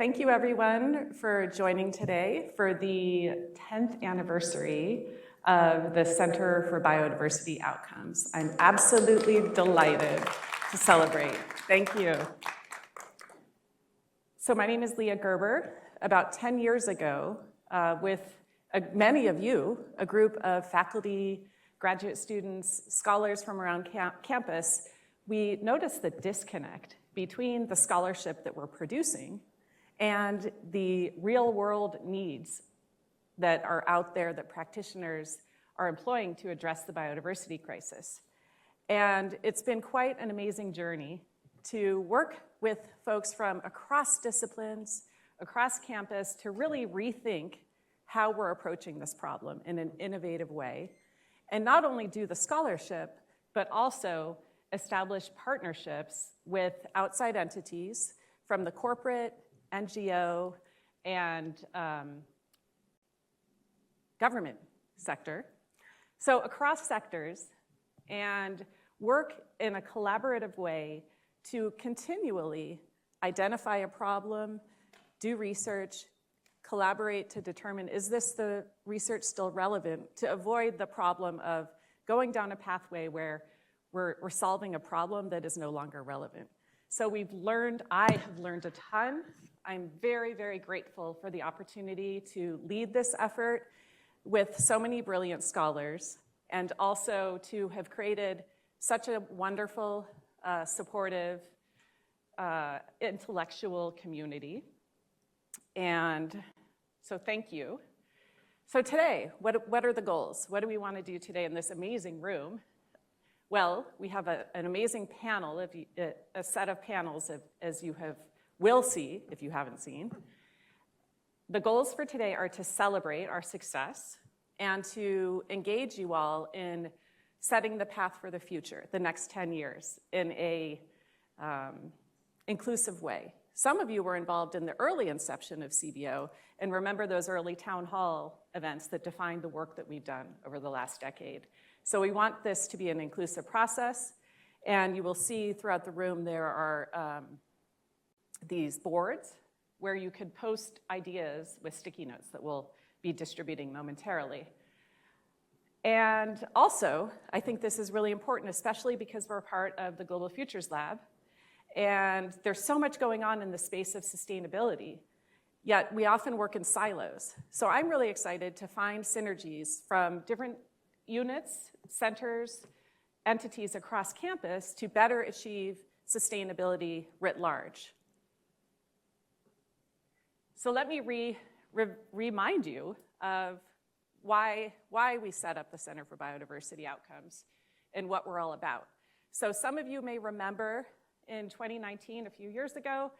thank you everyone for joining today for the 10th anniversary of the Center for Biodiversity Outcomes. I'm absolutely delighted to celebrate. Thank you. So my name is Leah Gerber. About 10 years ago, with many of you, a group of faculty, graduate students, scholars from around campus, we noticed the disconnect between the scholarship that we're producing and the real world needs that are out there that practitioners are employing to address the biodiversity crisis. And it's been quite an amazing journey to work with folks from across disciplines, across campus, to really rethink how we're approaching this problem in an innovative way. And not only do the scholarship, but also establish partnerships with outside entities from the corporate, NGO, and government sector. So across sectors, and work in a collaborative way to continually identify a problem, do research, collaborate to determine, is the research still relevant, to avoid the problem of going down a pathway where we're solving a problem that is no longer relevant. So I have learned a ton. I'm very, very grateful for the opportunity to lead this effort with so many brilliant scholars, and also to have created such a wonderful, supportive, intellectual community. And so thank you. So today, what are the goals? What do we want to do today in this amazing room? Well, we have an amazing panel, a set of panels, as you will see if you haven't seen. The goals for today are to celebrate our success and to engage you all in setting the path for the future, the next 10 years, in a inclusive way. Some of you were involved in the early inception of CBO and remember those early town hall events that defined the work that we've done over the last decade. So we want this to be an inclusive process, and you will see throughout the room there are these boards where you could post ideas with sticky notes that we'll be distributing momentarily. And also, I think this is really important, especially because we're part of the Global Futures Lab, and there's so much going on in the space of sustainability, yet we often work in silos. So I'm really excited to find synergies from different units, centers, entities across campus to better achieve sustainability writ large. So let me remind you of why we set up the Center for Biodiversity Outcomes and what we're all about. So some of you may remember in 2019, a few years ago,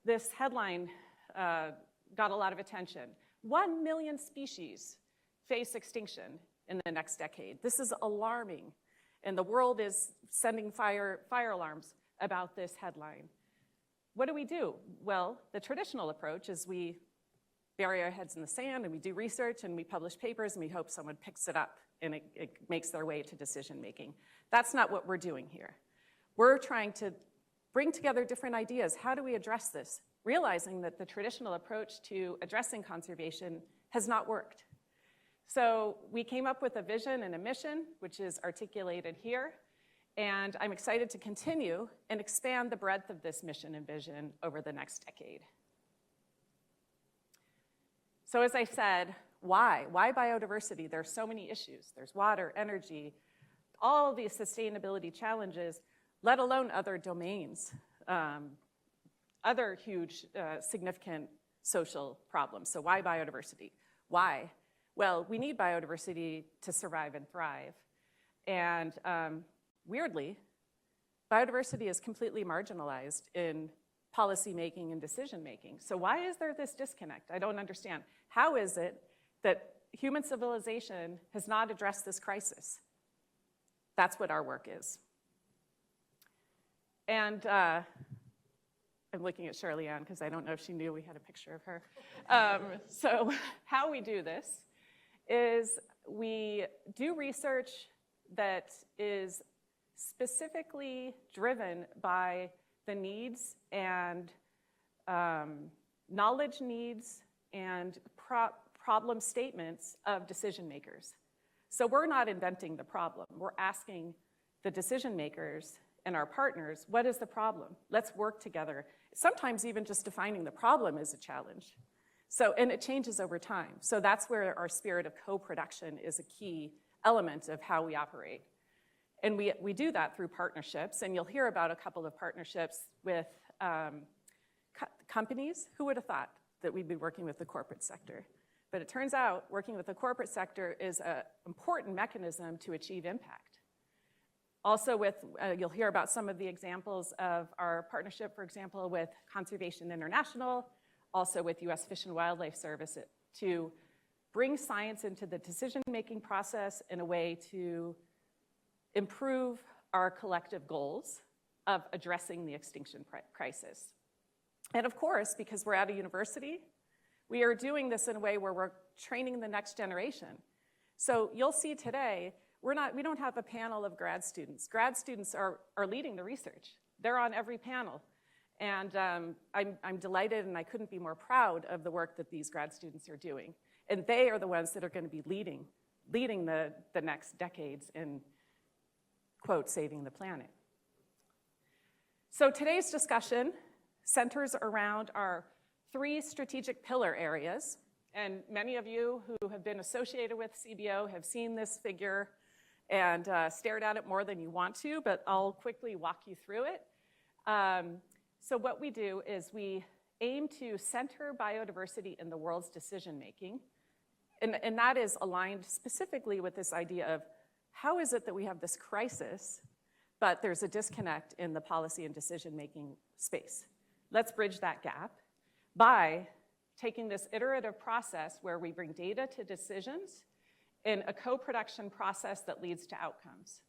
this headline got a lot of attention. 1 million species face extinction in the next decade. This is alarming, and the world is sending fire alarms about this headline. What do? Well, the traditional approach is we bury our heads in the sand and we do research and we publish papers and we hope someone picks it up and it makes their way to decision making. That's not what we're doing here. We're trying to bring together different ideas. How do we address this? Realizing that the traditional approach to addressing conservation has not worked. So we came up with a vision and a mission, which is articulated here, and I'm excited to continue and expand the breadth of this mission and vision over the next decade. So as I said, why? Why biodiversity? There are so many issues. There's water, energy, all of these sustainability challenges, let alone other domains, other huge, significant social problems. So why biodiversity? Why? Well, we need biodiversity to survive and thrive. And weirdly, biodiversity is completely marginalized in policy making and decision making. So why is there this disconnect? I don't understand. How is it that human civilization has not addressed this crisis? That's what our work is. And I'm looking at Shirley Ann because I don't know if she knew we had a picture of her. So how we do this is we do research that is specifically driven by the needs and knowledge needs and problem statements of decision makers. So we're not inventing the problem. We're asking the decision makers and our partners, what is the problem? Let's work together. Sometimes even just defining the problem is a challenge. And it changes over time. So that's where our spirit of co-production is a key element of how we operate. And we do that through partnerships, and you'll hear about a couple of partnerships with companies. Who would have thought that we'd be working with the corporate sector? But it turns out working with the corporate sector is an important mechanism to achieve impact. Also you'll hear about some of the examples of our partnership, for example, with Conservation International, also with US Fish and Wildlife Service, to bring science into the decision-making process in a way to improve our collective goals of addressing the extinction crisis. And of course, because we're at a university, we are doing this in a way where we're training the next generation. So you'll see today, we don't have a panel of grad students. Grad students are leading the research. They're on every panel. And I'm delighted, and I couldn't be more proud of the work that these grad students are doing. And they are the ones that are going to be leading the next decades in, quote, saving the planet. So today's discussion centers around our 3 strategic pillar areas. And many of you who have been associated with CBO have seen this figure and stared at it more than you want to, but I'll quickly walk you through it. So what we do is we aim to center biodiversity in the world's decision-making, and that is aligned specifically with this idea of how is it that we have this crisis, but there's a disconnect in the policy and decision-making space. Let's bridge that gap by taking this iterative process where we bring data to decisions in a co-production process that leads to outcomes.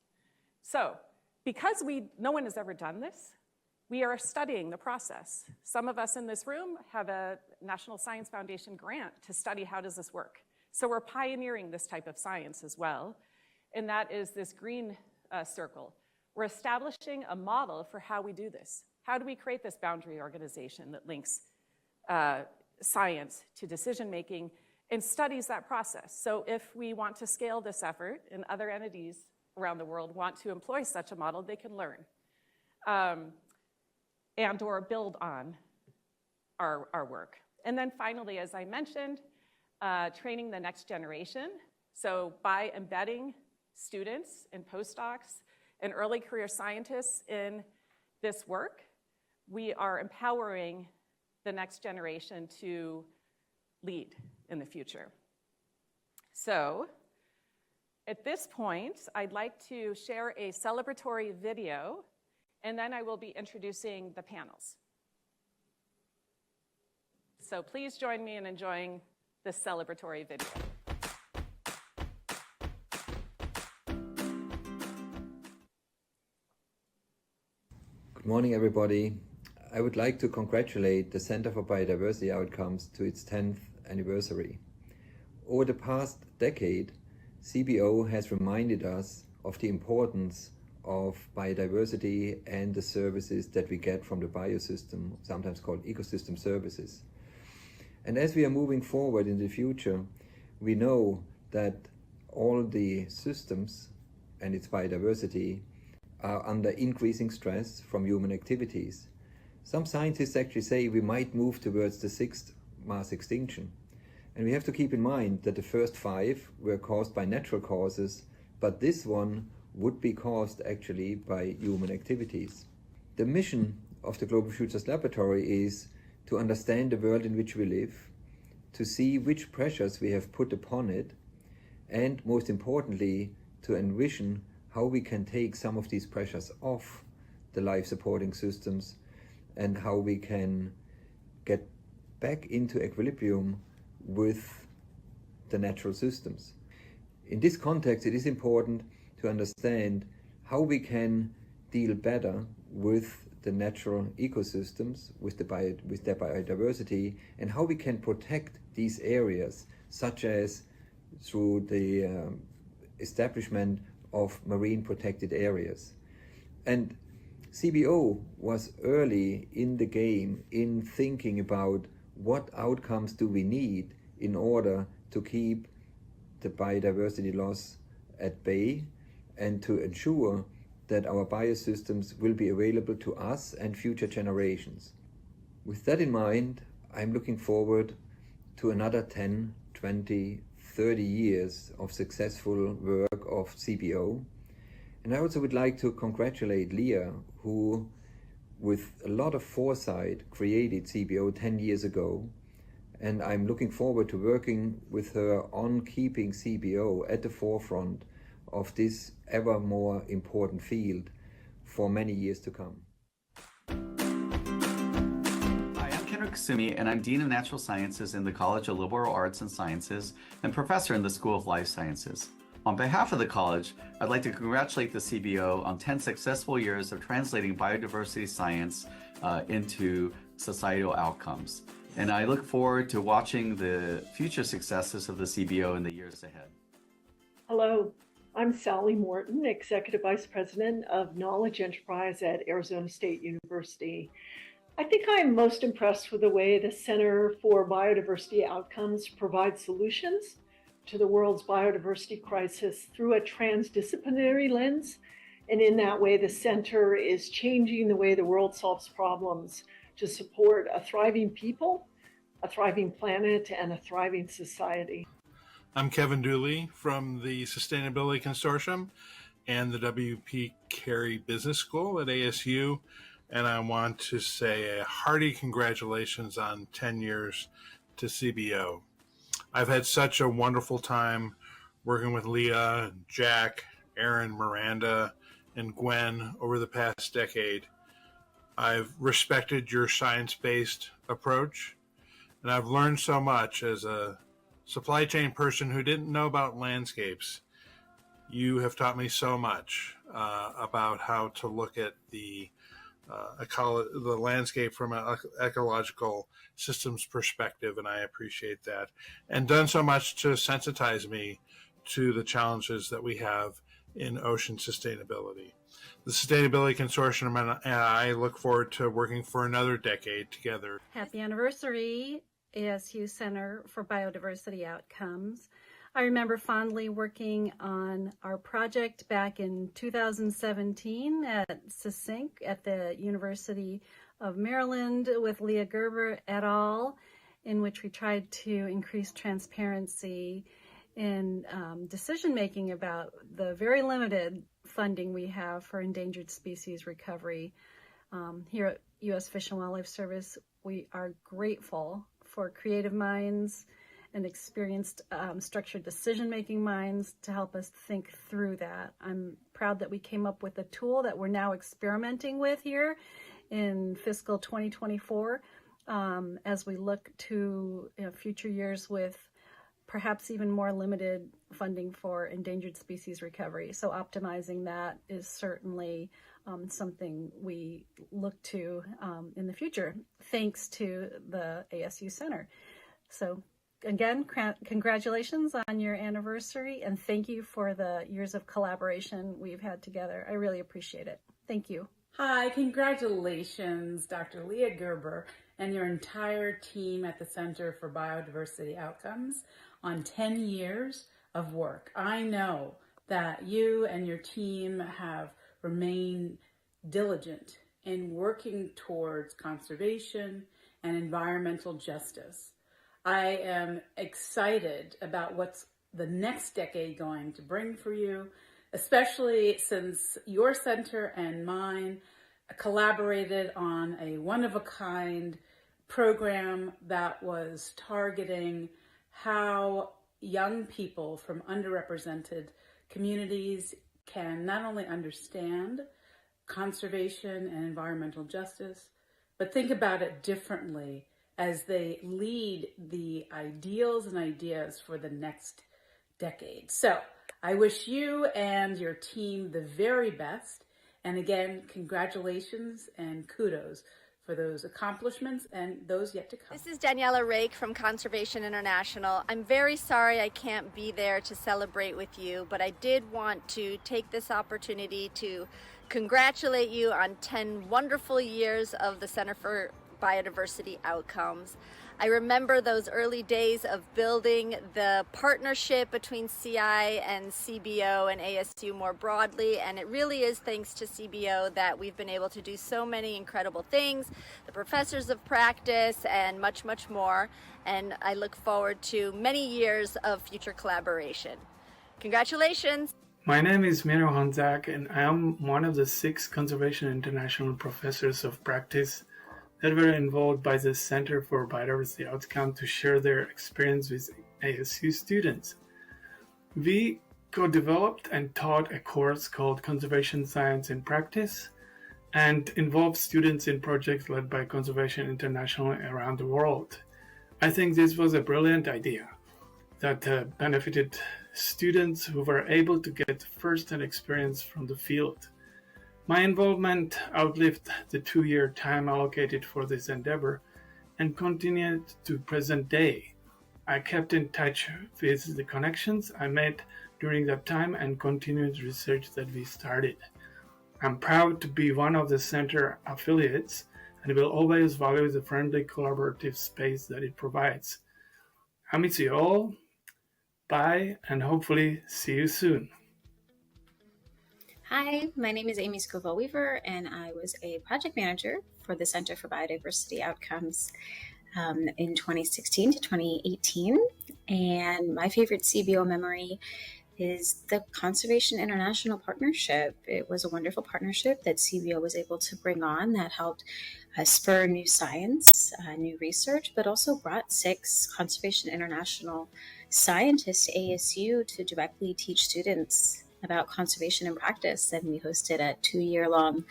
So because no one has ever done this, we are studying the process. Some of us in this room have a National Science Foundation grant to study how does this work. So we're pioneering this type of science as well, and that is this green circle. We're establishing a model for how we do this. How do we create this boundary organization that links science to decision-making and studies that process? So if we want to scale this effort and other entities around the world want to employ such a model, they can learn. And or build on our work. And then finally, as I mentioned, training the next generation. So by embedding students and postdocs and early career scientists in this work, we are empowering the next generation to lead in the future. So at this point, I'd like to share a celebratory video, and then I will be introducing the panels. So please join me in enjoying this celebratory video. Good morning, everybody. I would like to congratulate the Center for Biodiversity Outcomes to its 10th anniversary. Over the past decade, CBO has reminded us of the importance of biodiversity and the services that we get from the biosystem, sometimes called ecosystem services. And as we are moving forward in the future, we know that all the systems and its biodiversity are under increasing stress from human activities. Some scientists actually say we might move towards the 6th mass extinction. And we have to keep in mind that the first 5 were caused by natural causes, but this one would be caused actually by human activities. The mission of the Global Futures Laboratory is to understand the world in which we live, to see which pressures we have put upon it, and most importantly, to envision how we can take some of these pressures off the life-supporting systems and how we can get back into equilibrium with the natural systems. In this context, it is important to understand how we can deal better with the natural ecosystems, with their biodiversity, and how we can protect these areas, such as through the establishment of marine protected areas. And CBO was early in the game in thinking about what outcomes do we need in order to keep the biodiversity loss at bay and to ensure that our biosystems will be available to us and future generations. With that in mind, I'm looking forward to another 10, 20, 30 years of successful work of CBO. And I also would like to congratulate Leah, who with a lot of foresight created CBO 10 years ago. And I'm looking forward to working with her on keeping CBO at the forefront of this ever more important field for many years to come. Hi, I'm Kendrick Kasumi, and I'm Dean of Natural Sciences in the College of Liberal Arts and Sciences and professor in the School of Life Sciences. On behalf of the college, I'd like to congratulate the CBO on 10 successful years of translating biodiversity science into societal outcomes. And I look forward to watching the future successes of the CBO in the years ahead. Hello, I'm Sally Morton, Executive Vice President of Knowledge Enterprise at Arizona State University. I think I'm most impressed with the way the Center for Biodiversity Outcomes provides solutions to the world's biodiversity crisis through a transdisciplinary lens. And in that way, the center is changing the way the world solves problems to support a thriving people, a thriving planet, and a thriving society. I'm Kevin Dooley from the Sustainability Consortium and the W.P. Carey Business School at ASU. And I want to say a hearty congratulations on 10 years to CBO. I've had such a wonderful time working with Leah, Jack, Aaron, Miranda, and Gwen over the past decade. I've respected your science-based approach, and I've learned so much as a supply chain person who didn't know about landscapes. You have taught me so much about how to look at the landscape from an ecological systems perspective, and I appreciate that. And done so much to sensitize me to the challenges that we have in ocean sustainability. The Sustainability Consortium and I look forward to working for another decade together. Happy anniversary, ASU Center for Biodiversity Outcomes. I remember fondly working on our project back in 2017 at SUSINC at the University of Maryland with Leah Gerber et al., in which we tried to increase transparency in decision-making about the very limited funding we have for endangered species recovery. Here at U.S. Fish and Wildlife Service, we are grateful for creative minds and experienced structured decision-making minds to help us think through that. I'm proud that we came up with a tool that we're now experimenting with here in fiscal 2024 as we look to future years with perhaps even more limited funding for endangered species recovery. So optimizing that is certainly something we look to in the future, thanks to the ASU Center. So again, congratulations on your anniversary, and thank you for the years of collaboration we've had together. I really appreciate it. Thank you. Hi, congratulations, Dr. Leah Gerber and your entire team at the Center for Biodiversity Outcomes on 10 years of work. I know that you and your team have remained diligent in working towards conservation and environmental justice. I am excited about what's the next decade going to bring for you, especially since your center and mine collaborated on a one-of-a-kind program that was targeting how young people from underrepresented communities can not only understand conservation and environmental justice, but think about it differently as they lead the ideals and ideas for the next decade. So I wish you and your team the very best. And again, congratulations and kudos for those accomplishments and those yet to come. This is Daniela Rake from Conservation International. I'm very sorry I can't be there to celebrate with you, but I did want to take this opportunity to congratulate you on 10 wonderful years of the Center for Biodiversity Outcomes. I remember those early days of building the partnership between CI and CBO and ASU more broadly, and it really is thanks to CBO that we've been able to do so many incredible things, the professors of practice, and much, much more. And I look forward to many years of future collaboration. Congratulations! My name is Miro Honzak, and I am one of the 6 Conservation International Professors of Practice that were involved by the Center for Biodiversity Outcome to share their experience with ASU students. We co-developed and taught a course called Conservation Science in Practice and involved students in projects led by Conservation International around the world. I think this was a brilliant idea that benefited students who were able to get first-hand experience from the field. My involvement outlived the 2-year time allocated for this endeavor and continued to present day. I kept in touch with the connections I made during that time and continued research that we started. I'm proud to be one of the center affiliates and will always value the friendly collaborative space that it provides. I miss you all. Bye, and hopefully see you soon. Hi, my name is Amy Scoville-Weaver, and I was a project manager for the Center for Biodiversity Outcomes in 2016 to 2018. And my favorite CBO memory is the Conservation International Partnership. It was a wonderful partnership that CBO was able to bring on that helped spur new science, new research, but also brought 6 Conservation International scientists to ASU to directly teach students about conservation in practice. And we hosted a 2-year-long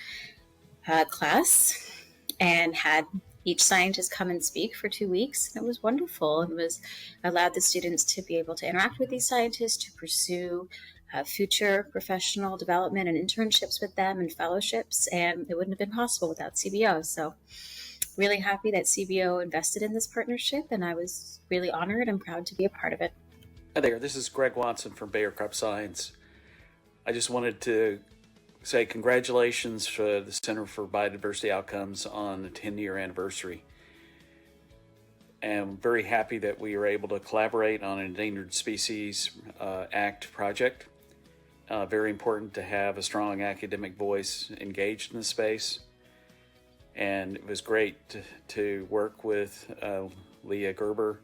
class and had each scientist come and speak for 2 weeks. And it was wonderful. It was allowed the students to be able to interact with these scientists, to pursue future professional development and internships with them and fellowships. And it wouldn't have been possible without CBO. So really happy that CBO invested in this partnership. And I was really honored and proud to be a part of it. Hi there, this is Greg Watson from Bayer Crop Science. I just wanted to say congratulations for the Center for Biodiversity Outcomes on the 10-year anniversary. And I'm very happy that we were able to collaborate on an Endangered Species Act project. Very important to have a strong academic voice engaged in the space. And it was great to work with Leah Gerber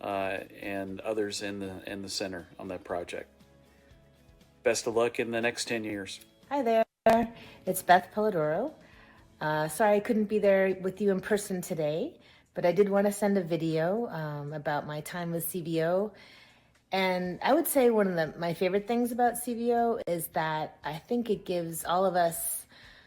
and others in the center on that project. Best of luck in the next 10 years. Hi there, it's Beth Polidoro. Sorry I couldn't be there with you in person today, but I did want to send a video about my time with CBO. And I would say one of my favorite things about CBO is that I think it gives all of us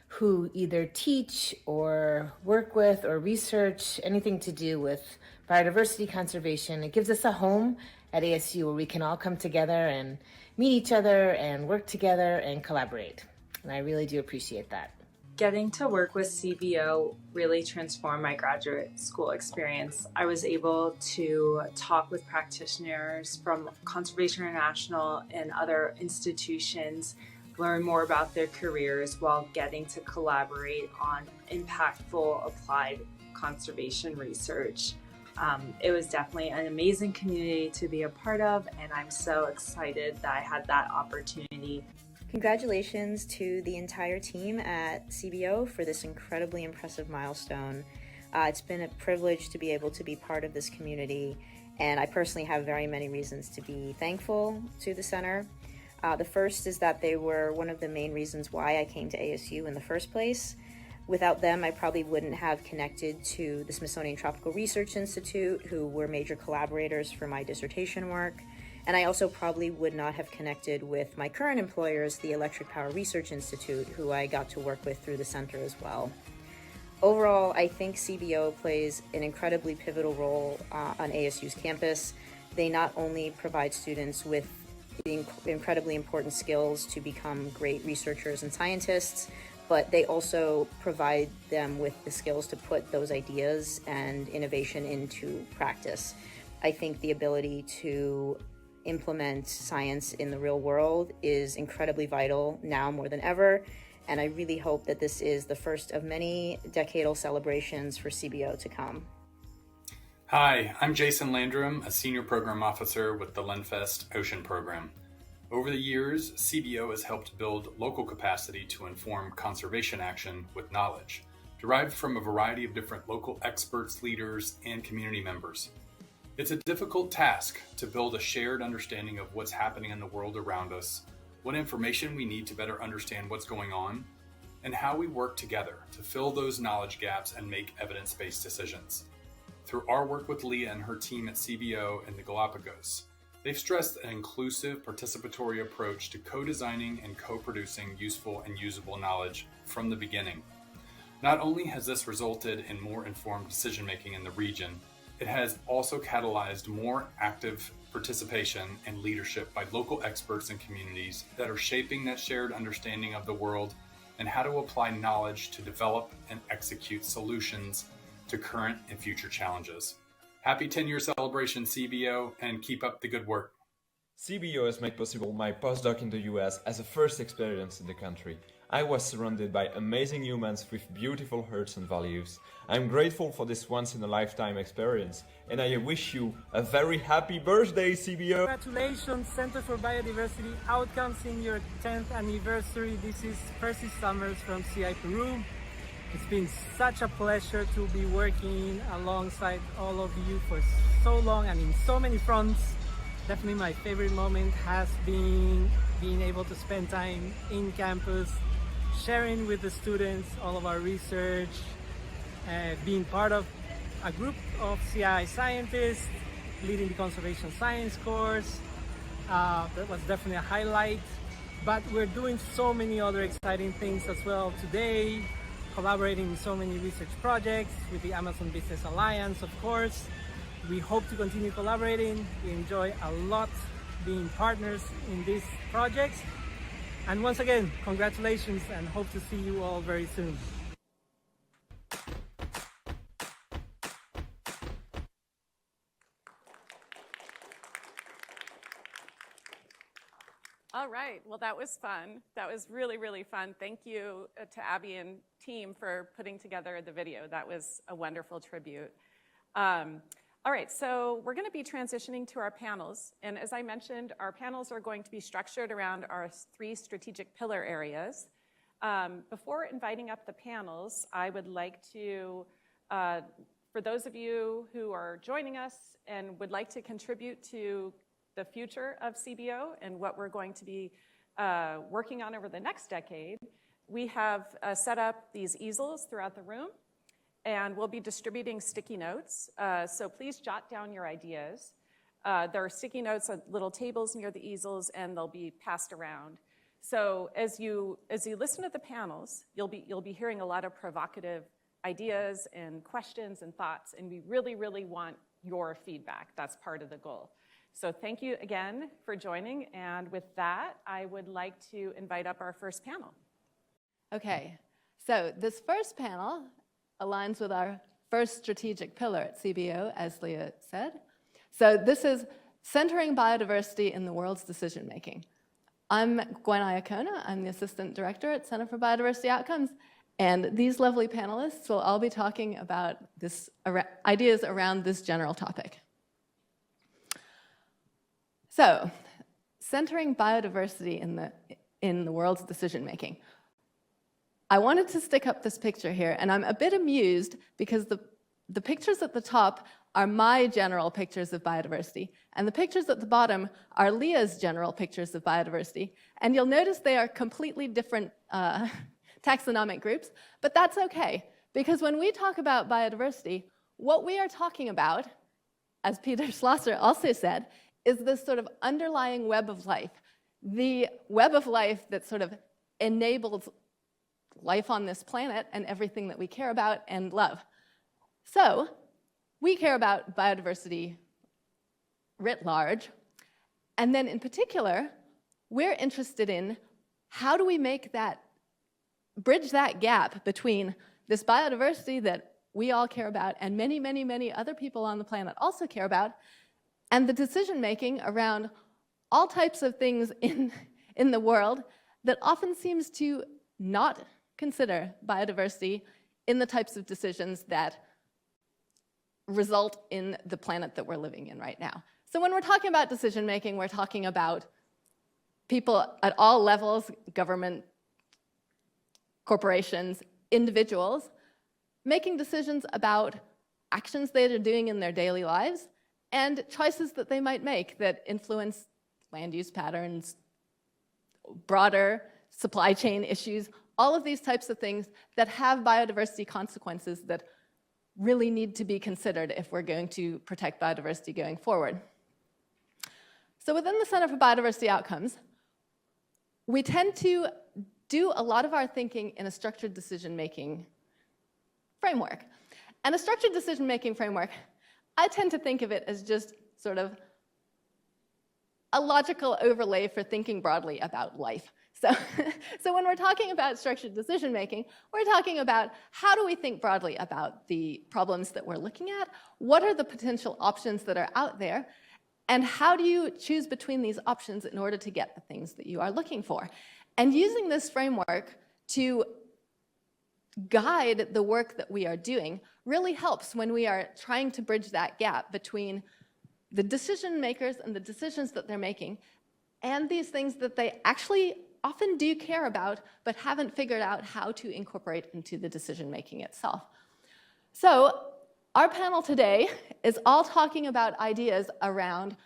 who either teach or work with or research anything to do with biodiversity conservation, it gives us a home at ASU where we can all come together and meet each other and work together and collaborate. And I really do appreciate that. Getting to work with CBO really transformed my graduate school experience. I was able to talk with practitioners from Conservation International and other institutions, learn more about their careers while getting to collaborate on impactful applied conservation research. It was definitely an amazing community to be a part of, and I'm so excited that I had that opportunity. Congratulations to the entire team at CBO for this incredibly impressive milestone. It's been a privilege to be able to be part of this community, and I personally have very many reasons to be thankful to the center. The first is that they were one of the main reasons why I came to ASU in the first place. Without them, I probably wouldn't have connected to the Smithsonian Tropical Research Institute, who were major collaborators for my dissertation work. And I also probably would not have connected with my current employers, the Electric Power Research Institute, who I got to work with through the center as well. Overall, I think CBO plays an incredibly pivotal role on ASU's campus. They not only provide students with the incredibly important skills to become great researchers and scientists, but they also provide them with the skills to put those ideas and innovation into practice. I think the ability to implement science in the real world is incredibly vital now more than ever, and I really hope that this is the first of many decadal celebrations for CBO to come. Hi, I'm Jason Landrum, a Senior Program Officer with the Lenfest Ocean Program. Over the years, CBO has helped build local capacity to inform conservation action with knowledge, derived from a variety of different local experts, leaders, and community members. It's a difficult task to build a shared understanding of what's happening in the world around us, what information we need to better understand what's going on, and how we work together to fill those knowledge gaps and make evidence-based decisions. Through our work with Leah and her team at CBO and the Galapagos, they've stressed an inclusive, participatory approach to co-designing and co-producing useful and usable knowledge from the beginning. Not only has this resulted in more informed decision-making in the region, it has also catalyzed more active participation and leadership by local experts and communities that are shaping that shared understanding of the world and how to apply knowledge to develop and execute solutions to current and future challenges. Happy 10-year celebration, CBO, and keep up the good work. CBO has made possible my postdoc in the US as a first experience in the country. I was surrounded by amazing humans with beautiful hearts and values. I'm grateful for this once-in-a-lifetime experience, and I wish you a very happy birthday, CBO! Congratulations, Center for Biodiversity Outcomes in your 10th anniversary. This is Percy Summers from CI Peru. It's been such a pleasure to be working alongside all of you for so long and in so many fronts. Definitely my favorite moment has been being able to spend time in campus, sharing with the students all of our research, being part of a group of CI scientists, leading the conservation science course. That was definitely a highlight. But we're doing so many other exciting things as well today, collaborating in so many research projects with the Amazon Business Alliance, of course. We hope to continue collaborating. We enjoy a lot being partners in these projects. And once again, congratulations and hope to see you all very soon. All right, well, that was fun. That was really, really fun. Thank you to Abby and team for putting together the video. That was a wonderful tribute. All right, so we're gonna be transitioning to our panels. And as I mentioned, our panels are going to be structured around our 3 strategic pillar areas. Before inviting up the panels, I would like to, for those of you who are joining us and would like to contribute to the future of CBO and what we're going to be working on over the next decade, we have set up these easels throughout the room, and we'll be distributing sticky notes. So please jot down your ideas. There are sticky notes on little tables near the easels, and they'll be passed around. So as you listen to the panels, you'll be hearing a lot of provocative ideas and questions and thoughts, and we really, really want your feedback. That's part of the goal. So thank you again for joining, and with that, I would like to invite up our first panel. Okay, so this first panel aligns with our first strategic pillar at CBO, as Leah said. So this is centering biodiversity in the world's decision-making. I'm Gwen Iacona. I'm the Assistant Director at Center for Biodiversity Outcomes, and these lovely panelists will all be talking about ideas around this general topic. So, centering biodiversity in the world's decision-making. I wanted to stick up this picture here, and I'm a bit amused because the pictures at the top are my general pictures of biodiversity, and the pictures at the bottom are Leah's general pictures of biodiversity. And you'll notice they are completely different taxonomic groups, but that's okay, because when we talk about biodiversity, what we are talking about, as Peter Schlosser also said, is this sort of underlying web of life, the web of life that sort of enables life on this planet and everything that we care about and love. So we care about biodiversity writ large, and then in particular, we're interested in how do we make that, bridge that gap between this biodiversity that we all care about and many, many, many other people on the planet also care about, and the decision-making around all types of things in the world that often seems to not consider biodiversity in the types of decisions that result in the planet that we're living in right now. So when we're talking about decision making, we're talking about people at all levels, government, corporations, individuals, making decisions about actions they are doing in their daily lives and choices that they might make that influence land use patterns, broader supply chain issues, all of these types of things that have biodiversity consequences that really need to be considered if we're going to protect biodiversity going forward. So within the Center for Biodiversity Outcomes, we tend to do a lot of our thinking in a structured decision-making framework. And a structured decision-making framework, I tend to think of it as just sort of a logical overlay for thinking broadly about life. So when we're talking about structured decision-making, we're talking about how do we think broadly about the problems that we're looking at, what are the potential options that are out there, and how do you choose between these options in order to get the things that you are looking for. And using this framework to guide the work that we are doing really helps when we are trying to bridge that gap between the decision makers and the decisions that they're making and these things that they actually often do care about but haven't figured out how to incorporate into the decision making itself. So our panel today is all talking about ideas around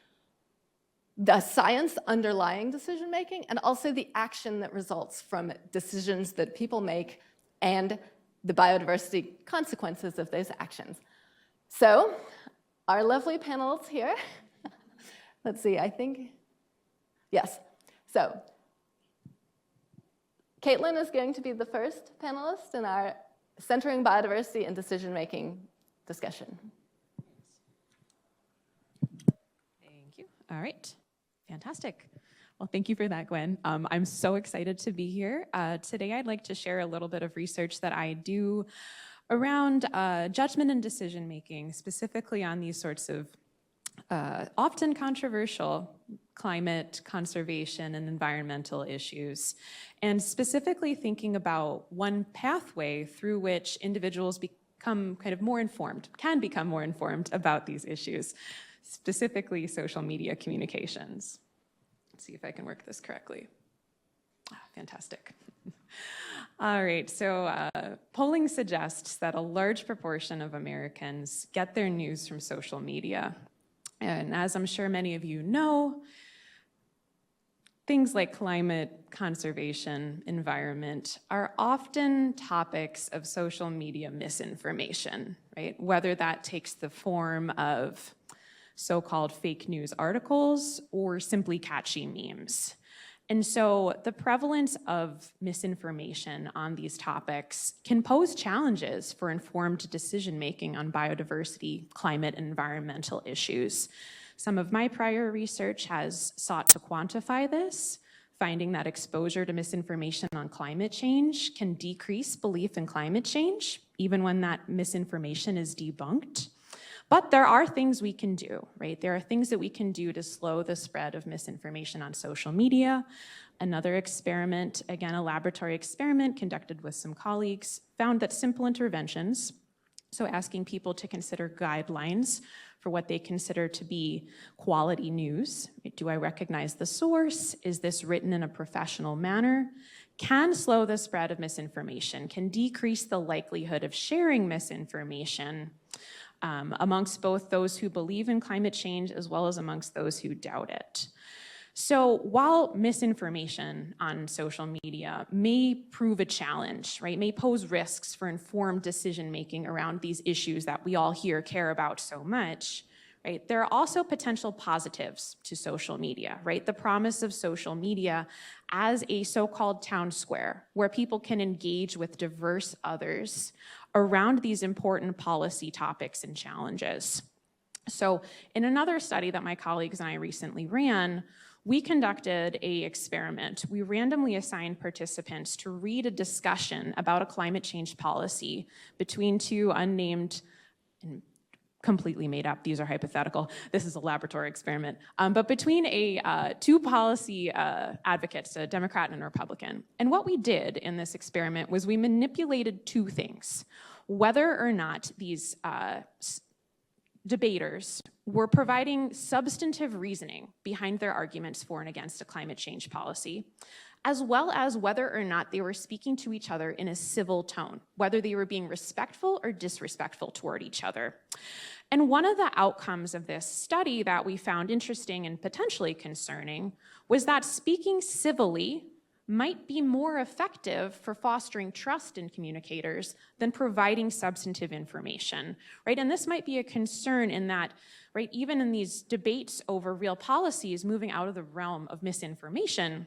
the science underlying decision making and also the action that results from decisions that people make and the biodiversity consequences of those actions. So our lovely panelists here, let's see, I think, yes. So Caitlin is going to be the first panelist in our Centering Biodiversity and Decision-Making discussion. Thank you. All right. Fantastic. Well, thank you for that, Gwen. I'm so excited to be here. Today, I'd like to share a little bit of research that I do around judgment and decision-making, specifically on these sorts of often controversial climate, conservation, and environmental issues, and specifically thinking about one pathway through which individuals become kind of more informed, can become more informed about these issues, specifically social media communications. Let's see if I can work this correctly. Fantastic. All right, so polling suggests that a large proportion of Americans get their news from social media. And as I'm sure many of you know, things like climate, conservation, environment are often topics of social media misinformation, right? Whether that takes the form of so-called fake news articles or simply catchy memes. And so the prevalence of misinformation on these topics can pose challenges for informed decision-making on biodiversity, climate, and environmental issues. Some of my prior research has sought to quantify this, finding that exposure to misinformation on climate change can decrease belief in climate change, even when that misinformation is debunked. But there are things we can do, right? There are things that we can do to slow the spread of misinformation on social media. Another experiment, again, a laboratory experiment conducted with some colleagues, found that simple interventions, so asking people to consider guidelines for what they consider to be quality news. Do I recognize the source? Is this written in a professional manner? Can slow the spread of misinformation, can decrease the likelihood of sharing misinformation amongst both those who believe in climate change as well as amongst those who doubt it. So while misinformation on social media may prove a challenge, right, may pose risks for informed decision-making around these issues that we all here care about so much, right, there are also potential positives to social media, right? The promise of social media as a so-called town square where people can engage with diverse others around these important policy topics and challenges. So in another study that my colleagues and I recently ran, we conducted an experiment. We randomly assigned participants to read a discussion about a climate change policy between two unnamed and completely made up, these are hypothetical, this is a laboratory experiment, but between two policy advocates, a Democrat and a Republican. And what we did in this experiment was we manipulated two things: whether or not these debaters were providing substantive reasoning behind their arguments for and against a climate change policy, as well as whether or not they were speaking to each other in a civil tone, whether they were being respectful or disrespectful toward each other. And one of the outcomes of this study that we found interesting and potentially concerning was that speaking civilly might be more effective for fostering trust in communicators than providing substantive information, right? And this might be a concern in that, right, even in these debates over real policies moving out of the realm of misinformation,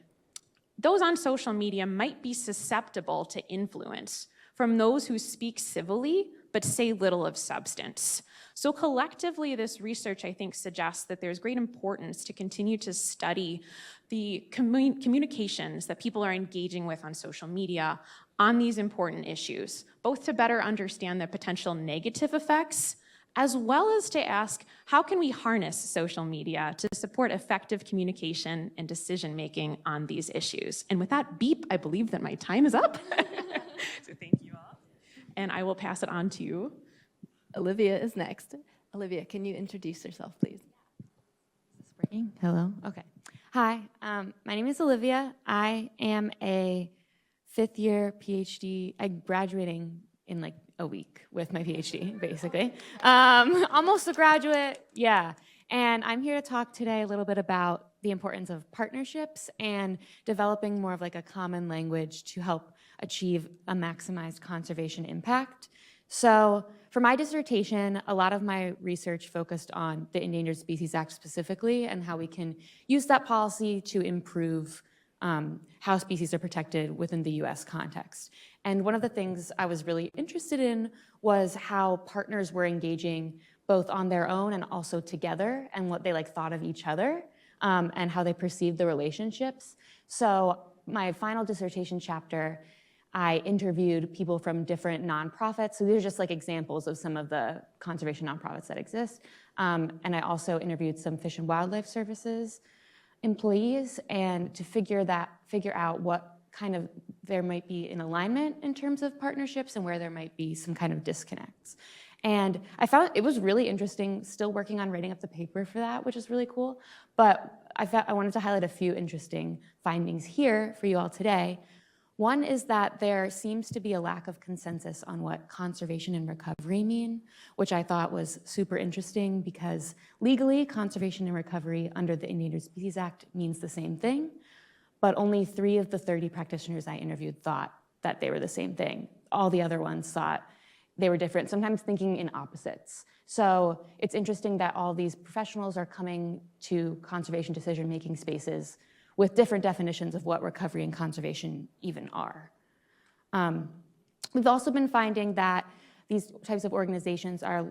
those on social media might be susceptible to influence from those who speak civilly but say little of substance. So collectively, this research, I think, suggests that there's great importance to continue to study the communications that people are engaging with on social media on these important issues, both to better understand the potential negative effects, as well as to ask, how can we harness social media to support effective communication and decision-making on these issues? And with that beep, I believe that my time is up. So thank you all. And I will pass it on to you. Olivia is next. Olivia, can you introduce yourself, please? Is this working? Hello? Okay. Hi, my name is Olivia. I am a fifth-year PhD. I'm graduating in like a week with my PhD, basically. Almost a graduate, yeah. And I'm here to talk today a little bit about the importance of partnerships and developing more of like a common language to help achieve a maximized conservation impact. So for my dissertation, a lot of my research focused on the Endangered Species Act specifically and how we can use that policy to improve how species are protected within the US context. And one of the things I was really interested in was how partners were engaging both on their own and also together, and what they like thought of each other, and how they perceived the relationships. So my final dissertation chapter, I interviewed people from different nonprofits. So these are just like examples of some of the conservation nonprofits that exist. And I also interviewed some Fish and Wildlife Services employees, and to figure out what kind of there might be an alignment in terms of partnerships and where there might be some kind of disconnects. And I found it was really interesting, still working on writing up the paper for that, which is really cool. But I wanted to highlight a few interesting findings here for you all today. One is that there seems to be a lack of consensus on what conservation and recovery mean, which I thought was super interesting because legally, conservation and recovery under the Endangered Species Act means the same thing, but only 3 of the 30 practitioners I interviewed thought that they were the same thing. All the other ones thought they were different, sometimes thinking in opposites. So it's interesting that all these professionals are coming to conservation decision-making spaces with different definitions of what recovery and conservation even are. We've also been finding that these types of organizations are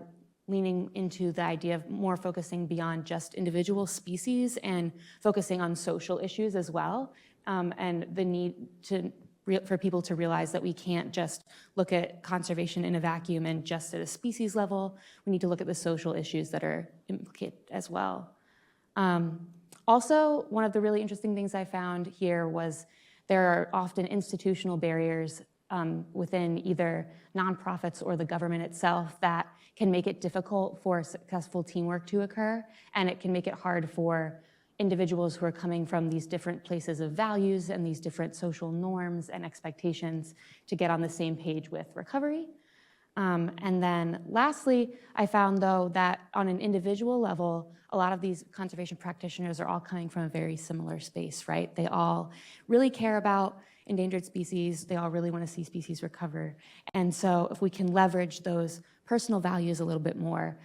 leaning into the idea of more focusing beyond just individual species and focusing on social issues as well, and the need for people to realize that we can't just look at conservation in a vacuum and just at a species level. We need to look at the social issues that are implicated as well. Also, one of the really interesting things I found here was there are often institutional barriers within either nonprofits or the government itself that can make it difficult for successful teamwork to occur, and it can make it hard for individuals who are coming from these different places of values and these different social norms and expectations to get on the same page with recovery. And then lastly, I found though that on an individual level, a lot of these conservation practitioners are all coming from a very similar space, right? They all really care about endangered species. They all really want to see species recover. And so if we can leverage those personal values a little bit more,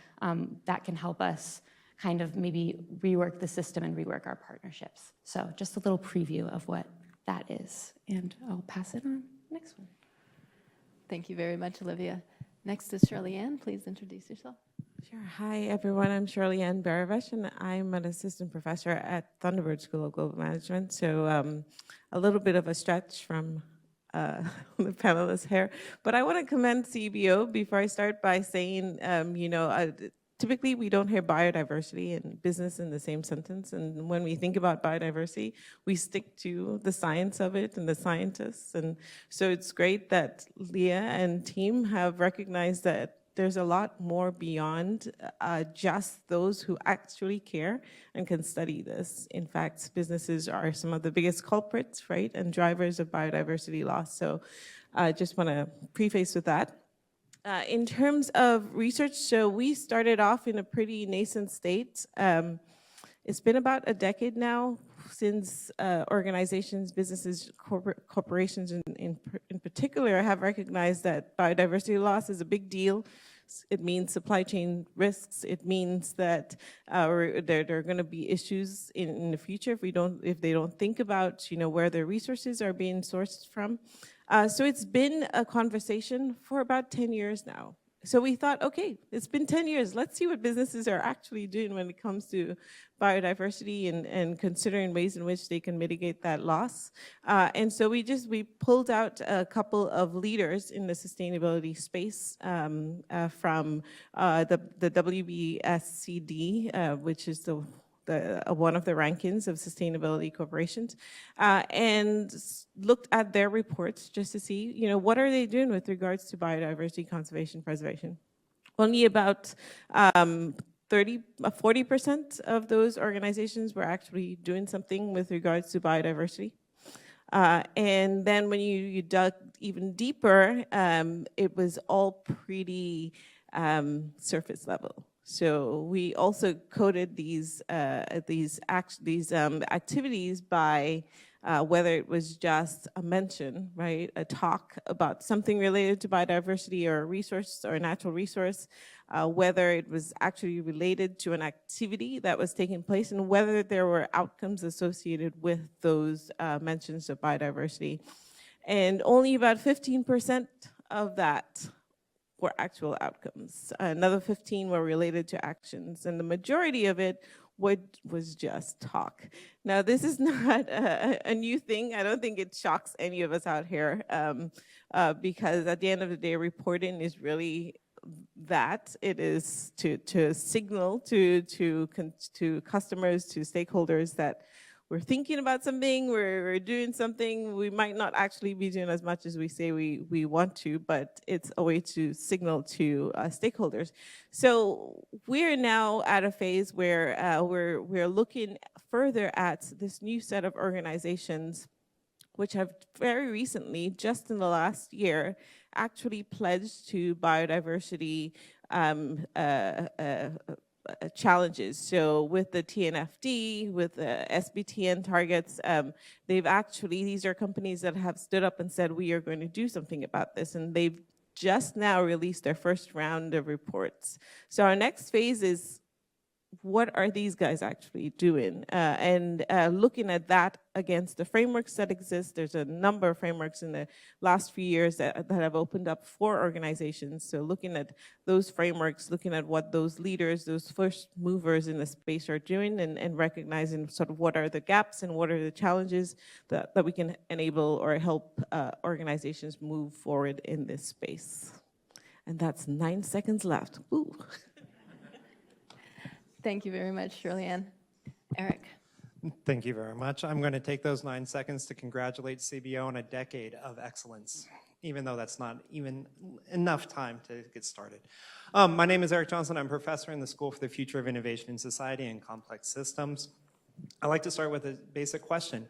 that can help us kind of maybe rework the system and rework our partnerships. So just a little preview of what that is. And I'll pass it on. Next one. Thank you very much, Olivia. Next is Shirley Ann. Please introduce yourself. Sure. Hi, everyone. I'm Shirley Ann Baravesh, and I'm an assistant professor at Thunderbird School of Global Management. So a little bit of a stretch from the panelists here. But I want to commend CBO before I start by saying, typically we don't hear biodiversity and business in the same sentence. And when we think about biodiversity, we stick to the science of it and the scientists. And so it's great that Leah and team have recognized that there's a lot more beyond just those who actually care and can study this. In fact, businesses are some of the biggest culprits, right, and drivers of biodiversity loss. So I just want to preface with that. In terms of research, so we started off in a pretty nascent state. It's been about a decade now since organizations, businesses, corporations in particular have recognized that biodiversity loss is a big deal. It means supply chain risks. It means that there are going to be issues in the future if they don't think about where their resources are being sourced from. So it's been a conversation for about 10 years now. So we thought, okay, it's been 10 years. Let's see what businesses are actually doing when it comes to biodiversity and considering ways in which they can mitigate that loss. And so we pulled out a couple of leaders in the sustainability space from the WBSCD, which is one of the rankings of sustainability corporations, and looked at their reports just to see, what are they doing with regards to biodiversity conservation preservation. Only about 40% of those organizations were actually doing something with regards to biodiversity. And then when you dug even deeper, it was all pretty surface level. So we also coded these activities by whether it was just a mention, right, a talk about something related to biodiversity or a resource or a natural resource, whether it was actually related to an activity that was taking place, and whether there were outcomes associated with those mentions of biodiversity. And only about 15% of that were actual outcomes. Another 15 were related to actions, and the majority of it was just talk. Now, this is not a new thing. I don't think it shocks any of us out here, because at the end of the day, reporting is really that. It is to signal to customers, to stakeholders that we're thinking about something, we're doing something. We might not actually be doing as much as we say we want to, but it's a way to signal to stakeholders. So we're now at a phase where we're looking further at this new set of organizations, which have very recently, just in the last year, actually pledged to biodiversity challenges. So with the TNFD, with the SBTN targets, these are companies that have stood up and said, we are going to do something about this. And they've just now released their first round of reports. So our next phase is, what are these guys actually doing? And looking at that against the frameworks that exist. There's a number of frameworks in the last few years that have opened up for organizations. So looking at those frameworks, looking at what those leaders, those first movers in the space are doing, and recognizing sort of what are the gaps and what are the challenges that we can enable or help organizations move forward in this space. And that's 9 seconds left. Ooh. Thank you very much, Shirley-Ann. Eric. Thank you very much. I'm going to take those 9 seconds to congratulate CBO on a decade of excellence, even though that's not even enough time to get started. My name is Eric Johnson. I'm a professor in the School for the Future of Innovation in Society and Complex Systems. I'd like to start with a basic question.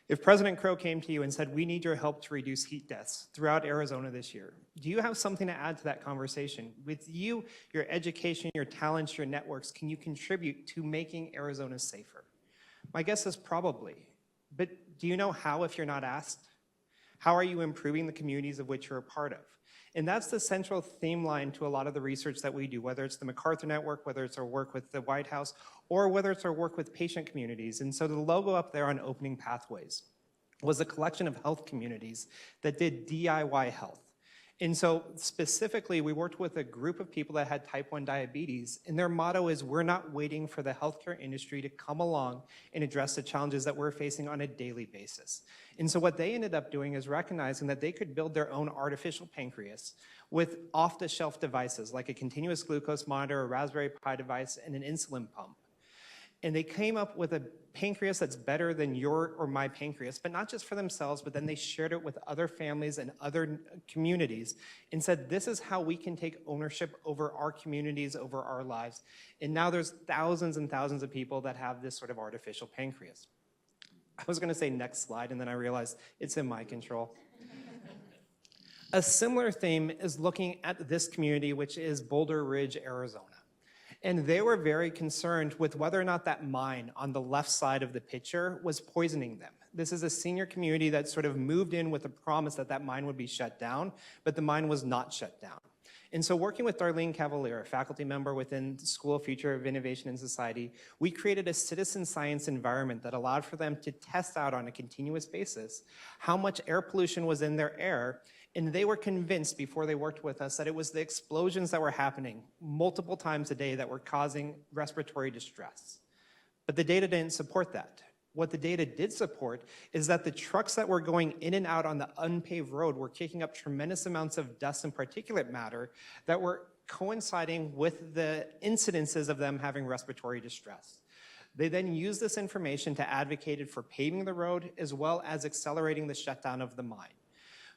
If President Crow came to you and said, we need your help to reduce heat deaths throughout Arizona this year, do you have something to add to that conversation? With you, your education, your talents, your networks, can you contribute to making Arizona safer? My guess is probably. But do you know how if you're not asked? How are you improving the communities of which you're a part of? And that's the central theme line to a lot of the research that we do, whether it's the MacArthur Network, whether it's our work with the White House, or whether it's our work with patient communities. And so the logo up there on Opening Pathways was a collection of health communities that did DIY health. And so specifically, we worked with a group of people that had type 1 diabetes, and their motto is, we're not waiting for the healthcare industry to come along and address the challenges that we're facing on a daily basis. And so what they ended up doing is recognizing that they could build their own artificial pancreas with off-the-shelf devices like a continuous glucose monitor, a Raspberry Pi device, and an insulin pump. and they came up with a pancreas that's better than your or my pancreas, but not just for themselves, but then they shared it with other families and other communities and said, this is how we can take ownership over our communities, over our lives. And now there's thousands and thousands of people that have this sort of artificial pancreas. I was gonna say next slide, and then I realized it's in my control. A similar theme is looking at this community, which is Boulder Ridge, Arizona. And they were very concerned with whether or not that mine on the left side of the picture was poisoning them. This is a senior community that sort of moved in with a promise that that mine would be shut down, but the mine was not shut down. And so working with Darlene Cavalier, a faculty member within the School of Future of Innovation and Society, we created a citizen science environment that allowed for them to test out on a continuous basis how much air pollution was in their air. And they were convinced before they worked with us that it was the explosions that were happening multiple times a day that were causing respiratory distress. But the data didn't support that. What the data did support is that the trucks that were going in and out on the unpaved road were kicking up tremendous amounts of dust and particulate matter that were coinciding with the incidences of them having respiratory distress. They then used this information to advocate for paving the road as well as accelerating the shutdown of the mine.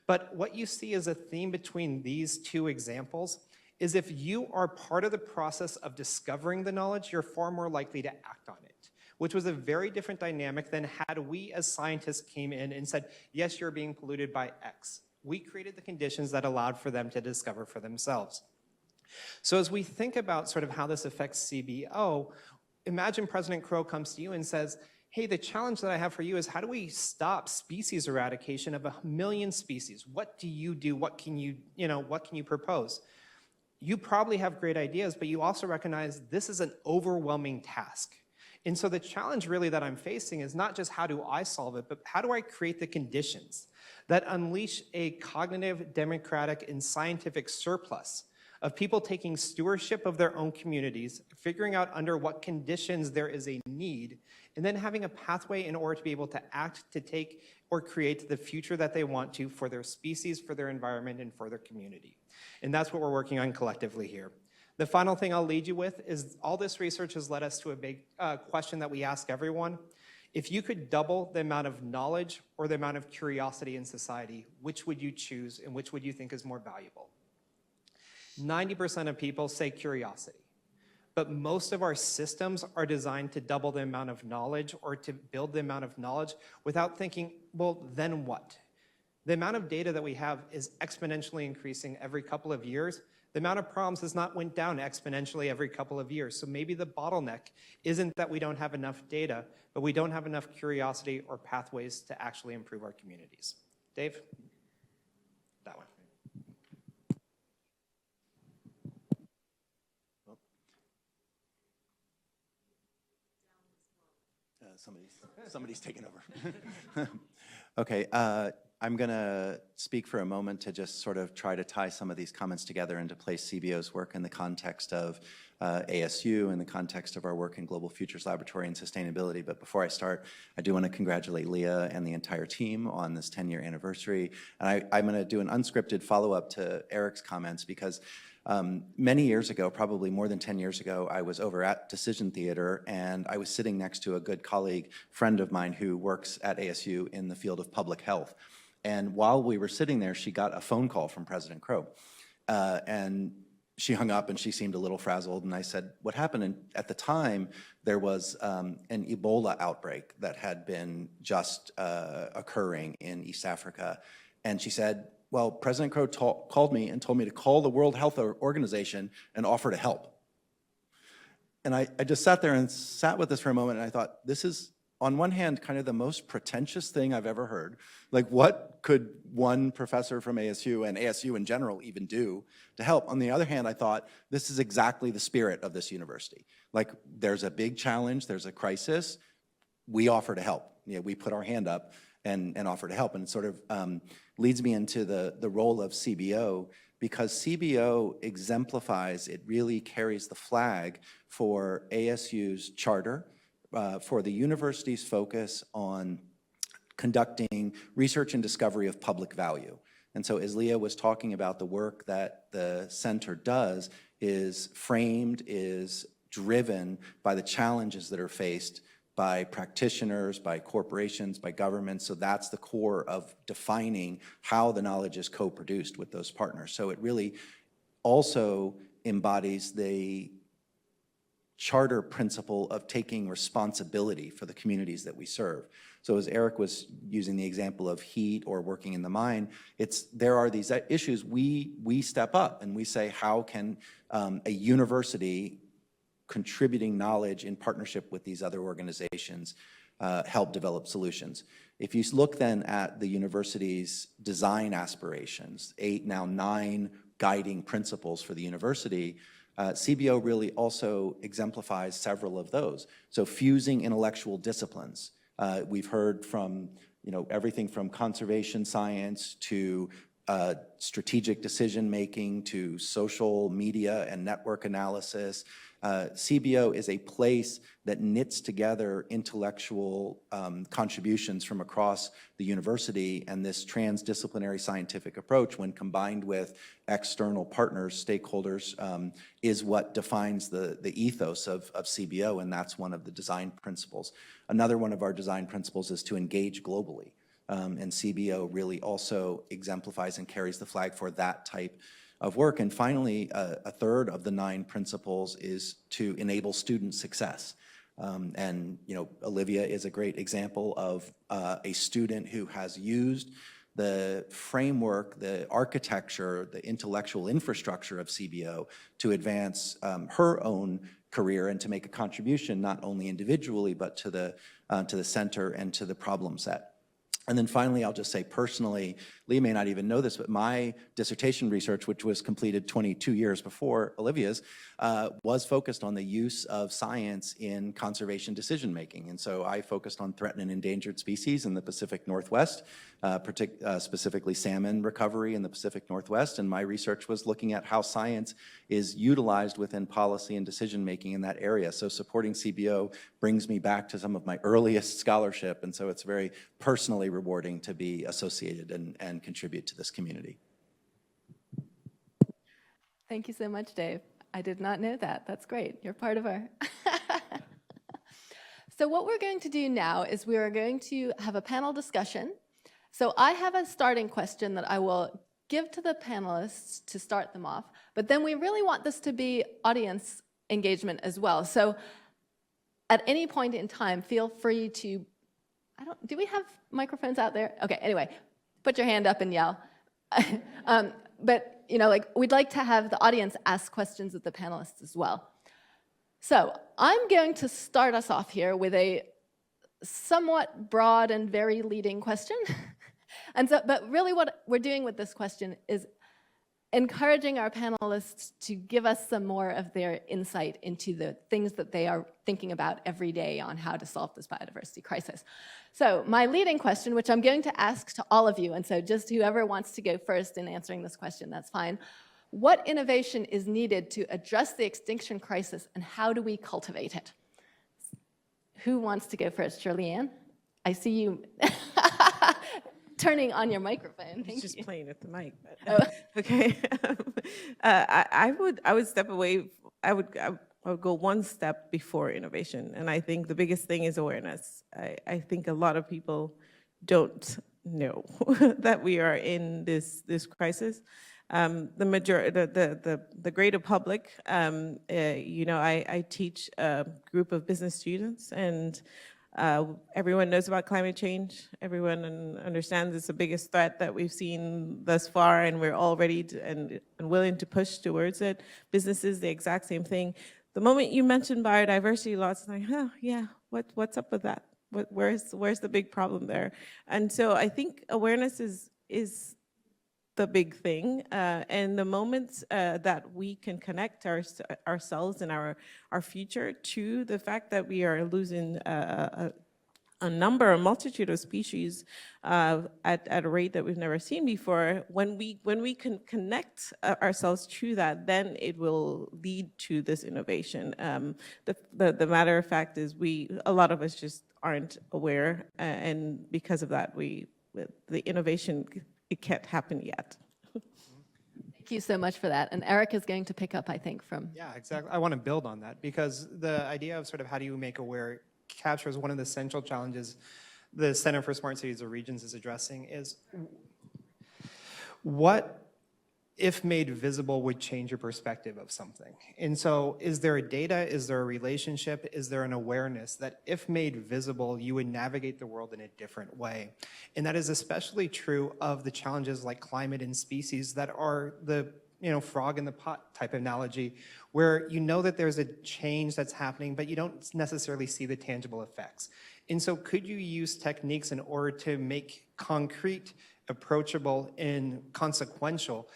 But what you see as a theme between these two examples is if you are part of the process of discovering the knowledge, you're far more likely to act on it, which was a very different dynamic than had we as scientists came in and said, yes, you're being polluted by X. We created the conditions that allowed for them to discover for themselves. So as we think about sort of how this affects CBO, imagine President Crow comes to you and says, hey, the challenge that I have for you is how do we stop species eradication of 1 million species? What do you do? What can you propose? You probably have great ideas, but you also recognize this is an overwhelming task. And so the challenge really that I'm facing is not just how do I solve it, but how do I create the conditions that unleash a cognitive, democratic, and scientific surplus of people taking stewardship of their own communities, figuring out under what conditions there is a need, and then having a pathway in order to be able to act to take or create the future that they want to for their species, for their environment, and for their community. And that's what we're working on collectively here. The final thing I'll lead you with is all this research has led us to a big question that we ask everyone. If you could double the amount of knowledge or the amount of curiosity in society, which would you choose and which would you think is more valuable? 90% of people say curiosity. But most of our systems are designed to double the amount of knowledge or to build the amount of knowledge without thinking, well, then what? The amount of data that we have is exponentially increasing every couple of years. The amount of problems has not went down exponentially every couple of years. So maybe the bottleneck isn't that we don't have enough data, but we don't have enough curiosity or pathways to actually improve our communities. Dave? That one. Somebody's taking over. Okay, I'm going to speak for a moment to just sort of try to tie some of these comments together and to place CBO's work in the context of ASU, in the context of our work in Global Futures Laboratory and sustainability. But before I start, I do want to congratulate Leah and the entire team on this 10-year anniversary. And I'm going to do an unscripted follow-up to Eric's comments because many years ago, probably more than 10 years ago, I was over at Decision Theater and I was sitting next to a good colleague, friend of mine who works at ASU in the field of public health. And while we were sitting there, she got a phone call from President Crow. And she hung up and she seemed a little frazzled. And I said, what happened? And at the time, there was an Ebola outbreak that had been just occurring in East Africa. And she said, well, President Crow called me and told me to call the World Health Organization and offer to help. And I just sat there and sat with this for a moment, and I thought, this is, on one hand, kind of the most pretentious thing I've ever heard. Like, what could one professor from ASU and ASU in general even do to help? On the other hand, I thought, this is exactly the spirit of this university. Like, there's a big challenge, there's a crisis, we offer to help. You know, we put our hand up and offer to help. And it sort of leads me into the role of CBO, because CBO exemplifies, it really carries the flag for ASU's charter, for the university's focus on conducting research and discovery of public value. And so as Leah was talking about, the work that the center does is framed, is driven by the challenges that are faced by practitioners, by corporations, by governments. So that's the core of defining how the knowledge is co-produced with those partners. So it really also embodies the charter principle of taking responsibility for the communities that we serve. So as Eric was using the example of heat or working in the mine, there are these issues. We step up and we say, how can a university contributing knowledge in partnership with these other organizations help develop solutions? If you look then at the university's design aspirations, 8, now 9 guiding principles for the university, CBO really also exemplifies several of those. So fusing intellectual disciplines. We've heard from everything from conservation science to strategic decision making to social media and network analysis. CBO is a place that knits together intellectual contributions from across the university, and this transdisciplinary scientific approach, when combined with external partners, stakeholders, is what defines the ethos of CBO, and that's one of the design principles. Another one of our design principles is to engage globally, and CBO really also exemplifies and carries the flag for that type of work. And finally, a third of the 9 principles is to enable student success. And Olivia is a great example of a student who has used the framework, the architecture, the intellectual infrastructure of CBO to advance her own career and to make a contribution not only individually but to the center and to the problem set. And then finally, I'll just say personally, Lee may not even know this, but my dissertation research, which was completed 22 years before Olivia's, was focused on the use of science in conservation decision-making. And so I focused on threatened and endangered species in the Pacific Northwest, specifically salmon recovery in the Pacific Northwest. And my research was looking at how science is utilized within policy and decision-making in that area. So supporting CBO brings me back to some of my earliest scholarship. And so it's very personally rewarding to be associated and contribute to this community. Thank you so much, Dave. I did not know that. That's great. You're part of our... So what we're going to do now is we are going to have a panel discussion. So I have a starting question that I will give to the panelists to start them off, but then we really want this to be audience engagement as well. So at any point in time, feel free to, do we have microphones out there? Okay, anyway, put your hand up and yell. But we'd like to have the audience ask questions of the panelists as well. So I'm going to start us off here with a somewhat broad and very leading question. But really what we're doing with this question is encouraging our panelists to give us some more of their insight into the things that they are thinking about every day on how to solve this biodiversity crisis. So my leading question, which I'm going to ask to all of you, and so just whoever wants to go first in answering this question, that's fine. What innovation is needed to address the extinction crisis, and how do we cultivate it? Who wants to go first? Shirley Ann? I see you turning on your microphone. Thank you. Just playing at the mic. But, okay. I would step away. I would go one step before innovation, and I think the biggest thing is awareness. I think a lot of people don't know that we are in this crisis. The greater public, I teach a group of business students, and everyone knows about climate change. Everyone understands it's the biggest threat that we've seen thus far, and we're all ready and willing to push towards it. Businesses, the exact same thing. The moment you mention biodiversity, lots of like, oh yeah, what's up with that? Where's the big problem there? And so I think awareness is the big thing, and the moment that we can connect ourselves and our future to the fact that we are losing a multitude of species at a rate that we've never seen before, when we can connect ourselves to that, then it will lead to this innovation. The matter of fact is a lot of us just aren't aware, and because of that, the innovation, it can't happen yet. Thank you so much for that. And Eric is going to pick up, I think, from... Yeah, exactly. I want to build on that because the idea of sort of how do you make aware captures one of the central challenges the Center for Smart Cities or Regions is addressing is what, if made visible, would change your perspective of something. And so is there a data, is there a relationship, is there an awareness that if made visible, you would navigate the world in a different way? And that is especially true of the challenges like climate and species that are the frog in the pot type analogy, where you know that there's a change that's happening, but you don't necessarily see the tangible effects. And so could you use techniques in order to make concrete, approachable, and consequential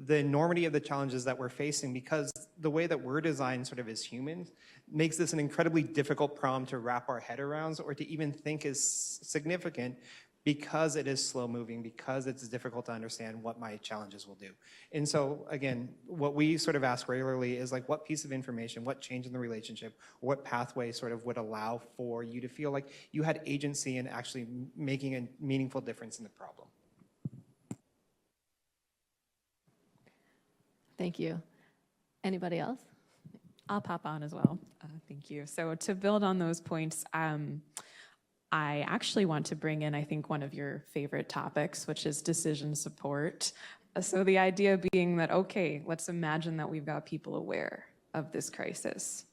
the enormity of the challenges that we're facing, because the way that we're designed sort of as humans makes this an incredibly difficult problem to wrap our head around or to even think is significant because it is slow moving, because it's difficult to understand what my challenges will do. And so again, what we sort of ask regularly is like, what piece of information, what change in the relationship, what pathway sort of would allow for you to feel like you had agency in actually making a meaningful difference in the problem? Thank you. Anybody else? I'll pop on as well. Thank you. So to build on those points, I actually want to bring in, I think, one of your favorite topics, which is decision support. So the idea being that, okay, let's imagine that we've got people aware of this crisis.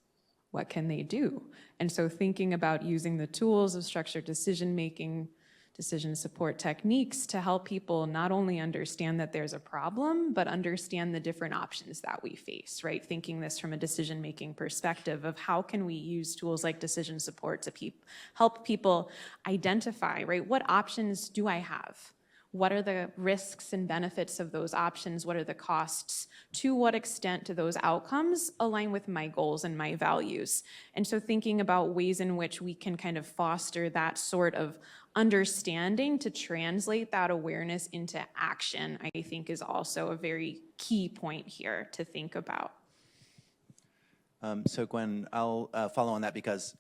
What can they do? And so thinking about using the tools of structured decision-making, decision support techniques to help people not only understand that there's a problem, but understand the different options that we face, right? Thinking this from a decision-making perspective of how can we use tools like decision support to help people identify, right? What options do I have? What are the risks and benefits of those options? What are the costs? To what extent do those outcomes align with my goals and my values? And so thinking about ways in which we can kind of foster that sort of understanding to translate that awareness into action, I think is also a very key point here to think about. So Gwen, I'll follow on that, because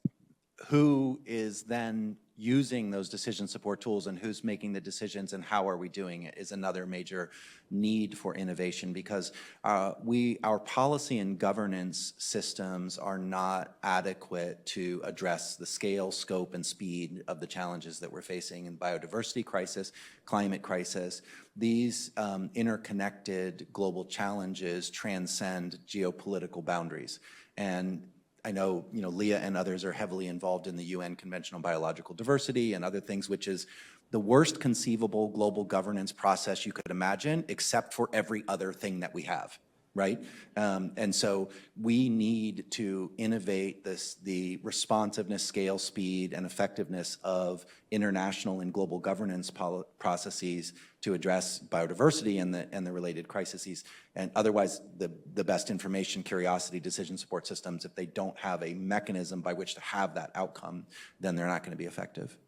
who is then using those decision support tools and who's making the decisions and how are we doing it is another major need for innovation, because our policy and governance systems are not adequate to address the scale, scope, and speed of the challenges that we're facing in biodiversity crisis, climate crisis. These interconnected global challenges transcend geopolitical boundaries. And I know, Leah and others are heavily involved in the UN Convention on Biological Diversity and other things, which is the worst conceivable global governance process you could imagine, except for every other thing that we have, right? And so we need to innovate the responsiveness, scale, speed, and effectiveness of international and global governance processes to address biodiversity and the related crises. And otherwise, the best information, curiosity, decision support systems, if they don't have a mechanism by which to have that outcome, then they're not going to be effective.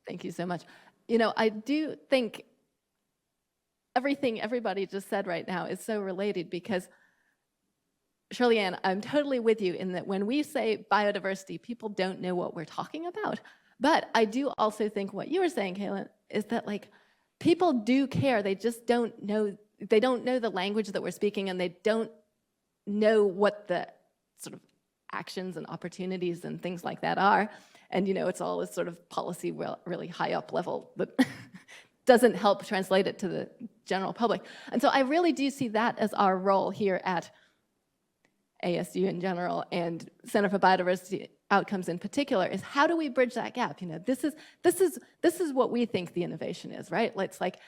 Thank you so much. I do think everything everybody just said right now is so related, because Shirley Ann, I'm totally with you in that when we say biodiversity, people don't know what we're talking about. But I do also think what you were saying, Kaylin, is that people do care. They just don't know. They don't know the language that we're speaking, and they don't know what the sort of actions and opportunities and things like that are. And it's all this sort of policy really high up level that doesn't help translate it to the general public. And so I really do see that as our role here at ASU in general and Center for Biodiversity Outcomes in particular, is how do we bridge that gap? This is what we think the innovation is, right? It's like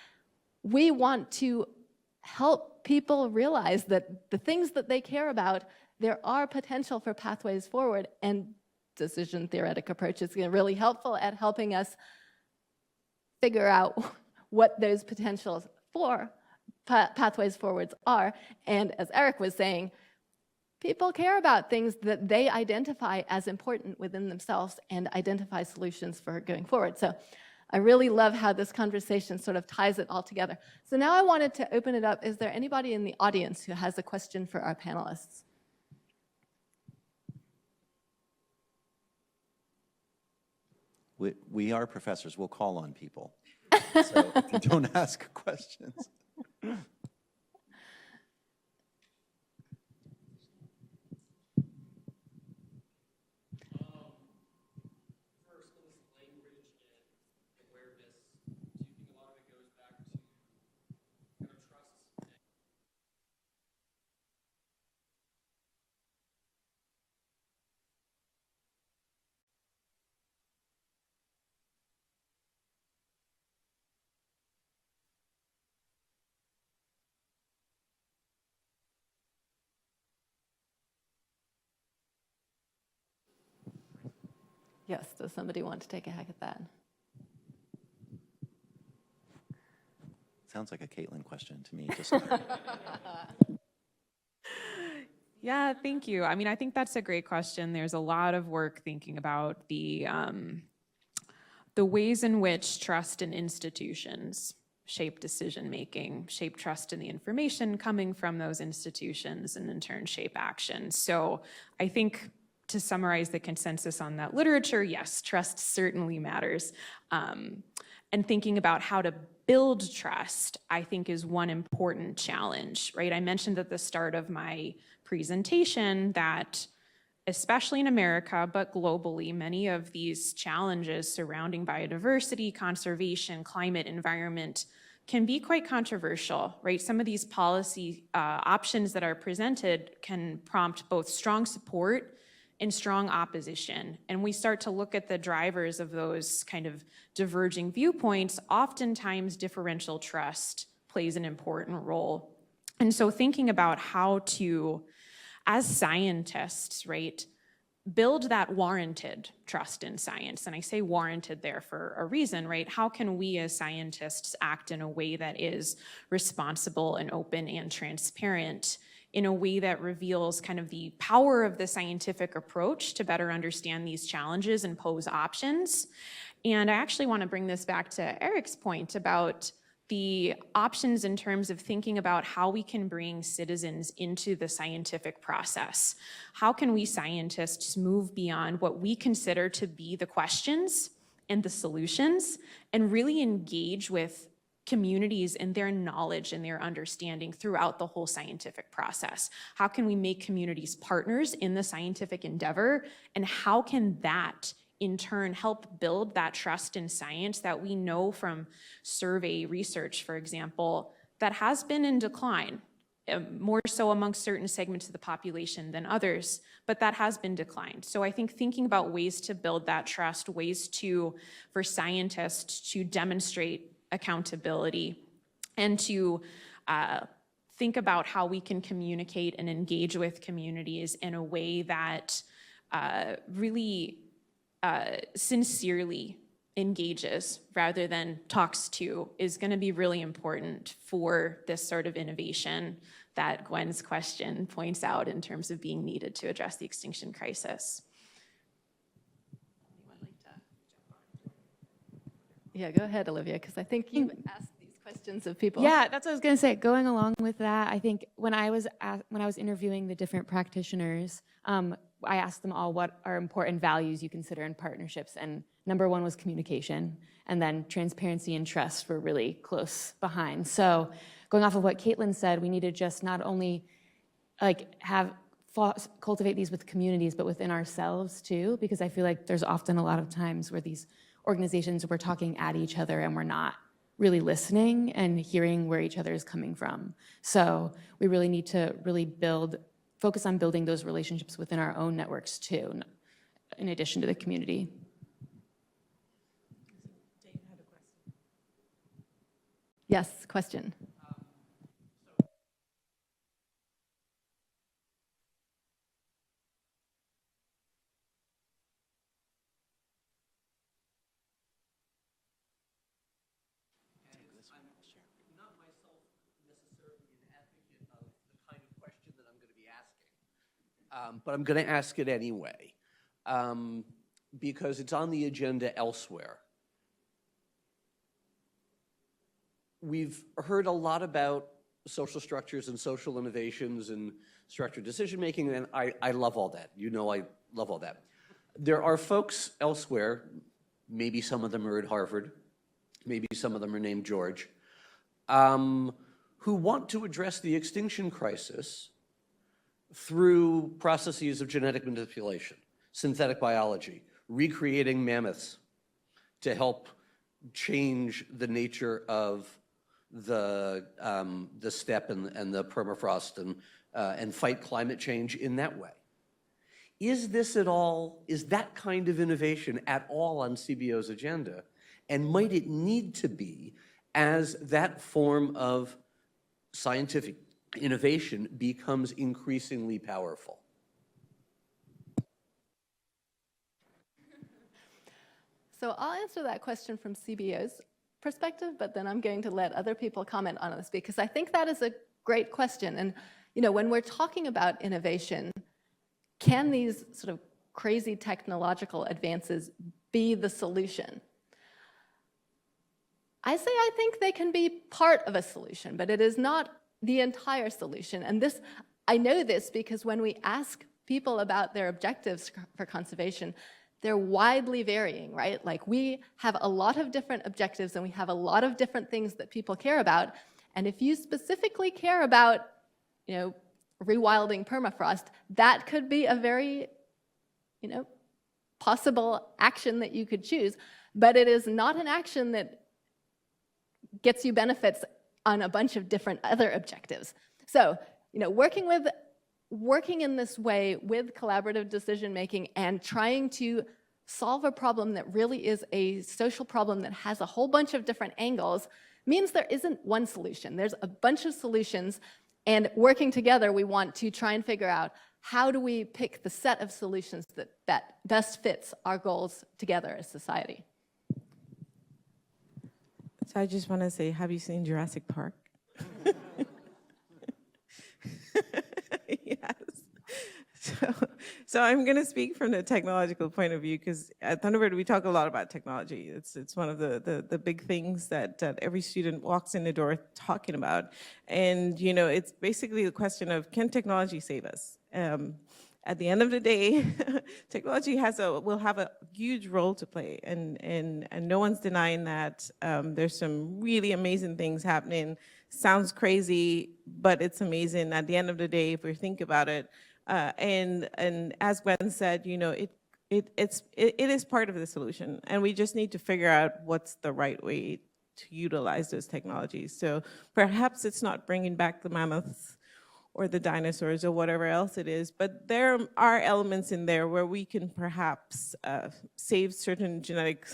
we want to help people realize that the things that they care about, there are potential for pathways forward, and decision theoretic approach is really helpful at helping us figure out what those potentials for pathways forwards are. And as Eric was saying, people care about things that they identify as important within themselves and identify solutions for going forward. So I really love how this conversation sort of ties it all together. So now I wanted to open it up. Is there anybody in the audience who has a question for our panelists? We are professors. We'll call on people. So if you don't ask questions. Yes, does somebody want to take a hack at that? Sounds like a Caitlin question to me. Just Yeah, thank you. I mean, I think that's a great question. There's a lot of work thinking about the ways in which trust in institutions shape decision-making, shape trust in the information coming from those institutions, and in turn shape action. So I think to summarize the consensus on that literature, yes, trust certainly matters. And thinking about how to build trust, I think, is one important challenge, right? I mentioned at the start of my presentation that, especially in America, but globally, many of these challenges surrounding biodiversity, conservation, climate, environment can be quite controversial, right? Some of these policy options that are presented can prompt both strong support and strong opposition. And we start to look at the drivers of those kind of diverging viewpoints. Oftentimes, differential trust plays an important role. And so thinking about how to, as scientists, right, build that warranted trust in science. And I say warranted there for a reason, right? How can we as scientists act in a way that is responsible and open and transparent, in a way that reveals kind of the power of the scientific approach to better understand these challenges and pose options? And I actually want to bring this back to Eric's point about the options in terms of thinking about how we can bring citizens into the scientific process. How can we scientists move beyond what we consider to be the questions and the solutions and really engage with communities and their knowledge and their understanding throughout the whole scientific process? How can we make communities partners in the scientific endeavor? And how can that in turn help build that trust in science that we know from survey research, for example, that has been in decline, more so amongst certain segments of the population than others, but that has been declined. So I think thinking about ways to build that trust, ways for scientists to demonstrate accountability and to think about how we can communicate and engage with communities in a way that really sincerely engages rather than talks to is going to be really important for this sort of innovation that Gwen's question points out in terms of being needed to address the extinction crisis. Yeah, go ahead, Olivia, because I think you asked these questions of people. Yeah, that's what I was going to say. Going along with that, I think when I was interviewing the different practitioners, I asked them all what are important values you consider in partnerships, and number one was communication, and then transparency and trust were really close behind. So going off of what Caitlin said, we need to just not only cultivate these with communities, but within ourselves too, because I feel like there's often a lot of times where these organizations, we're talking at each other and we're not really listening and hearing where each other is coming from. So we really need to really focus on building those relationships within our own networks too, in addition to the community. Yes, question. But I'm going to ask it anyway, because it's on the agenda elsewhere. We've heard a lot about social structures and social innovations and structured decision-making, and I love all that. You know I love all that. There are folks elsewhere, maybe some of them are at Harvard, maybe some of them are named George, who want to address the extinction crisis through processes of genetic manipulation, synthetic biology, recreating mammoths to help change the nature of the steppe and the permafrost and fight climate change in that way. Is that kind of innovation at all on CBO's agenda? And might it need to be as that form of scientific innovation becomes increasingly powerful? So I'll answer that question from CBO's perspective, but then I'm going to let other people comment on this because I think that is a great question. And when we're talking about innovation, can these sort of crazy technological advances be the solution? I think they can be part of a solution, but it is not the entire solution. And I know this because when we ask people about their objectives for conservation, they're widely varying, right? Like we have a lot of different objectives and we have a lot of different things that people care about. And if you specifically care about, rewilding permafrost, that could be a very, possible action that you could choose. But it is not an action that gets you benefits on a bunch of different other objectives. So, working in this way with collaborative decision making and trying to solve a problem that really is a social problem that has a whole bunch of different angles means there isn't one solution. There's a bunch of solutions, and working together, we want to try and figure out how do we pick the set of solutions that best fits our goals together as society. So I just want to say, have you seen Jurassic Park? Yes. So I'm going to speak from the technological point of view because at Thunderbird we talk a lot about technology. It's one of the big things that every student walks in the door talking about. And it's basically the question of, can technology save us? At the end of the day, technology will have a huge role to play, and no one's denying that. There's some really amazing things happening. Sounds crazy, but it's amazing at the end of the day if we think about it. And as Gwen said, it is part of the solution, and we just need to figure out what's the right way to utilize those technologies. So perhaps it's not bringing back the mammoths or the dinosaurs or whatever else it is, but there are elements in there where we can perhaps save certain genetic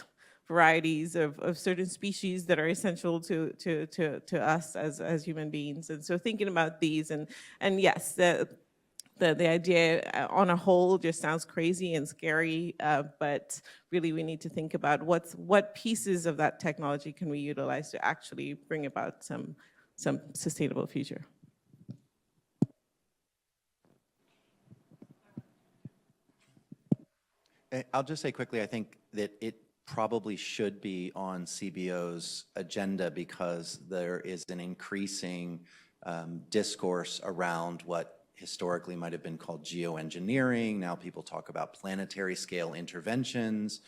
varieties of certain species that are essential to us as human beings. And so thinking about these, and yes, the idea on a whole just sounds crazy and scary, but really we need to think about what pieces of that technology can we utilize to actually bring about some sustainable future. I'll just say quickly, I think that it probably should be on CBO's agenda because there is an increasing discourse around what historically might have been called geoengineering. Now people talk about planetary scale interventions.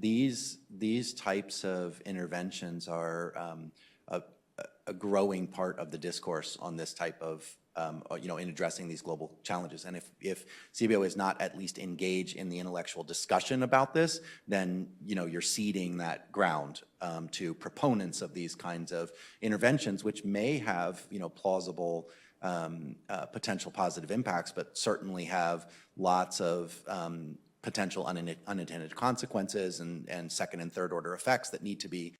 These types of interventions are a growing part of the discourse on this type of in addressing these global challenges. And if CBO is not at least engaged in the intellectual discussion about this, then you're ceding that ground to proponents of these kinds of interventions, which may have plausible potential positive impacts, but certainly have lots of potential unintended consequences and second and third order effects that need to be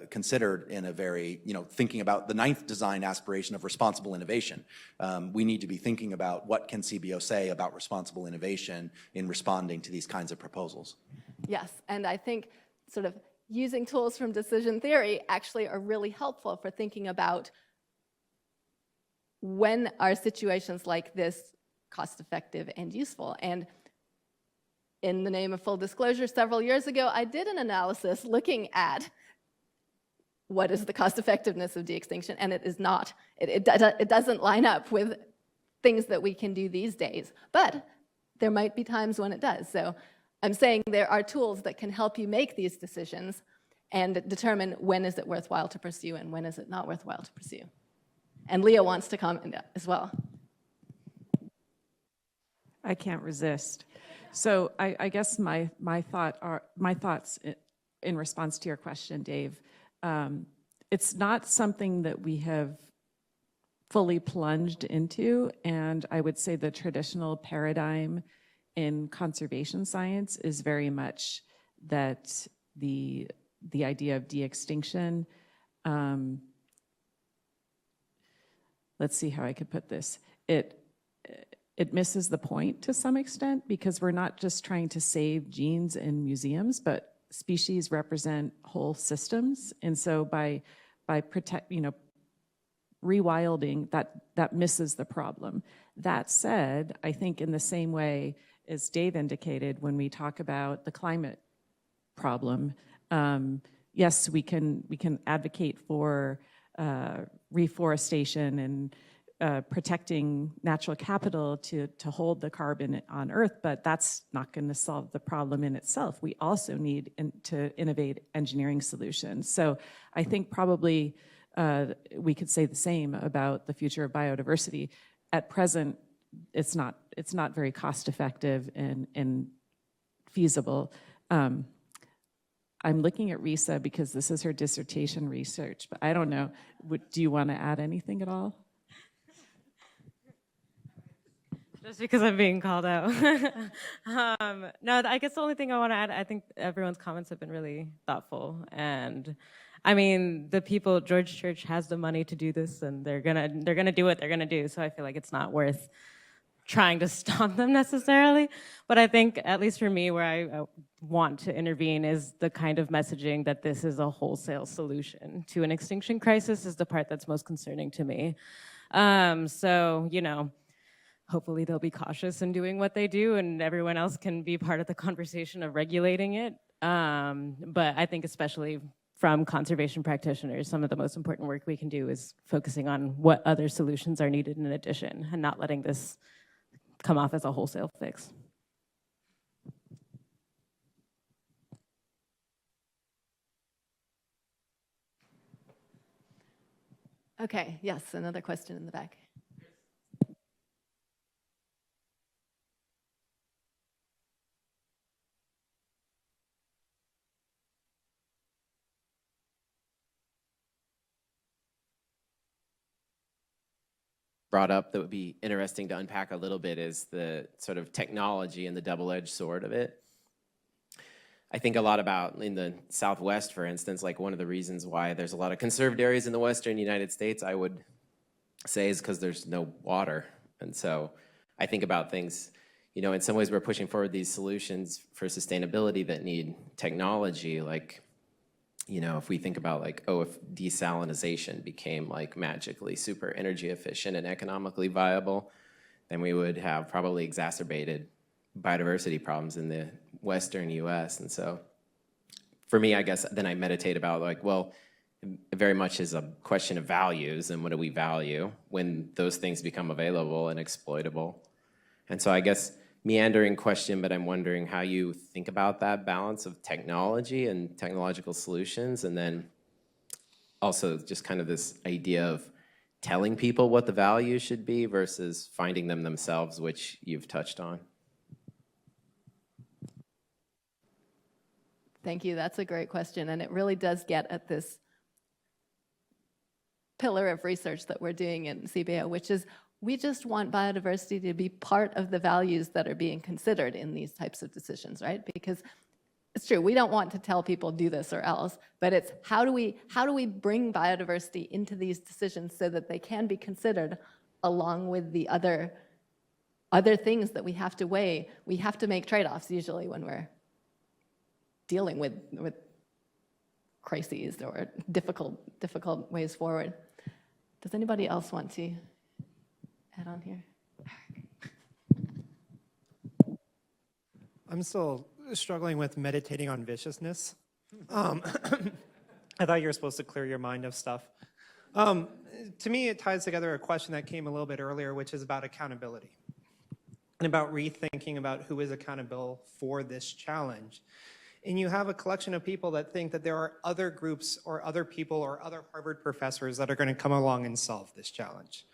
considered in a very, thinking about the 9th design aspiration of responsible innovation. We need to be thinking about what can CBO say about responsible innovation in responding to these kinds of proposals. Yes, and I think sort of using tools from decision theory actually are really helpful for thinking about when are situations like this cost-effective and useful. And in the name of full disclosure, several years ago, I did an analysis looking at what is the cost effectiveness of de-extinction, and it is not. It doesn't line up with things that we can do these days, but there might be times when it does. So I'm saying there are tools that can help you make these decisions, and determine when is it worthwhile to pursue and when is it not worthwhile to pursue. And Leah wants to comment as well. I can't resist. So I guess my thoughts in response to your question, Dave. It's not something that we have fully plunged into, and I would say the traditional paradigm in conservation science is very much that the idea of de-extinction. Let's see how I could put this. It misses the point to some extent, because we're not just trying to save genes in museums, but species represent whole systems. And so by rewilding, that misses the problem. That said, I think in the same way as Dave indicated, when we talk about the climate problem, yes, we can advocate for reforestation and protecting natural capital to hold the carbon on Earth, but that's not going to solve the problem in itself. We also need to innovate engineering solutions. So I think probably we could say the same about the future of biodiversity. At present, it's not very cost effective and feasible. I'm looking at Risa because this is her dissertation research, but I don't know. Do you want to add anything at all? Just because I'm being called out. No, I guess the only thing I want to add, I think everyone's comments have been really thoughtful. And I mean, the people, George Church has the money to do this, and they're gonna do what they're gonna do. So I feel like it's not worth trying to stop them necessarily. But I think, at least for me, where I want to intervene is the kind of messaging that this is a wholesale solution to an extinction crisis is the part that's most concerning to me. So, you know, hopefully they'll be cautious in doing what they do, and everyone else can be part of the conversation of regulating it. But I think especially from conservation practitioners, some of the most important work we can do is focusing on what other solutions are needed in addition, and not letting this come off as a wholesale fix. Okay, yes, another question in the back. Brought up that would be interesting to unpack a little bit is the sort of technology and the double-edged sword of it. I think a lot about in the Southwest, for instance, like one of the reasons why there's a lot of conserved areas in the Western United States, I would say, is because there's no water. And so I think about things, you know, in some ways we're pushing forward these solutions for sustainability that need technology, like, you know, if we think about like, oh, if desalinization became like magically super energy efficient and economically viable, then we would have probably exacerbated biodiversity problems in the Western US. And so for me, I guess then I meditate about like, well, it very much is a question of values, and what do we value when those things become available and exploitable. And so I guess meandering question, but I'm wondering how you think about that balance of technology and technological solutions, and then also just kind of this idea of telling people what the values should be versus finding them themselves, which you've touched on. Thank you, that's a great question, and it really does get at this pillar of research that we're doing in CBO, which is we just want biodiversity to be part of the values that are being considered in these types of decisions, right? Because it's true, we don't want to tell people do this or else, but it's how do we bring biodiversity into these decisions so that they can be considered along with the other things that we have to weigh. We have to make trade-offs usually when we're dealing with crises or difficult ways forward. Does anybody else want to add on here? I'm still struggling with meditating on viciousness. I thought you were supposed to clear your mind of stuff. To me, it ties together a question that came a little bit earlier, which is about accountability and about rethinking about who is accountable for this challenge. And you have a collection of people that think that there are other groups or other people or other Harvard professors that are going to come along and solve this challenge.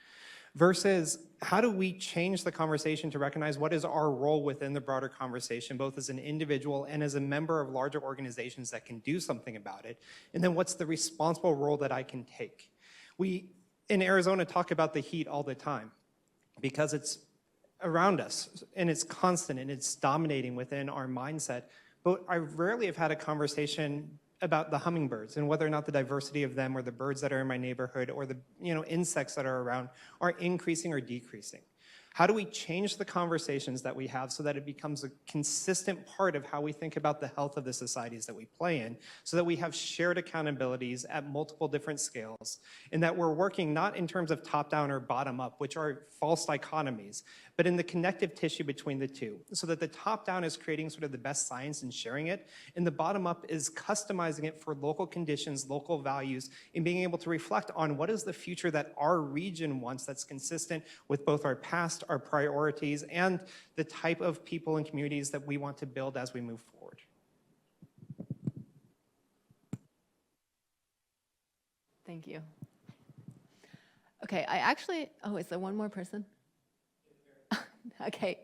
Versus, how do we change the conversation to recognize what is our role within the broader conversation, both as an individual and as a member of larger organizations that can do something about it? And then what's the responsible role that I can take? We, in Arizona, talk about the heat all the time because it's around us and it's constant and it's dominating within our mindset. But I rarely have had a conversation about the hummingbirds and whether or not the diversity of them or the birds that are in my neighborhood or the insects that are around are increasing or decreasing. How do we change the conversations that we have so that it becomes a consistent part of how we think about the health of the societies that we play in, so that we have shared accountabilities at multiple different scales, and that we're working not in terms of top-down or bottom-up, which are false dichotomies, but in the connective tissue between the two, so that the top-down is creating sort of the best science and sharing it, and the bottom-up is customizing it for local conditions, local values, and being able to reflect on what is the future that our region wants that's consistent with both our past, our priorities, and the type of people and communities that we want to build as we move forward. Thank you. Okay, is there one more person? Okay.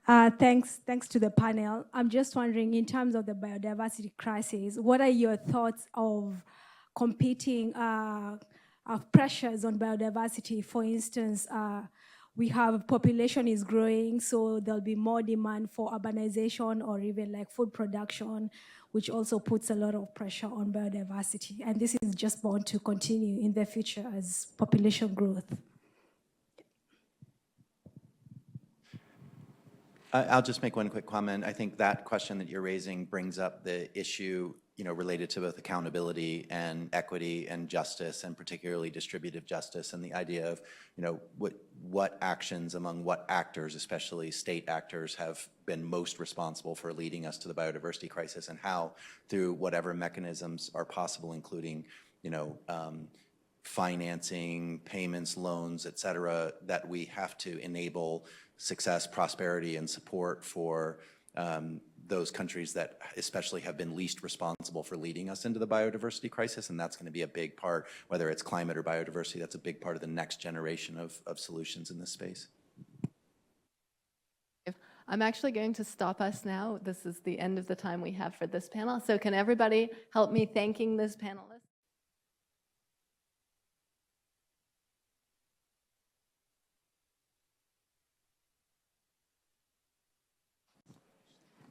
Thanks to the panel. I'm just wondering, in terms of the biodiversity crisis, what are your thoughts of competing pressures on biodiversity? For instance, we have population is growing, so there'll be more demand for urbanization or even like food production, which also puts a lot of pressure on biodiversity. And this is just bound to continue in the future as population growth. I'll just make one quick comment. I think that question that you're raising brings up the issue, related to both accountability and equity and justice, and particularly distributive justice, and the idea of, what actions among what actors, especially state actors, have been most responsible for leading us to the biodiversity crisis, and how, through whatever mechanisms are possible, including, financing, payments, loans, et cetera, that we have to enable success, prosperity, and support for those countries that especially have been least responsible for leading us into the biodiversity crisis. And that's going to be a big part, whether it's climate or biodiversity, that's a big part of the next generation of solutions in this space. I'm actually going to stop us now. This is the end of the time we have for this panel. So can everybody help me thanking this panelist?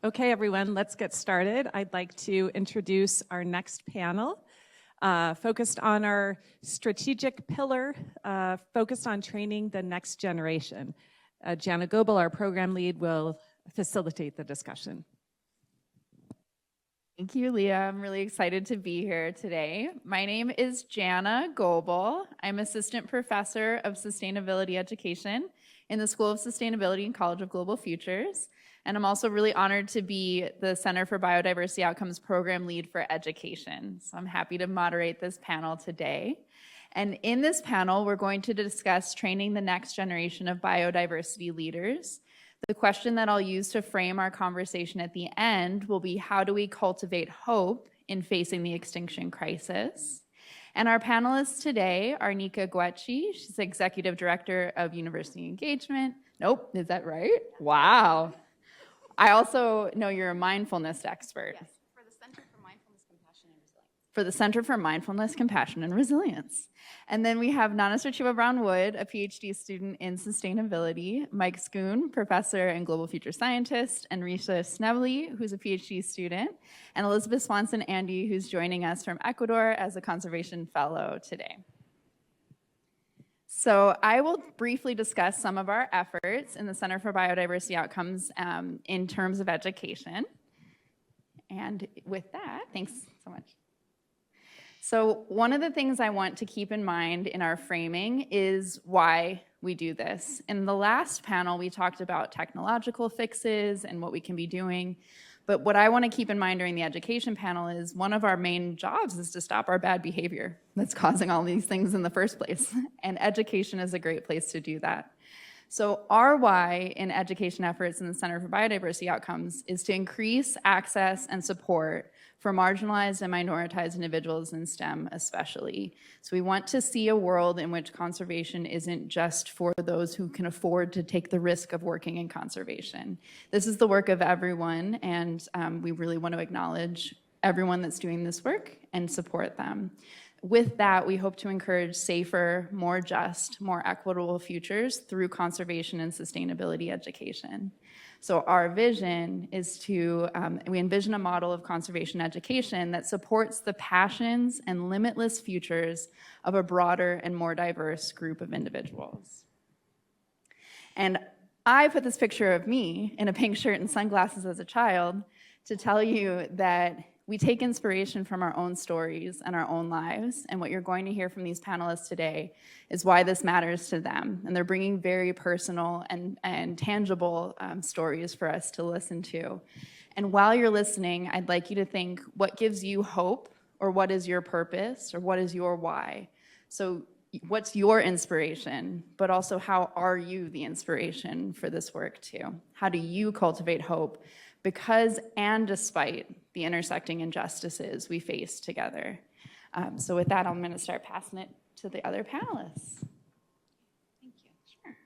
Okay, everyone, let's get started. I'd like to introduce our next panel, focused on our strategic pillar, focused on training the next generation. Jana Goebel, our program lead, will facilitate the discussion. Thank you, Leah. I'm really excited to be here today. My name is Jana Goebel. I'm Assistant Professor of Sustainability Education in the School of Sustainability and College of Global Futures. And I'm also really honored to be the Center for Biodiversity Outcomes Program Lead for Education. So I'm happy to moderate this panel today. And in this panel, we're going to discuss training the next generation of biodiversity leaders. The question that I'll use to frame our conversation at the end will be, how do we cultivate hope in facing the extinction crisis? And our panelists today are Nika Guecci. She's Executive Director of University Engagement. Nope, is that right? Wow. I also know you're a mindfulness expert. Yes, for the Center for Mindfulness, Compassion, and Resilience. For the Center for Mindfulness, Compassion, and Resilience. And then we have Nana Sarchiva Brown-Wood, a PhD student in sustainability, Mike Schoon, professor and global future scientist, and Risha Snevely, who's a PhD student, and Elizabeth Swanson-Andy, who's joining us from Ecuador as a conservation fellow today. So I will briefly discuss some of our efforts in the Center for Biodiversity Outcomes in terms of education. And with that, thanks so much. So one of the things I want to keep in mind in our framing is why we do this. In the last panel, we talked about technological fixes and what we can be doing. But what I want to keep in mind during the education panel is one of our main jobs is to stop our bad behavior that's causing all these things in the first place. And education is a great place to do that. So our why in education efforts in the Center for Biodiversity Outcomes is to increase access and support for marginalized and minoritized individuals in STEM especially. So we want to see a world in which conservation isn't just for those who can afford to take the risk of working in conservation. This is the work of everyone, and we really want to acknowledge everyone that's doing this work and support them. With that, we hope to encourage safer, more just, more equitable futures through conservation and sustainability education. So our vision is to, we envision a model of conservation education that supports the passions and limitless futures of a broader and more diverse group of individuals. And I put this picture of me in a pink shirt and sunglasses as a child to tell you that we take inspiration from our own stories and our own lives, and what you're going to hear from these panelists today is why this matters to them. And they're bringing very personal and tangible stories for us to listen to. And while you're listening, I'd like you to think, what gives you hope, or what is your purpose, or what is your why? So what's your inspiration, but also how are you the inspiration for this work too? How do you cultivate hope because and despite the intersecting injustices we face together? So with that, I'm going to start passing it to the other panelists. Thank you. Sure.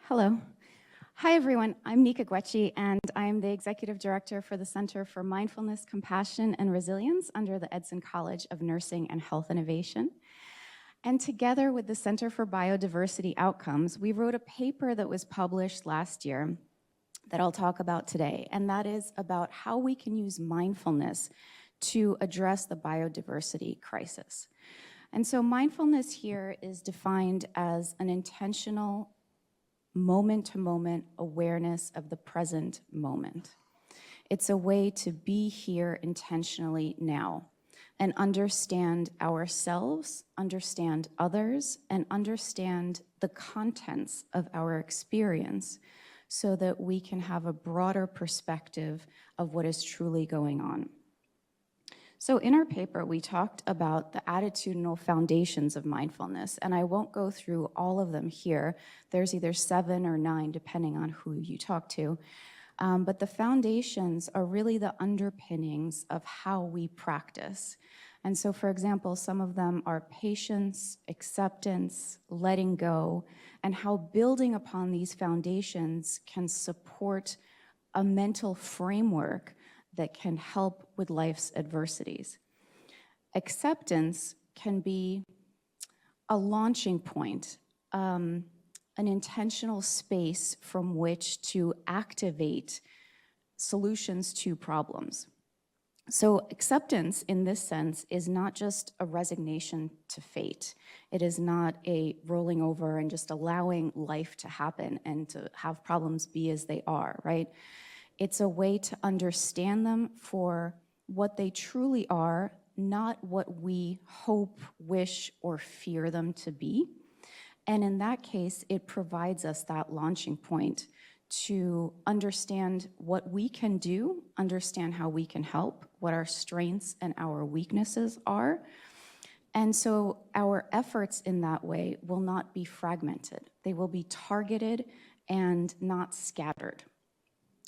Hello. Hi, everyone. I'm Nika Guecci, and I'm the Executive Director for the Center for Mindfulness, Compassion, and Resilience under the Edson College of Nursing and Health Innovation. And together with the Center for Biodiversity Outcomes, we wrote a paper that was published last year that I'll talk about today, and that is about how we can use mindfulness to address the biodiversity crisis. And so mindfulness here is defined as an intentional moment-to-moment awareness of the present moment. It's a way to be here intentionally now and understand ourselves, understand others, and understand the contents of our experience so that we can have a broader perspective of what is truly going on. So in our paper, we talked about the attitudinal foundations of mindfulness, and I won't go through all of them here. There's either 7 or 9, depending on who you talk to. But the foundations are really the underpinnings of how we practice. And so, for example, some of them are patience, acceptance, letting go, and how building upon these foundations can support a mental framework that can help with life's adversities. Acceptance can be a launching point, an intentional space from which to activate solutions to problems. So acceptance in this sense is not just a resignation to fate. It is not a rolling over and just allowing life to happen and to have problems be as they are, right? It's a way to understand them for what they truly are, not what we hope, wish, or fear them to be. And in that case, it provides us that launching point to understand what we can do, understand how we can help, what our strengths and our weaknesses are. And so our efforts in that way will not be fragmented. They will be targeted and not scattered.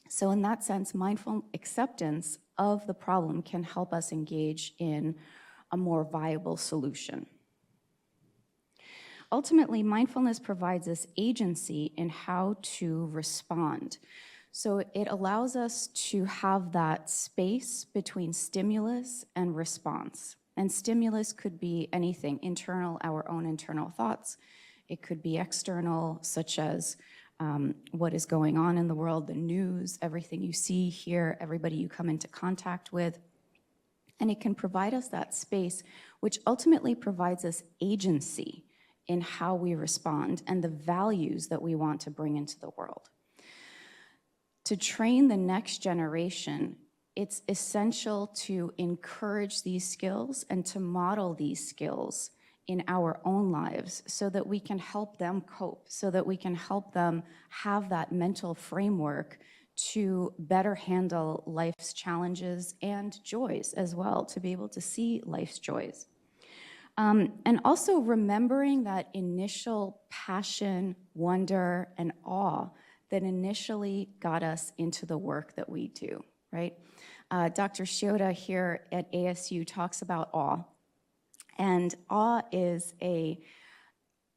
So in that sense, mindful acceptance of the problem can help us engage in a more viable solution. Ultimately, mindfulness provides us agency in how to respond. So it allows us to have that space between stimulus and response. And stimulus could be anything, internal, our own internal thoughts. It could be external, such as what is going on in the world, the news, everything you see, hear, everybody you come into contact with. And it can provide us that space, which ultimately provides us agency in how we respond and the values that we want to bring into the world. To train the next generation, it's essential to encourage these skills and to model these skills in our own lives so that we can help them cope, so that we can help them have that mental framework to better handle life's challenges and joys as well, to be able to see life's joys. And also remembering that initial passion, wonder, and awe that initially got us into the work that we do, right? Dr. Shioda here at ASU talks about awe. And awe is a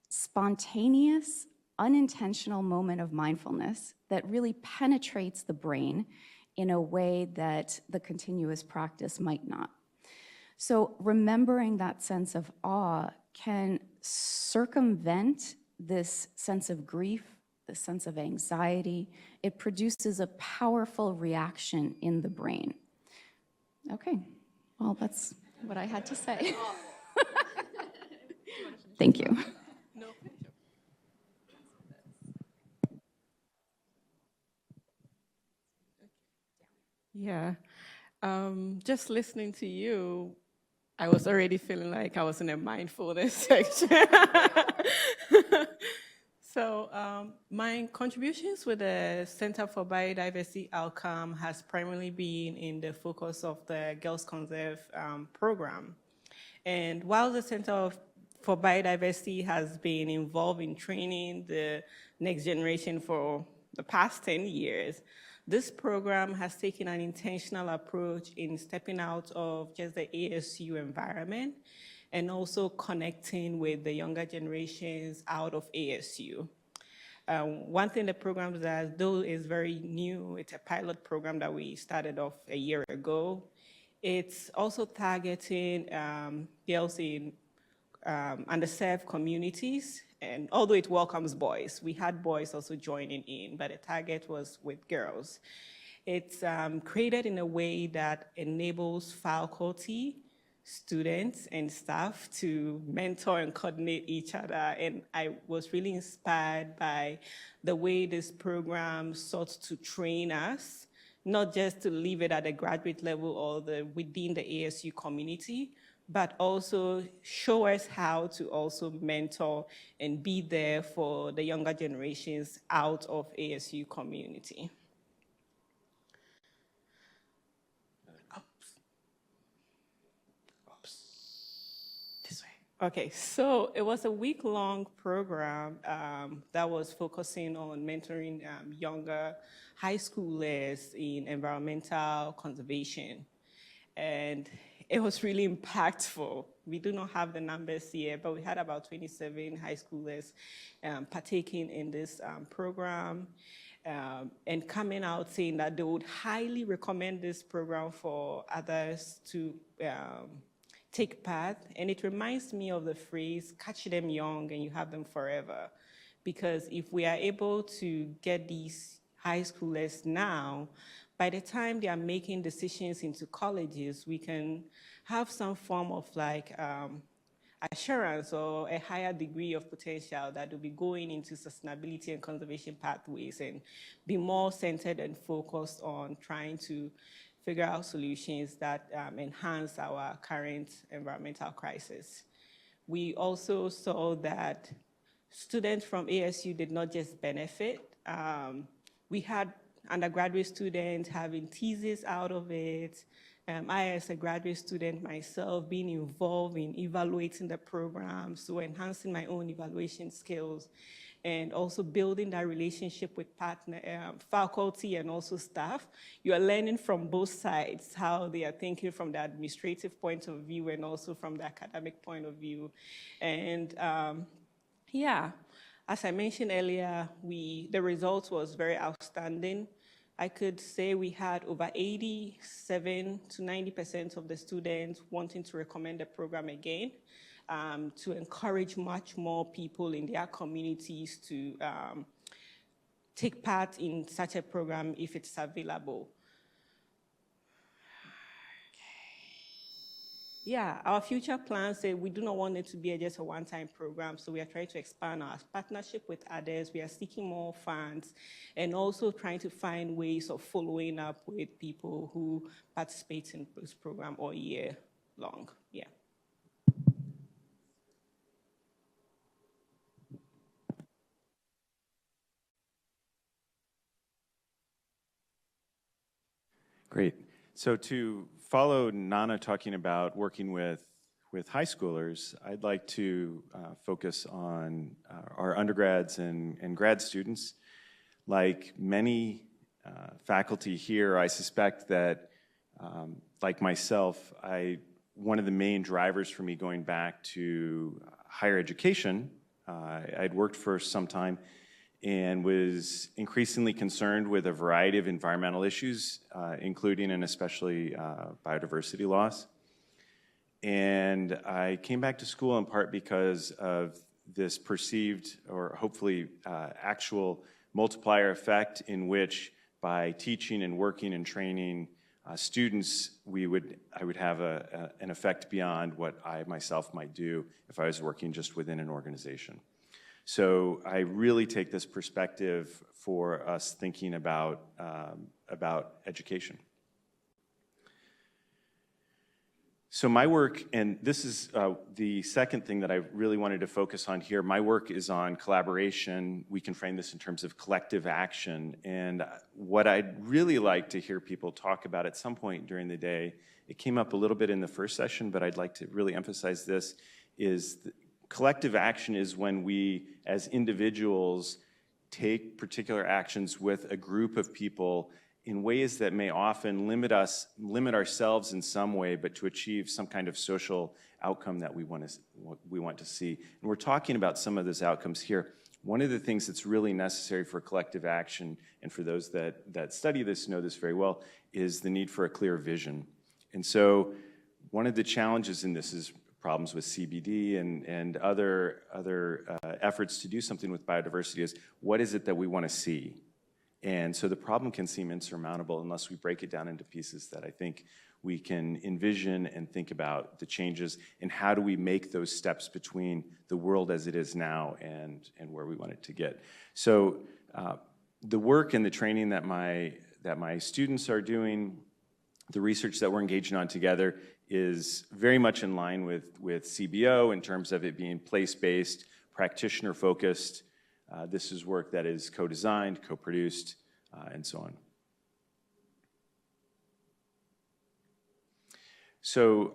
spontaneous, unintentional moment of mindfulness that really penetrates the brain in a way that the continuous practice might not. So remembering that sense of awe can circumvent this sense of grief, this sense of anxiety. It produces a powerful reaction in the brain. Okay, well, that's what I had to say. Thank you. Yeah, just listening to you, I was already feeling like I was in a mindfulness section. So my contributions with the Center for Biodiversity Outcome has primarily been in the focus of the Girls Conserve program. And while the Center for Biodiversity has been involved in training the next generation for the past 10 years, this program has taken an intentional approach in stepping out of just the ASU environment and also connecting with the younger generations out of ASU. One thing the program does, though, is very new. It's a pilot program that we started off a year ago. It's also targeting girls in underserved communities, and although it welcomes boys, we had boys also joining in, but the target was with girls. It's created in a way that enables faculty, students, and staff to mentor and coordinate each other, and I was really inspired by the way this program sought to train us, not just to leave it at the graduate level or within the ASU community, but also show us how to also mentor and be there for the younger generations out of ASU community. This way. Okay, so it was a week-long program that was focusing on mentoring younger high schoolers in environmental conservation. And it was really impactful. We do not have the numbers here, but we had about 27 high schoolers partaking in this program and coming out saying that they would highly recommend this program for others to take part. And it reminds me of the phrase, catch them young and you have them forever. Because if we are able to get these high schoolers now, by the time they are making decisions into colleges, we can have some form of like assurance or a higher degree of potential that will be going into sustainability and conservation pathways and be more centered and focused on trying to figure out solutions that enhance our current environmental crisis. We also saw that students from ASU did not just benefit. We had undergraduate students having theses out of it. I, as a graduate student myself, being involved in evaluating the program, so enhancing my own evaluation skills, and also building that relationship with faculty and also staff. You are learning from both sides, how they are thinking from the administrative point of view and also from the academic point of view. And yeah, as I mentioned earlier, the results was very outstanding. I could say we had over 87 to 90% of the students wanting to recommend the program again, to encourage much more people in their communities to take part in such a program if it's available. Yeah, our future plans say we do not want it to be just a one-time program, so we are trying to expand our partnership with others. We are seeking more funds and also trying to find ways of following up with people who participate in this program all year long. Yeah. Great. So to follow Nana talking about working with with high schoolers, I'd like to focus on our undergrads and grad students. Like many faculty here, I suspect that, like myself, one of the main drivers for me going back to higher education, I'd worked for some time and was increasingly concerned with a variety of environmental issues, including and especially biodiversity loss. And I came back to school in part because of this perceived, or hopefully actual, multiplier effect in which by teaching and working and training students, I would have an effect beyond what I myself might do if I was working just within an organization. So I really take this perspective for us thinking about education. So my work, and this is the second thing that I really wanted to focus on here, my work is on collaboration. We can frame this in terms of collective action. And what I'd really like to hear people talk about at some point during the day, it came up a little bit in the first session, but I'd like to really emphasize this, is collective action is when we, as individuals, take particular actions with a group of people in ways that may often limit ourselves in some way, but to achieve some kind of social outcome that we want to see. And we're talking about some of those outcomes here. One of the things that's really necessary for collective action, and for those that study this know this very well, is the need for a clear vision. And so one of the challenges in this is problems with CBD and other efforts to do something with biodiversity is, what is it that we want to see? And so the problem can seem insurmountable unless we break it down into pieces that I think we can envision and think about the changes and how do we make those steps between the world as it is now and where we want it to get. So the work and the training that my students are doing, the research that we're engaging on together is very much in line with CBO in terms of it being place-based, practitioner-focused. This is work that is co-designed, co-produced, and so on. So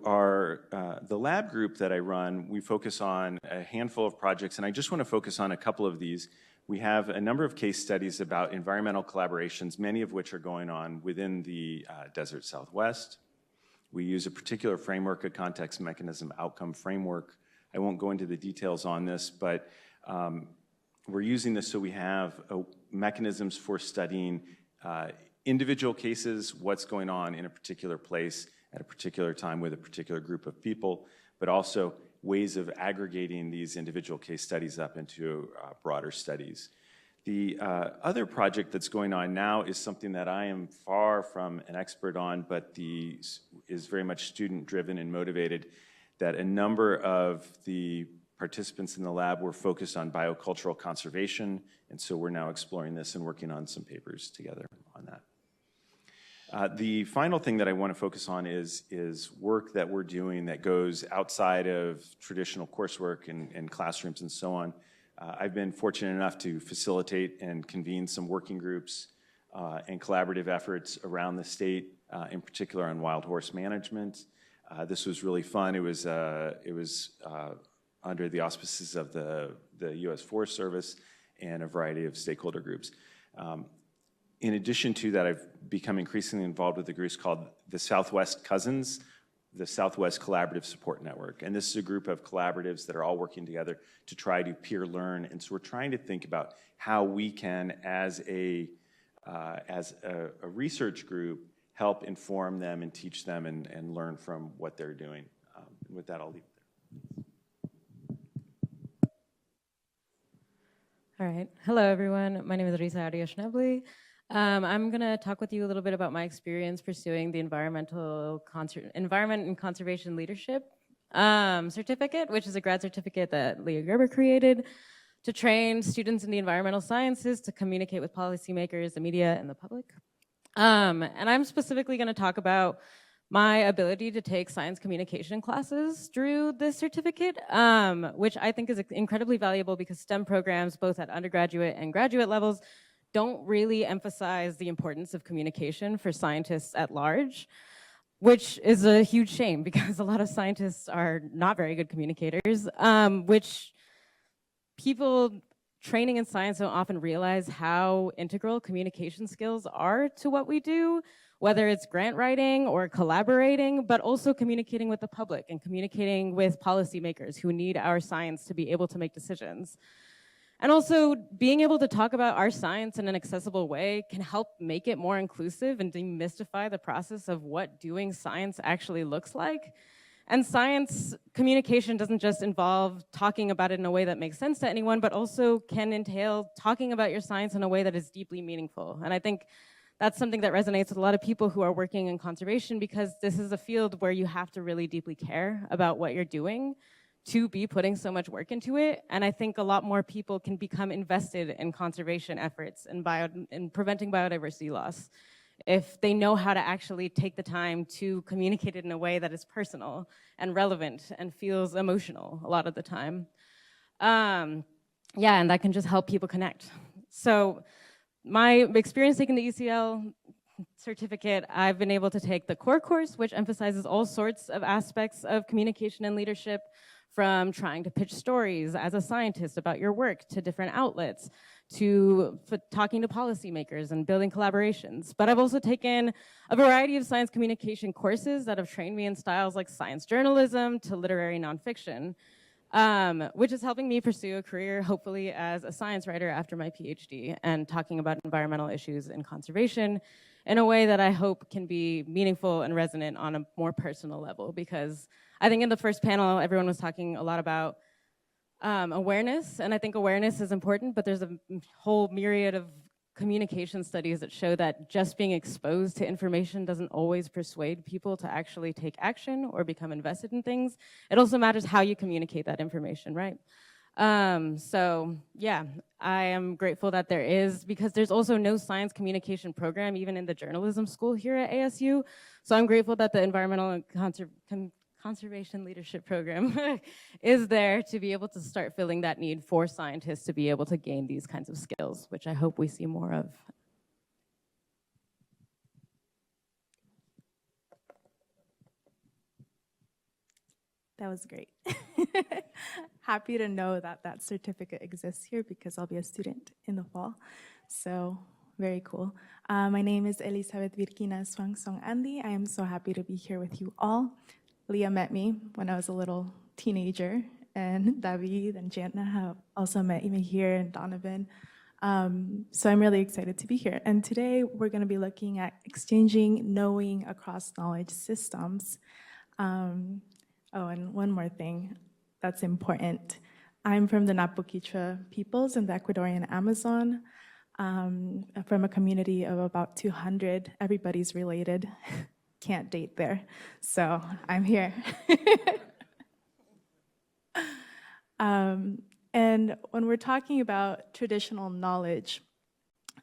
the lab group that I run, we focus on a handful of projects, and I just want to focus on a couple of these. We have a number of case studies about environmental collaborations, many of which are going on within the Desert Southwest. We use a particular framework, a context mechanism outcome framework. I won't go into the details on this, but we're using this so we have mechanisms for studying individual cases, what's going on in a particular place at a particular time with a particular group of people, but also ways of aggregating these individual case studies up into broader studies. The other project that's going on now is something that I am far from an expert on, but is very much student-driven and motivated, that a number of the participants in the lab were focused on biocultural conservation, and so we're now exploring this and working on some papers together on that. The final thing that I want to focus on is work that we're doing that goes outside of traditional coursework and classrooms and so on. I've been fortunate enough to facilitate and convene some working groups and collaborative efforts around the state, in particular on wild horse management. This was really fun. It was under the auspices of the U.S. Forest Service and a variety of stakeholder groups. In addition to that, I've become increasingly involved with a group called the Southwest Cousins, the Southwest Collaborative Support Network. And this is a group of collaboratives that are all working together to try to peer learn. And so we're trying to think about how we can, as a research group, help inform them and teach them and learn from what they're doing. And with that, I'll leave it there. All right. Hello, everyone. My name is Risa Arias-Schnebly. I'm going to talk with you a little bit about my experience pursuing the Environment and Conservation Leadership certificate, which is a grad certificate that Leah Gerber created to train students in the environmental sciences to communicate with policymakers, the media, and the public. And I'm specifically going to talk about my ability to take science communication classes through this certificate, which I think is incredibly valuable because STEM programs, both at undergraduate and graduate levels, don't really emphasize the importance of communication for scientists at large. which is a huge shame because a lot of scientists are not very good communicators, which people training in science don't often realize how integral communication skills are to what we do, whether it's grant writing or collaborating, but also communicating with the public and communicating with policymakers who need our science to be able to make decisions. And also, being able to talk about our science in an accessible way can help make it more inclusive and demystify the process of what doing science actually looks like. And science communication doesn't just involve talking about it in a way that makes sense to anyone, but also can entail talking about your science in a way that is deeply meaningful. And I think that's something that resonates with a lot of people who are working in conservation, because this is a field where you have to really deeply care about what you're doing to be putting so much work into it. And I think a lot more people can become invested in conservation efforts and preventing biodiversity loss if they know how to actually take the time to communicate it in a way that is personal and relevant and feels emotional a lot of the time. Yeah, and that can just help people connect. So my experience taking the ECL certificate, I've been able to take the core course, which emphasizes all sorts of aspects of communication and leadership, from trying to pitch stories as a scientist about your work to different outlets, to talking to policymakers and building collaborations. But I've also taken a variety of science communication courses that have trained me in styles like science journalism to literary nonfiction, which is helping me pursue a career, hopefully, as a science writer after my PhD and talking about environmental issues and conservation in a way that I hope can be meaningful and resonant on a more personal level. Because I think in the first panel, everyone was talking a lot about awareness, and I think awareness is important, but there's a whole myriad of communication studies that show that just being exposed to information doesn't always persuade people to actually take action or become invested in things. It also matters how you communicate that information, right? So yeah, I am grateful that there is, because there's also no science communication program even in the journalism school here at ASU. So I'm grateful that the environmental and conservation leadership program is there to be able to start filling that need for scientists to be able to gain these kinds of skills, which I hope we see more of. That was great. Happy to know that that certificate exists here, because I'll be a student in the fall. So very cool. My name is Elizabeth Virginia Swangsong Andy. I am so happy to be here with you all. Leah met me when I was a little teenager, and David and Jantna have also met me here, and Donovan. So I'm really excited to be here. And today we're going to be looking at exchanging knowing across knowledge systems. Oh, and one more thing that's important. I'm from the Napo Quechua peoples in the Ecuadorian Amazon, from a community of about 200. Everybody's related. Can't date there, so I'm here. And when we're talking about traditional knowledge,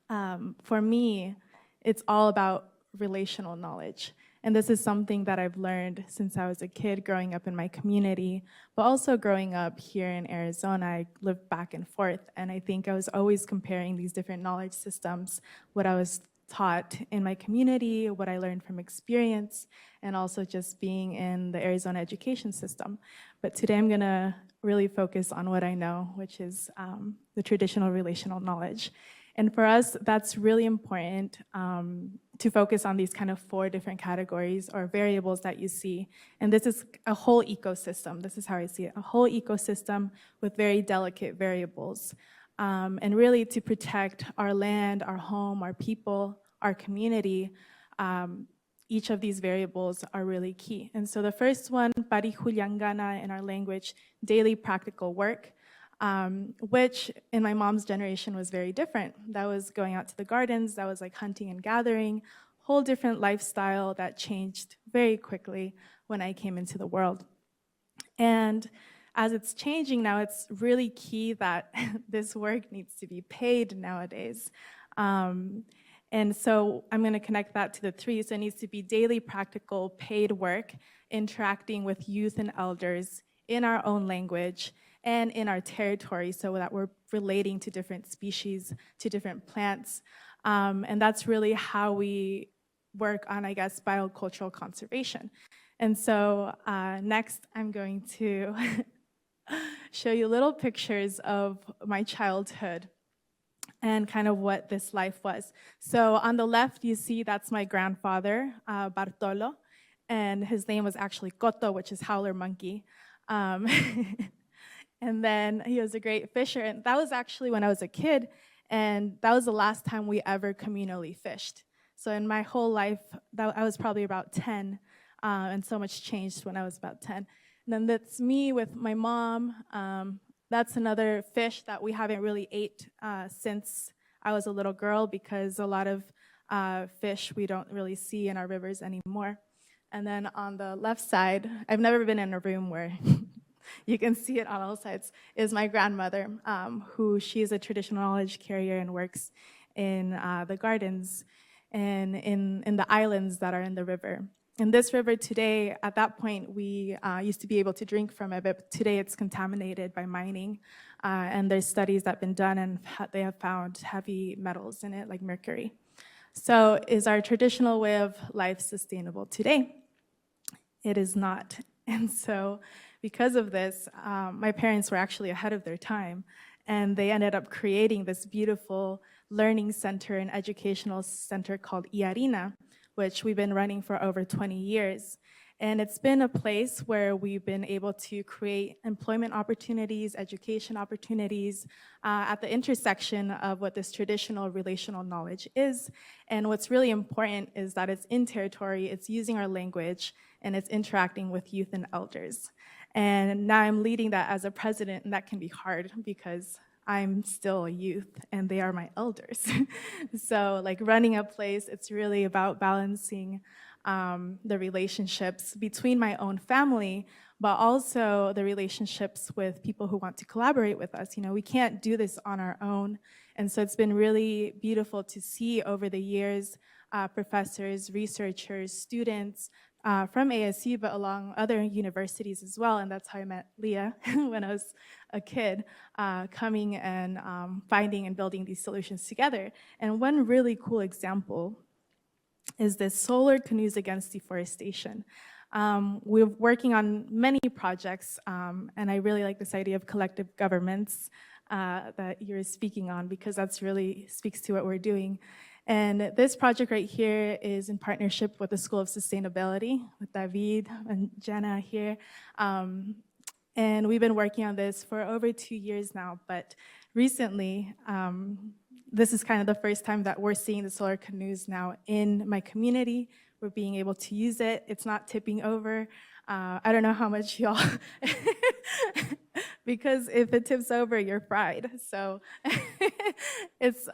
for me, it's all about relational knowledge. And this is something that I've learned since I was a kid growing up in my community, but also growing up here in Arizona. I lived back and forth, and I think I was always comparing these different knowledge systems, what I was taught in my community, what I learned from experience, and also just being in the Arizona education system. But today I'm gonna really focus on what I know, which is the traditional relational knowledge. And for us, that's really important to focus on these kind of 4 different categories or variables that you see. And this is a whole ecosystem. This is how I see it, a whole ecosystem with very delicate variables. And really to protect our land, our home, our people, our community, each of these variables are really key. And so the first one, parihulyangana in our language, daily practical work, which in my mom's generation was very different. That was going out to the gardens, that was like hunting and gathering, whole different lifestyle that changed very quickly when I came into the world. And as it's changing now, it's really key that this work needs to be paid nowadays. And so I'm gonna connect that to the 3. So it needs to be daily practical paid work, interacting with youth and elders in our own language and in our territory, so that we're relating to different species, to different plants. And that's really how we work on, I guess, biocultural conservation. And so next I'm going to show you little pictures of my childhood and kind of what this life was. So on the left, you see that's my grandfather, Bartolo, and his name was actually Coto, which is howler monkey. And then he was a great fisher, and that was actually when I was a kid, and that was the last time we ever communally fished. So in my whole life, I was probably about 10, and so much changed when I was about 10. And then that's me with my mom. That's another fish that we haven't really ate since I was a little girl, because a lot of fish we don't really see in our rivers anymore. And then on the left side, I've never been in a room where you can see it on all sides, is my grandmother, who she's a traditional knowledge carrier and works in the gardens and in the islands that are in the river. In this river today, at that point, we used to be able to drink from it, but today it's contaminated by mining. And there's studies that have been done, and they have found heavy metals in it, like mercury. So is our traditional way of life sustainable today? It is not. And so because of this, my parents were actually ahead of their time, and they ended up creating this beautiful learning center and educational center called Iarina, which we've been running for over 20 years. And it's been a place where we've been able to create employment opportunities, education opportunities at the intersection of what this traditional relational knowledge is. And what's really important is that it's in territory, it's using our language, and it's interacting with youth and elders. And now I'm leading that as a president, and that can be hard because I'm still a youth and they are my elders. So like running a place, it's really about balancing the relationships between my own family, but also the relationships with people who want to collaborate with us. You know, we can't do this on our own. And so it's been really beautiful to see over the years professors, researchers, students from ASU, but along other universities as well. And that's how I met Leah when I was a kid, coming and finding and building these solutions together. And one really cool example is this solar canoes against deforestation. We're working on many projects, and I really like this idea of collective governments that you're speaking on, because that's really speaks to what we're doing. And this project right here is in partnership with the School of Sustainability, with David and Jenna here. And we've been working on this for over 2 years now, but recently, this is kind of the first time that we're seeing the solar canoes now in my community. We're being able to use it. It's not tipping over. I don't know how much y'all, because if it tips over, you're fried. So it's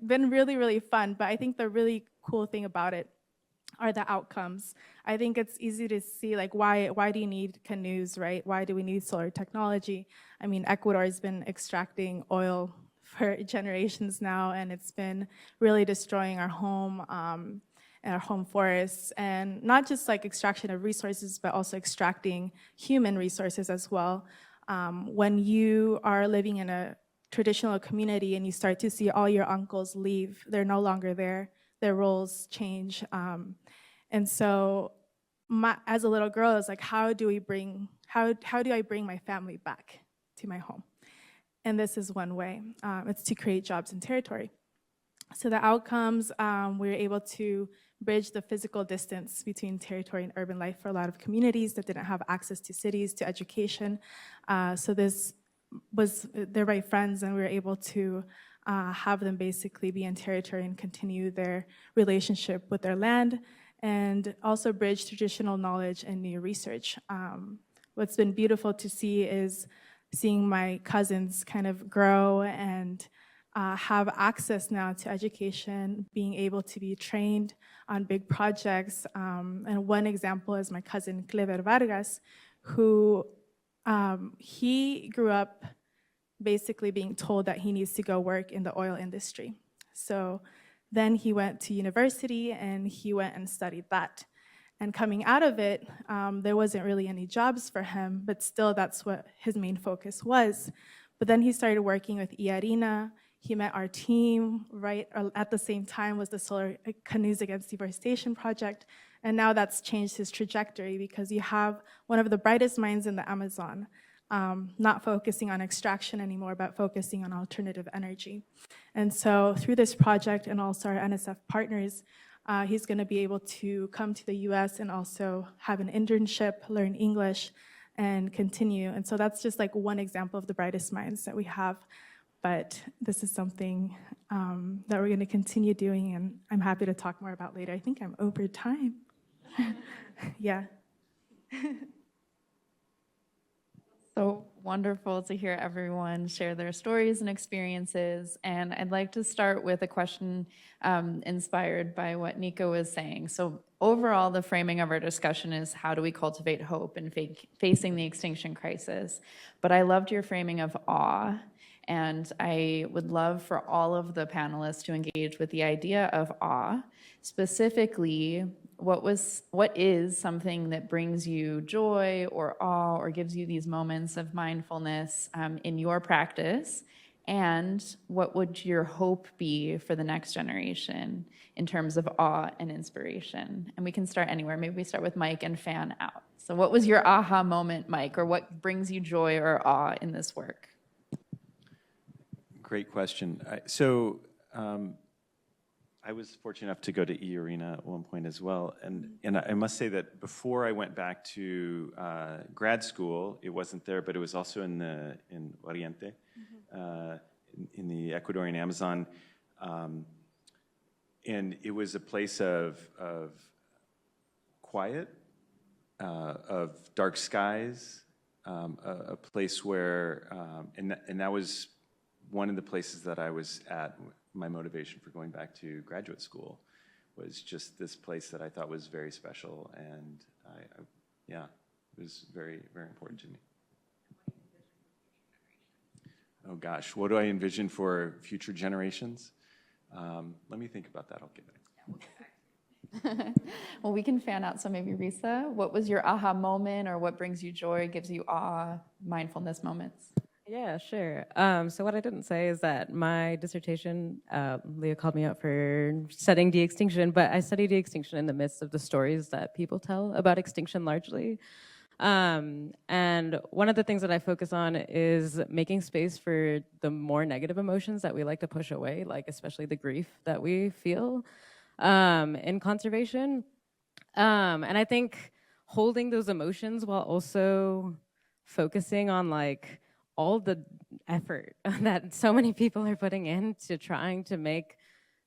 been really, really fun. But I think the really cool thing about it are the outcomes. I think it's easy to see, like, why do you need canoes, right? Why do we need solar technology? I mean, Ecuador has been extracting oil for generations now, and it's been really destroying our home and our home forests, and not just like extraction of resources, but also extracting human resources as well. When you are living in a traditional community and you start to see all your uncles leave, they're no longer there, their roles change. And so as a little girl, I was like, how do I bring my family back to my home? And this is one way. It's to create jobs in territory. So the outcomes, we were able to bridge the physical distance between territory and urban life for a lot of communities that didn't have access to cities, to education. So they're my friends, and we were able to have them basically be in territory and continue their relationship with their land, and also bridge traditional knowledge and new research. What's been beautiful to see is seeing my cousins kind of grow and have access now to education, being able to be trained on big projects. And one example is my cousin Clever Vargas, who he grew up basically being told that he needs to go work in the oil industry. So then he went to university and he went and studied that. And coming out of it, there wasn't really any jobs for him, but still that's what his main focus was. But then he started working with Iarina. He met our team right at the same time was the Solar Canoes Against Deforestation project. And now that's changed his trajectory because you have one of the brightest minds in the Amazon, not focusing on extraction anymore, but focusing on alternative energy. And so through this project and also our NSF partners, he's going to be able to come to the US and also have an internship, learn English, and continue. And so that's just like one example of the brightest minds that we have. But this is something that we're going to continue doing, and I'm happy to talk more about later. I think I'm over time. Yeah. So wonderful to hear everyone share their stories and experiences. And I'd like to start with a question inspired by what Nico was saying. So overall, the framing of our discussion is how do we cultivate hope in facing the extinction crisis? But I loved your framing of awe. And I would love for all of the panelists to engage with the idea of awe. Specifically, what is something that brings you joy or awe or gives you these moments of mindfulness in your practice? And what would your hope be for the next generation in terms of awe and inspiration? And we can start anywhere. Maybe we start with Mike and fan out. So what was your aha moment, Mike, or what brings you joy or awe in this work? Great question. I was fortunate enough to go to E-Arena at one point as well. And I must say that before I went back to grad school, it wasn't there, but it was also in Oriente, in the Ecuadorian Amazon. And it was a place of quiet, of dark skies, a place where, and that was one of the places that I was at. My motivation for going back to graduate school was just this place that I thought was very special, and yeah, it was very, very important to me. Oh gosh, what do I envision for future generations? Let me think about that. I'll get back. Well, we can fan out. So maybe Risa, what was your aha moment, or what brings you joy, gives you awe, mindfulness moments? Yeah, sure. So what I didn't say is that my dissertation, Leah called me out for studying de-extinction, but I study de-extinction in the midst of the stories that people tell about extinction largely. And one of the things that I focus on is making space for the more negative emotions that we like to push away, like especially the grief that we feel in conservation. And I think holding those emotions while also focusing on like all the effort that so many people are putting into trying to make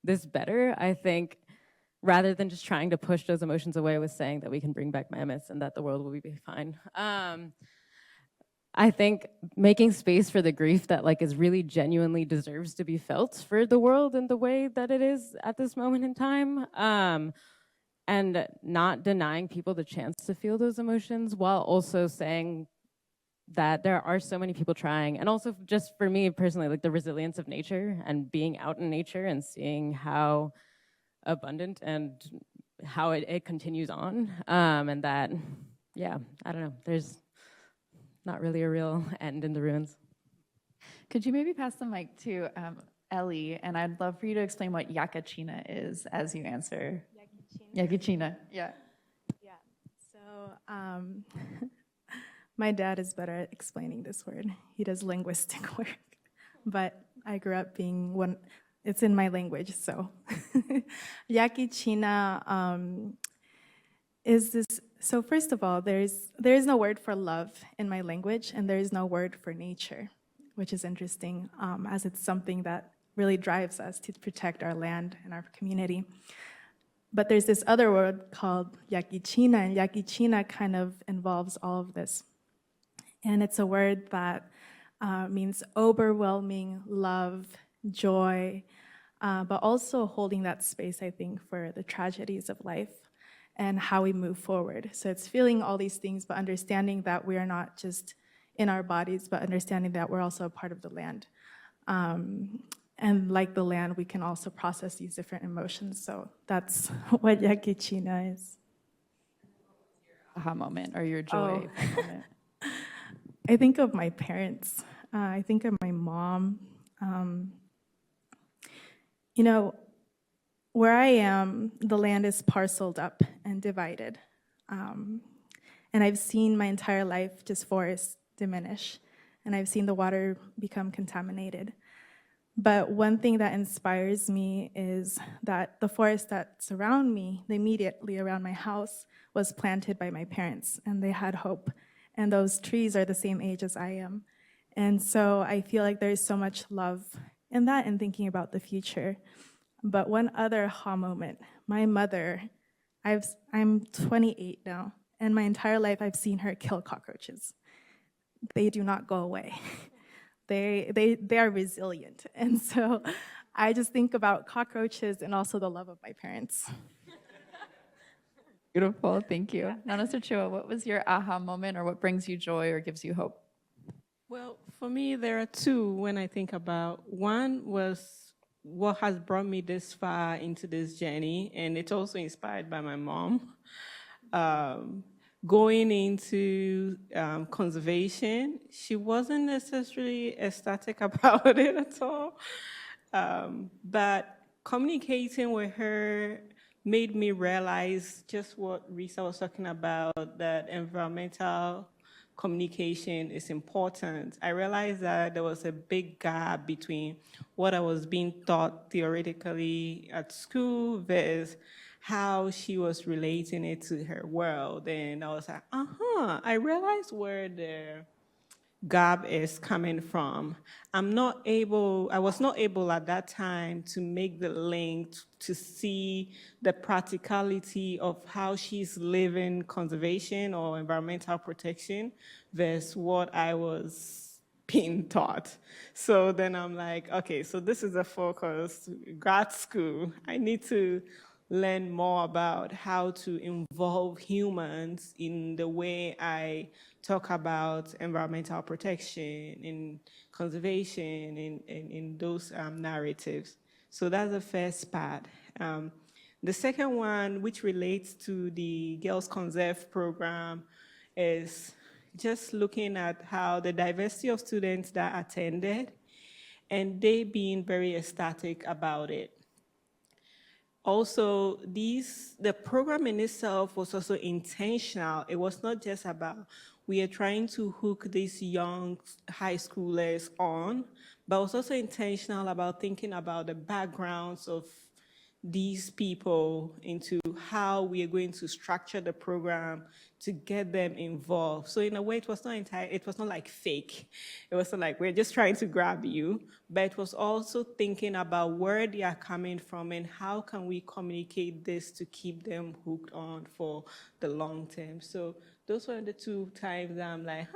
this better, I think, rather than just trying to push those emotions away with saying that we can bring back mammoths and that the world will be fine. I think making space for the grief that like is really genuinely deserves to be felt for the world in the way that it is at this moment in time, and not denying people the chance to feel those emotions while also saying that there are so many people trying, and also just for me personally, like the resilience of nature and being out in nature and seeing how abundant and how it continues on, and that, yeah, I don't know, there's not really a real end in the ruins. Could you maybe pass the mic to Ellie, and I'd love for you to explain what Yakachina is as you answer. Yakachina, yeah. Yeah, so my dad is better at explaining this word. He does linguistic work, but I grew up being one, it's in my language, so. Yakichina is this, so first of all, there is no word for love in my language, and there is no word for nature, which is interesting, as it's something that really drives us to protect our land and our community. But there's this other word called Yakichina, and Yakichina kind of involves all of this. And it's a word that means overwhelming love, joy, but also holding that space, I think, for the tragedies of life and how we move forward. So it's feeling all these things, but understanding that we are not just in our bodies, but understanding that we're also a part of the land. And like the land, we can also process these different emotions. So that's what Yakichina is. Aha moment or your joy moment. I think of my parents. I think of my mom. You know, where I am, the land is parceled up and divided. And I've seen my entire life just forests diminish, and I've seen the water become contaminated. But one thing that inspires me is that the forest that surround me, immediately around my house, was planted by my parents, and they had hope. And those trees are the same age as I am. And so I feel like there's so much love in that and thinking about the future. But one other aha moment, my mother, I'm 28 now, and my entire life I've seen her kill cockroaches. They do not go away. They are resilient. And so I just think about cockroaches and also the love of my parents. Beautiful, thank you. Now, Mr. Chua, what was your aha moment, or what brings you joy or gives you hope? Well, for me, there are two when I think about. One was what has brought me this far into this journey, and it's also inspired by my mom. Going into conservation, she wasn't necessarily ecstatic about it at all, but communicating with her made me realize just what Risa was talking about, that environmental communication is important. I realized that there was a big gap between what I was being taught theoretically at school versus how she was relating it to her world. And I was like, I realized where the gap is coming from. I was not able at that time to make the link to see the practicality of how she's living conservation or environmental protection versus what I was being taught. So then I'm like, okay, so this is a focus, grad school. I need to learn more about how to involve humans in the way I talk about environmental protection, in conservation, in those narratives. So that's the first part. The second one, which relates to the Girls Conserve program, is just looking at how the diversity of students that attended and they being very ecstatic about it. Also, the program in itself was also intentional. It was not just about we are trying to hook these young high schoolers on, but it was also intentional about thinking about the backgrounds of these people into how we are going to structure the program to get them involved. So in a way, it was not like fake. It wasn't like we're just trying to grab you, but it was also thinking about where they are coming from and how can we communicate this to keep them hooked on for the long term. So those were the two times that I'm like,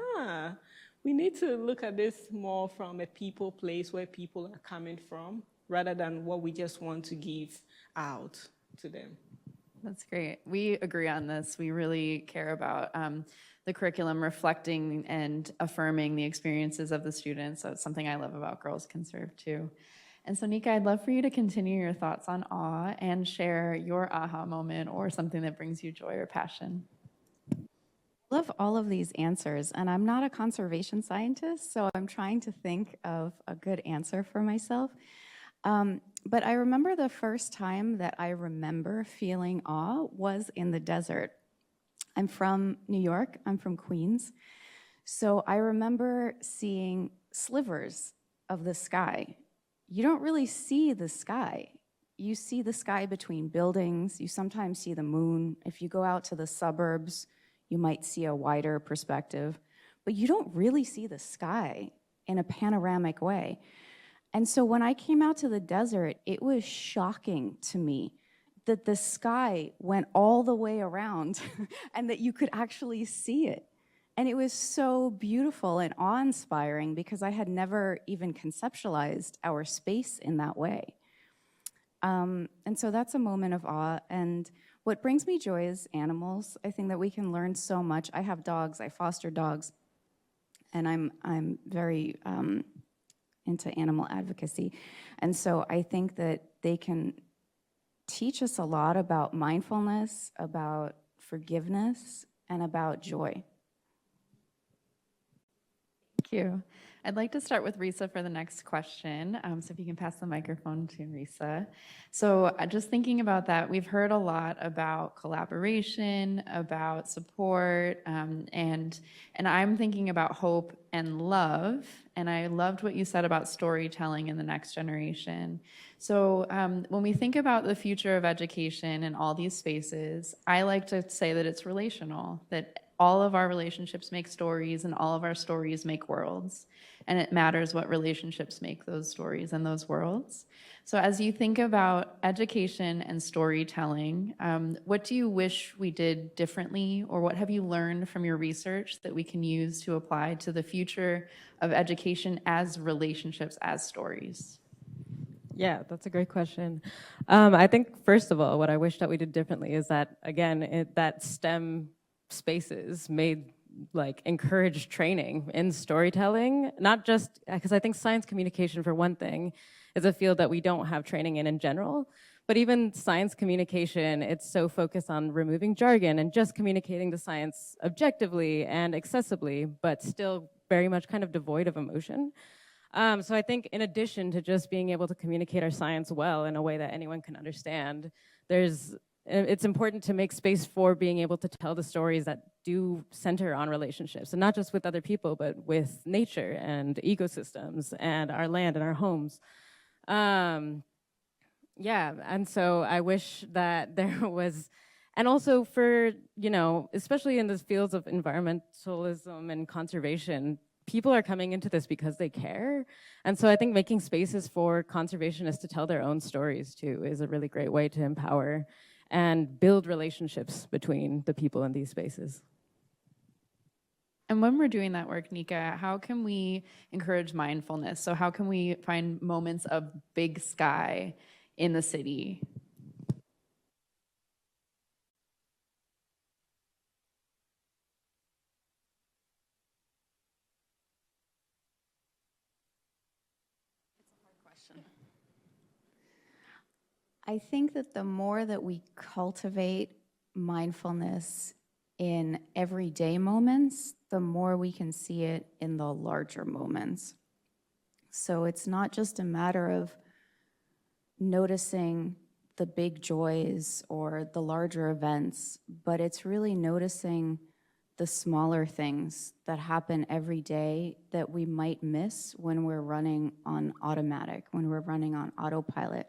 we need to look at this more from a people place where people are coming from, rather than what we just want to give out to them. That's great. We agree on this. We really care about the curriculum reflecting and affirming the experiences of the students. So it's something I love about Girls Conserve too. And so Nika, I'd love for you to continue your thoughts on awe and share your aha moment or something that brings you joy or passion. Love all of these answers, and I'm not a conservation scientist, so I'm trying to think of a good answer for myself. But I remember the first time that I remember feeling awe was in the desert. I'm from New York, I'm from Queens. So I remember seeing slivers of the sky. You don't really see the sky. You see the sky between buildings. You sometimes see the moon. If you go out to the suburbs, you might see a wider perspective. But you don't really see the sky in a panoramic way. And so when I came out to the desert, it was shocking to me that the sky went all the way around and that you could actually see it. And it was so beautiful and awe-inspiring because I had never even conceptualized our space in that way. And so that's a moment of awe. And what brings me joy is animals. I think that we can learn so much. I have dogs, I foster dogs, and I'm very into animal advocacy. And so I think that they can teach us a lot about mindfulness, about forgiveness, and about joy. Thank you. I'd like to start with Risa for the next question. So if you can pass the microphone to Risa. So just thinking about that, we've heard a lot about collaboration, about support, and I'm thinking about hope and love. And I loved what you said about storytelling in the next generation. So when we think about the future of education in all these spaces, I like to say that it's relational, that all of our relationships make stories and all of our stories make worlds. And it matters what relationships make those stories and those worlds. So as you think about education and storytelling, what do you wish we did differently, or what have you learned from your research that we can use to apply to the future of education as relationships, as stories? Yeah, that's a great question. I think, first of all, what I wish that we did differently is that, again, that STEM spaces made encourage training in storytelling, not just because I think science communication, for one thing, is a field that we don't have training in general, but even science communication, it's so focused on removing jargon and just communicating the science objectively and accessibly, but still very much kind of devoid of emotion. So I think in addition to just being able to communicate our science well in a way that anyone can understand, it's important to make space for being able to tell the stories that do center on relationships, and not just with other people, but with nature and ecosystems and our land and our homes. Yeah, and so I wish that there was, and also for, especially in the fields of environmentalism and conservation, people are coming into this because they care. And so I think making spaces for conservationists to tell their own stories too is a really great way to empower and build relationships between the people in these spaces. And when we're doing that work, Nika, how can we encourage mindfulness? So how can we find moments of big sky in the city? I think that the more that we cultivate mindfulness in everyday moments, the more we can see it in the larger moments. So it's not just a matter of noticing the big joys or the larger events, but it's really noticing the smaller things that happen every day that we might miss when we're running on automatic, when we're running on autopilot,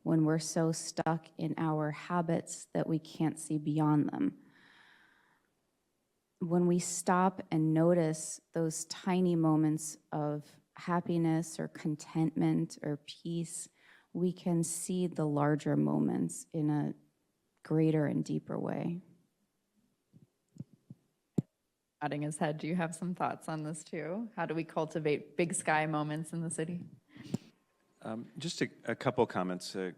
when we're so stuck in our habits that we can't see beyond them. When we stop and notice those tiny moments of happiness or contentment or peace, we can see the larger moments in a greater and deeper way. Nodding his head, do you have some thoughts on this too? How do we cultivate big sky moments in the city? Just a couple comments. A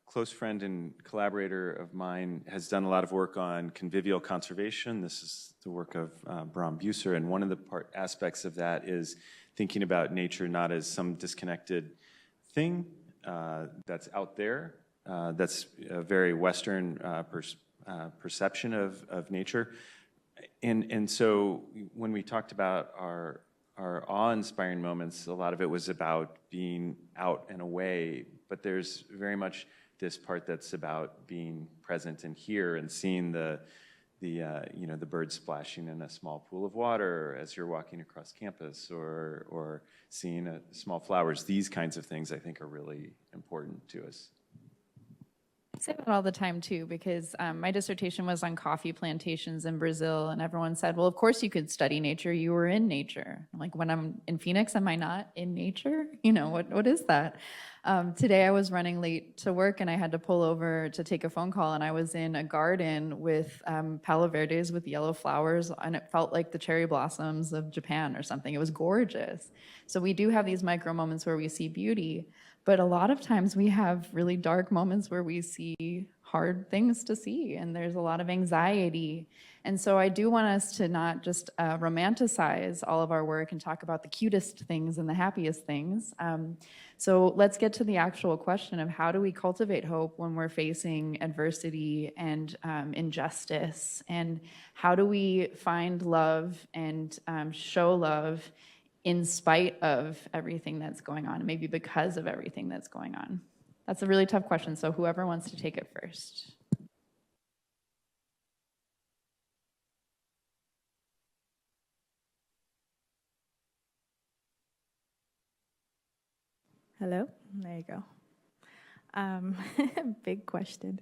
close friend and collaborator of mine has done a lot of work on convivial conservation. This is the work of Bram Buser, and one of the aspects of that is thinking about nature not as some disconnected thing that's out there. That's a very Western perception of nature. And so when we talked about our awe-inspiring moments, a lot of it was about being out and away, but there's very much this part that's about being present and here and seeing the birds splashing in a small pool of water as you're walking across campus, or seeing small flowers. These kinds of things I think are really important to us. I say that all the time too, because my dissertation was on coffee plantations in Brazil, and everyone said, well, of course you could study nature, you were in nature. I'm like, when I'm in Phoenix, am I not in nature? What is that? Today I was running late to work and I had to pull over to take a phone call, and I was in a garden with Palo Verdes with yellow flowers, and it felt like the cherry blossoms of Japan or something. It was gorgeous. So we do have these micro moments where we see beauty, but a lot of times we have really dark moments where we see hard things to see, and there's a lot of anxiety. And so I do want us to not just romanticize all of our work and talk about the cutest things and the happiest things. So let's get to the actual question of how do we cultivate hope when we're facing adversity and injustice, and how do we find love and show love in spite of everything that's going on, maybe because of everything that's going on? That's a really tough question, so whoever wants to take it first. Hello? There you go. Big question.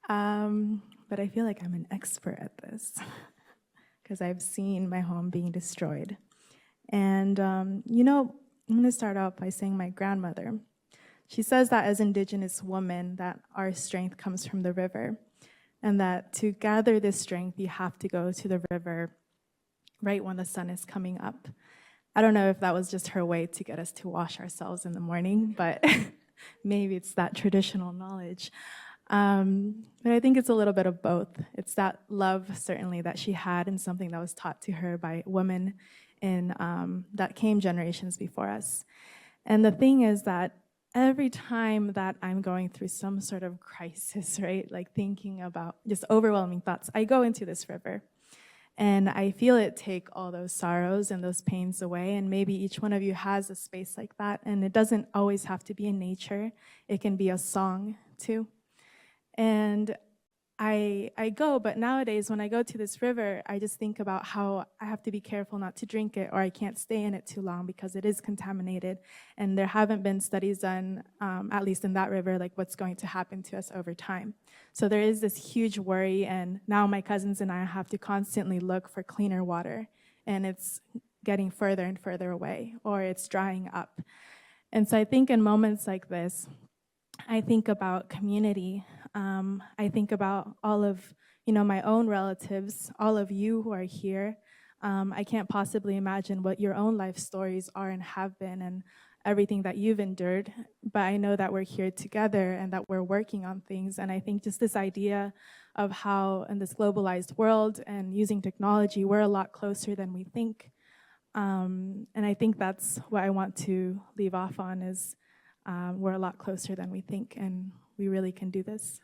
But I feel like I'm an expert at this because I've seen my home being destroyed. And, you know, I'm going to start out by saying my grandmother. She says that as Indigenous women, that our strength comes from the river, and that to gather this strength, you have to go to the river right when the sun is coming up. I don't know if that was just her way to get us to wash ourselves in the morning, but maybe it's that traditional knowledge. But I think it's a little bit of both. It's that love, certainly, that she had and something that was taught to her by women in, that came generations before us. And the thing is that every time that I'm going through some sort of crisis, right, like thinking about just overwhelming thoughts, I go into this river. And I feel it take all those sorrows and those pains away. And maybe each one of you has a space like that. And it doesn't always have to be in nature. It can be a song, too. And I go, but nowadays when I go to this river, I just think about how I have to be careful not to drink it, or I can't stay in it too long because it is contaminated. And there haven't been studies done, at least in that river, like what's going to happen to us over time. So there is this huge worry, and now my cousins and I have to constantly look for cleaner water, and it's getting further and further away, or it's drying up. And so I think in moments like this, I think about community. I think about all of, my own relatives, all of you who are here. I can't possibly imagine what your own life stories are and have been, and everything that you've endured, but I know that we're here together and that we're working on things. And I think just this idea of how in this globalized world and using technology, we're a lot closer than we think. And I think that's what I want to leave off on is we're a lot closer than we think, and we really can do this.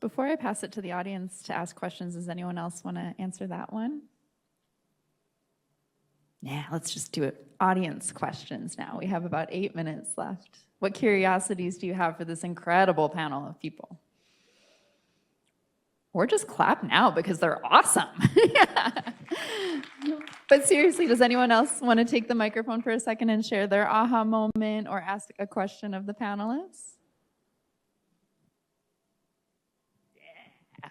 Before I pass it to the audience to ask questions, does anyone else want to answer that one? Yeah, let's just do it. Audience questions now. We have about 8 minutes left. What curiosities do you have for this incredible panel of people? Or just clap now because they're awesome. But seriously, does anyone else want to take the microphone for a second and share their aha moment or ask a question of the panelists? Yeah.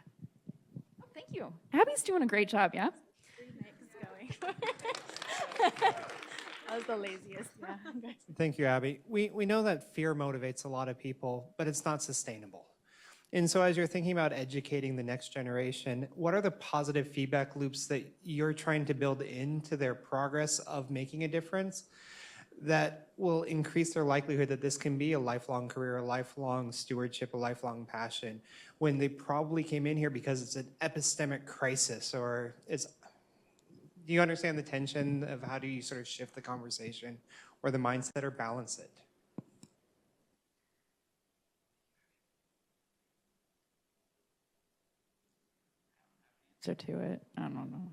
Oh, thank you. Abby's doing a great job, yeah? That was the laziest. Yeah. Thank you, Abby. We know that fear motivates a lot of people, but it's not sustainable. And so as you're thinking about educating the next generation, what are the positive feedback loops that you're trying to build into their progress of making a difference that will increase their likelihood that this can be a lifelong career, a lifelong stewardship, a lifelong passion, when they probably came in here because it's an epistemic crisis, or it's, do you understand the tension of how do you sort of shift the conversation or the mindset or balance it? To it, I don't know.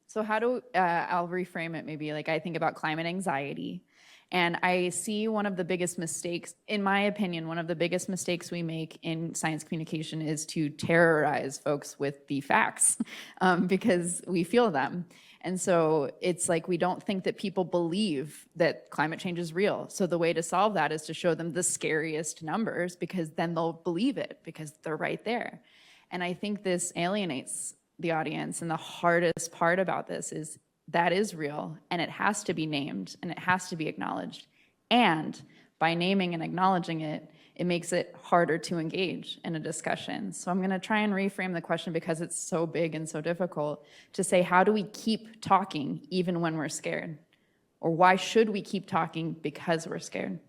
So how do, I'll reframe it maybe, like I think about climate anxiety, and I see one of the biggest mistakes, in my opinion, one of the biggest mistakes we make in science communication is to terrorize folks with the facts because we feel them. And so it's like we don't think that people believe that climate change is real. So the way to solve that is to show them the scariest numbers, because then they'll believe it because they're right there. And I think this alienates the audience, and the hardest part about this is that is real, and it has to be named, and it has to be acknowledged. And by naming and acknowledging it, it makes it harder to engage in a discussion. So I'm gonna try and reframe the question because it's so big and so difficult to say, how do we keep talking even when we're scared? Or why should we keep talking because we're scared?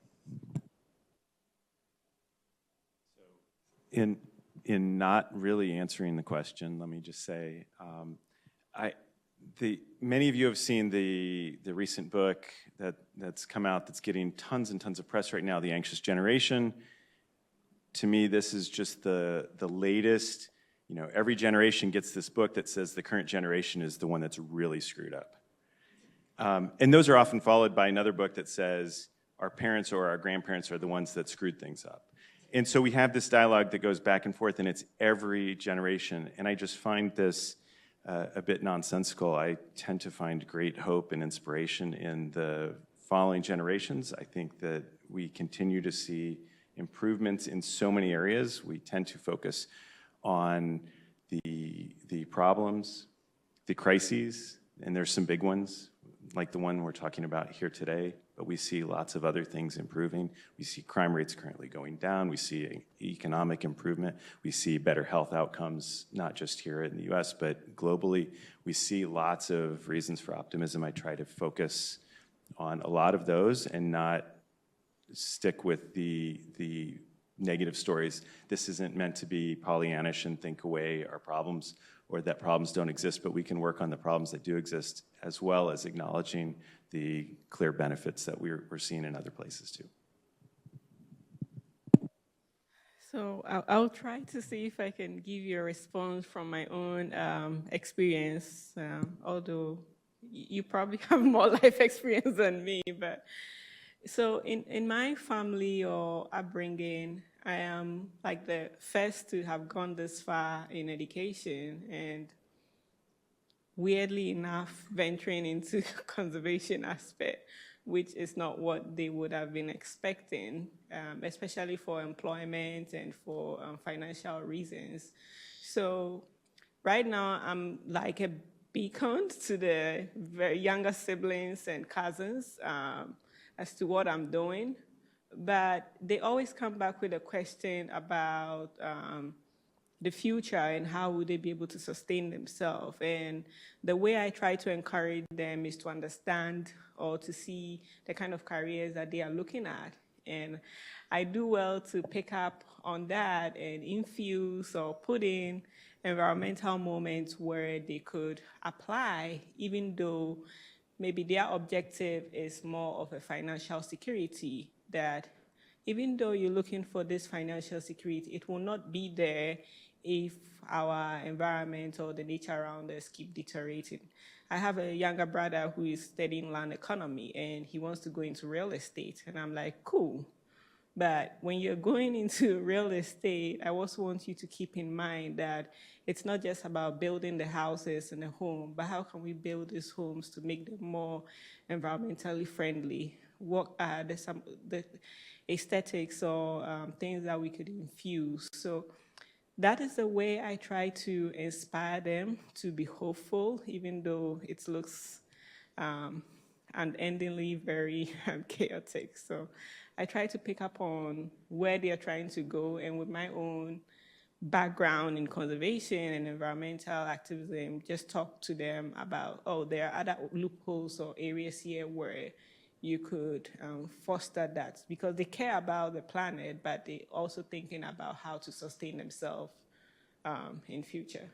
In not really answering the question, let me just say, many of you have seen the recent book that's come out that's getting tons and tons of press right now, The Anxious Generation. To me, this is just the latest You know, every generation gets this book that says the current generation is the one that's really screwed up. And those are often followed by another book that says our parents or our grandparents are the ones that screwed things up. And so we have this dialogue that goes back and forth, and it's every generation. And I just find this a bit nonsensical. I tend to find great hope and inspiration in the following generations. I think that we continue to see improvements in so many areas. We tend to focus on the problems, the crises, and there's some big ones, like the one we're talking about here today, but we see lots of other things improving. We see crime rates currently going down. We see economic improvement. We see better health outcomes, not just here in the US, but globally. We see lots of reasons for optimism. I try to focus on a lot of those and not stick with the negative stories. This isn't meant to be Pollyannish and think away our problems or that problems don't exist, but we can work on the problems that do exist as well as acknowledging the clear benefits that we're seeing in other places too. So I'll try to see if I can give you a response from my own experience, although you probably have more life experience than me. But so in my family or upbringing, I am like the first to have gone this far in education, and weirdly enough, venturing into conservation aspect, which is not what they would have been expecting, especially for employment and for financial reasons. So right now, I'm like a beacon to the very younger siblings and cousins as to what I'm doing. But they always come back with a question about the future and how would they be able to sustain themselves. And the way I try to encourage them is to understand or to see the kind of careers that they are looking at. And I do well to pick up on that and infuse or put in environmental moments where they could apply, even though maybe their objective is more of a financial security, that even though you're looking for this financial security, it will not be there if our environment or the nature around us keep deteriorating. I have a younger brother who is studying land economy, and he wants to go into real estate. And I'm like, cool. But when you're going into real estate, I also want you to keep in mind that it's not just about building the houses and the home, but how can we build these homes to make them more environmentally friendly? What are the aesthetics or things that we could infuse? So that is the way I try to inspire them to be hopeful, even though it looks unendingly very chaotic. So I try to pick up on where they are trying to go, and with my own background in conservation and environmental activism, just talk to them about, oh, there are other loopholes or areas here where you could foster that, because they care about the planet, but they're also thinking about how to sustain themselves in future.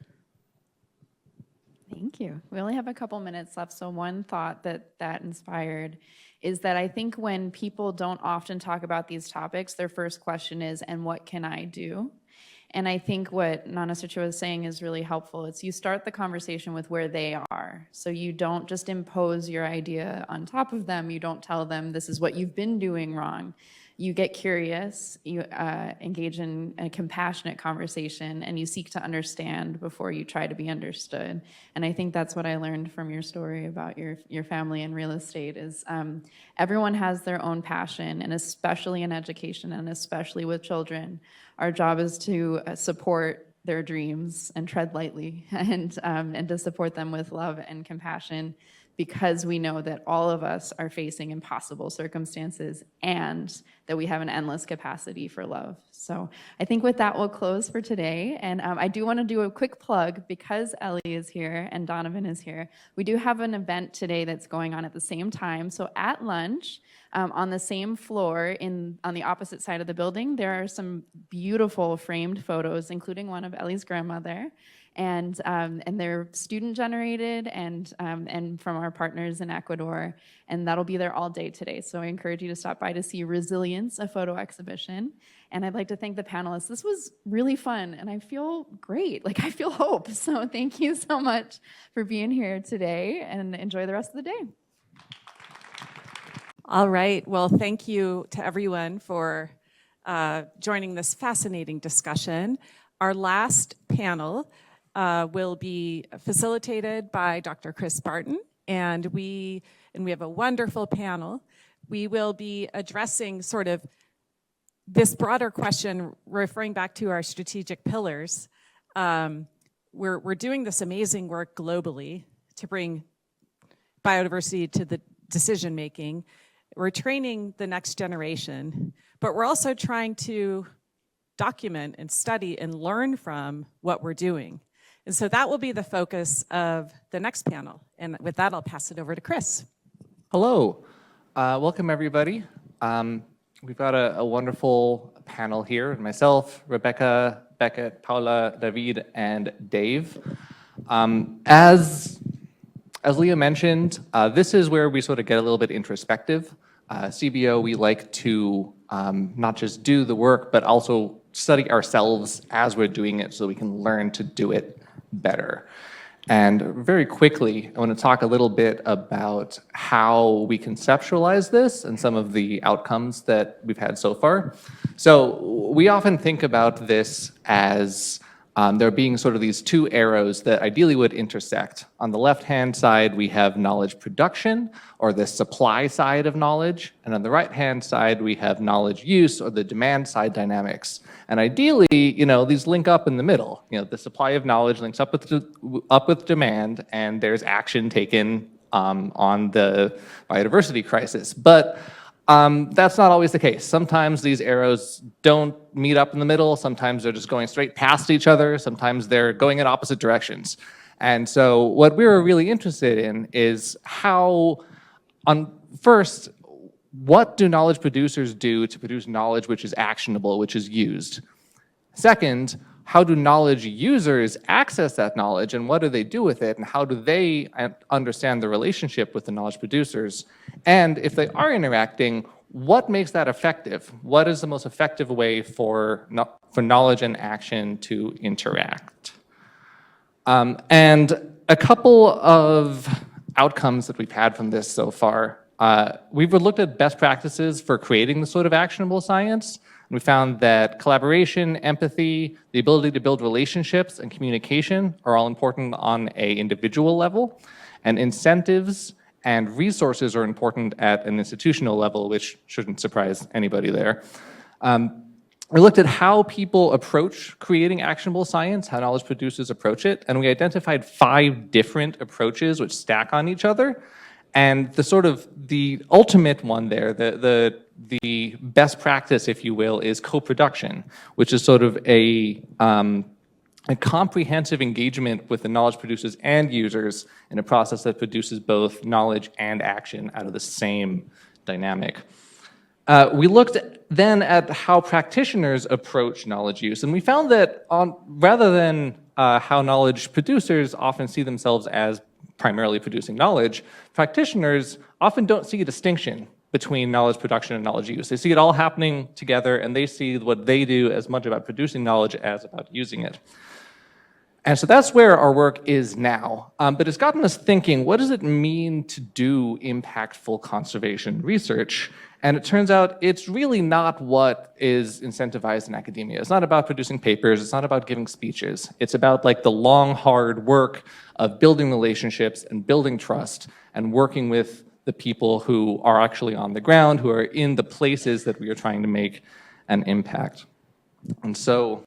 Thank you. We only have a couple minutes left, so one thought that inspired is that I think when people don't often talk about these topics, their first question is, and what can I do? And I think what Nana Sutra was saying is really helpful. It's you start the conversation with where they are. So you don't just impose your idea on top of them. You don't tell them this is what you've been doing wrong. You get curious, you engage in a compassionate conversation, and you seek to understand before you try to be understood. And I think that's what I learned from your story about your family and real estate is everyone has their own passion, and especially in education and especially with children, our job is to support their dreams and tread lightly and to support them with love and compassion, because we know that all of us are facing impossible circumstances and that we have an endless capacity for love. So I think with that, we'll close for today. And I do want to do a quick plug because Ellie is here and Donovan is here. We do have an event today that's going on at the same time. So at lunch, on the same floor on the opposite side of the building, there are some beautiful framed photos, including one of Ellie's grandmother. and they're student generated and from our partners in Ecuador, and that'll be there all day today. So I encourage you to stop by to see Resilience, a photo exhibition. And I'd like to thank the panelists. This was really fun, and I feel great. Like, I feel hope. So thank you so much for being here today, and enjoy the rest of the day. All right. Well, thank you to everyone for joining this fascinating discussion. Our last panel will be facilitated by Dr. Chris Barton, and we have a wonderful panel. We will be addressing sort of this broader question, referring back to our strategic pillars. We're doing this amazing work globally to bring biodiversity to the decision making. We're training the next generation, but we're also trying to document and study and learn from what we're doing. And so that will be the focus of the next panel. And with that, I'll pass it over to Chris. Hello. Welcome, everybody. We've got a wonderful panel here. Myself, Rebecca, Beckett, Paula, David, and Dave. As Leah mentioned, this is where we sort of get a little bit introspective. CBO, we like to not just do the work, but also study ourselves as we're doing it so we can learn to do it better. And very quickly, I want to talk a little bit about how we conceptualize this and some of the outcomes that we've had so far. So we often think about this as there being sort of these two arrows that ideally would intersect. On the left-hand side, we have knowledge production, or the supply side of knowledge. And on the right-hand side, we have knowledge use, or the demand side dynamics. And ideally, these link up in the middle. The supply of knowledge links up with demand, and there's action taken on the biodiversity crisis. But that's not always the case. Sometimes these arrows don't meet up in the middle. Sometimes they're just going straight past each other. Sometimes they're going in opposite directions. And so what we were really interested in is first, what do knowledge producers do to produce knowledge which is actionable, which is used? Second, how do knowledge users access that knowledge, and what do they do with it, and how do they understand the relationship with the knowledge producers? And if they are interacting, what makes that effective? What is the most effective way for knowledge and action to interact? And a couple of outcomes that we've had from this so far. We've looked at best practices for creating the sort of actionable science. We found that collaboration, empathy, the ability to build relationships, and communication are all important on an individual level. And incentives and resources are important at an institutional level, which shouldn't surprise anybody there. We looked at how people approach creating actionable science, how knowledge producers approach it, and we identified 5 different approaches which stack on each other. And the ultimate one there, the best practice, if you will, is co-production, which is sort of a comprehensive engagement with the knowledge producers and users in a process that produces both knowledge and action out of the same dynamic. We looked then at how practitioners approach knowledge use, and we found that rather than how knowledge producers often see themselves as primarily producing knowledge, practitioners often don't see a distinction between knowledge production and knowledge use. They see it all happening together, and they see what they do as much about producing knowledge as about using it. And so that's where our work is now. But it's gotten us thinking, what does it mean to do impactful conservation research? And it turns out it's really not what is incentivized in academia. It's not about producing papers. It's not about giving speeches. It's about the long, hard work of building relationships and building trust and working with the people who are actually on the ground, who are in the places that we are trying to make an impact. And so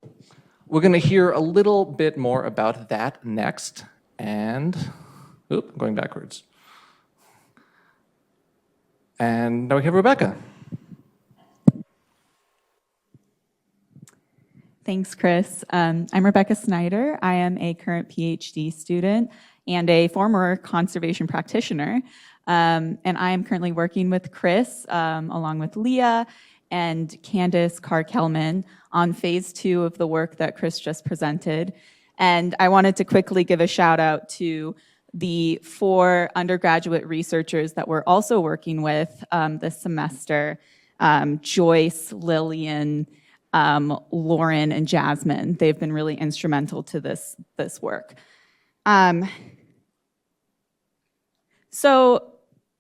we're going to hear a little bit more about that next. And, going backwards. And now we have Rebecca. Thanks, Chris. I'm Rebecca Snyder. I am a current PhD student and a former conservation practitioner. And I am currently working with Chris, along with Leah and Candace Carr-Kelman on phase 2 of the work that Chris just presented. And I wanted to quickly give a shout out to the 4 undergraduate researchers that we're also working with this semester, Joyce, Lillian, Lauren, and Jasmine. They've been really instrumental to this work.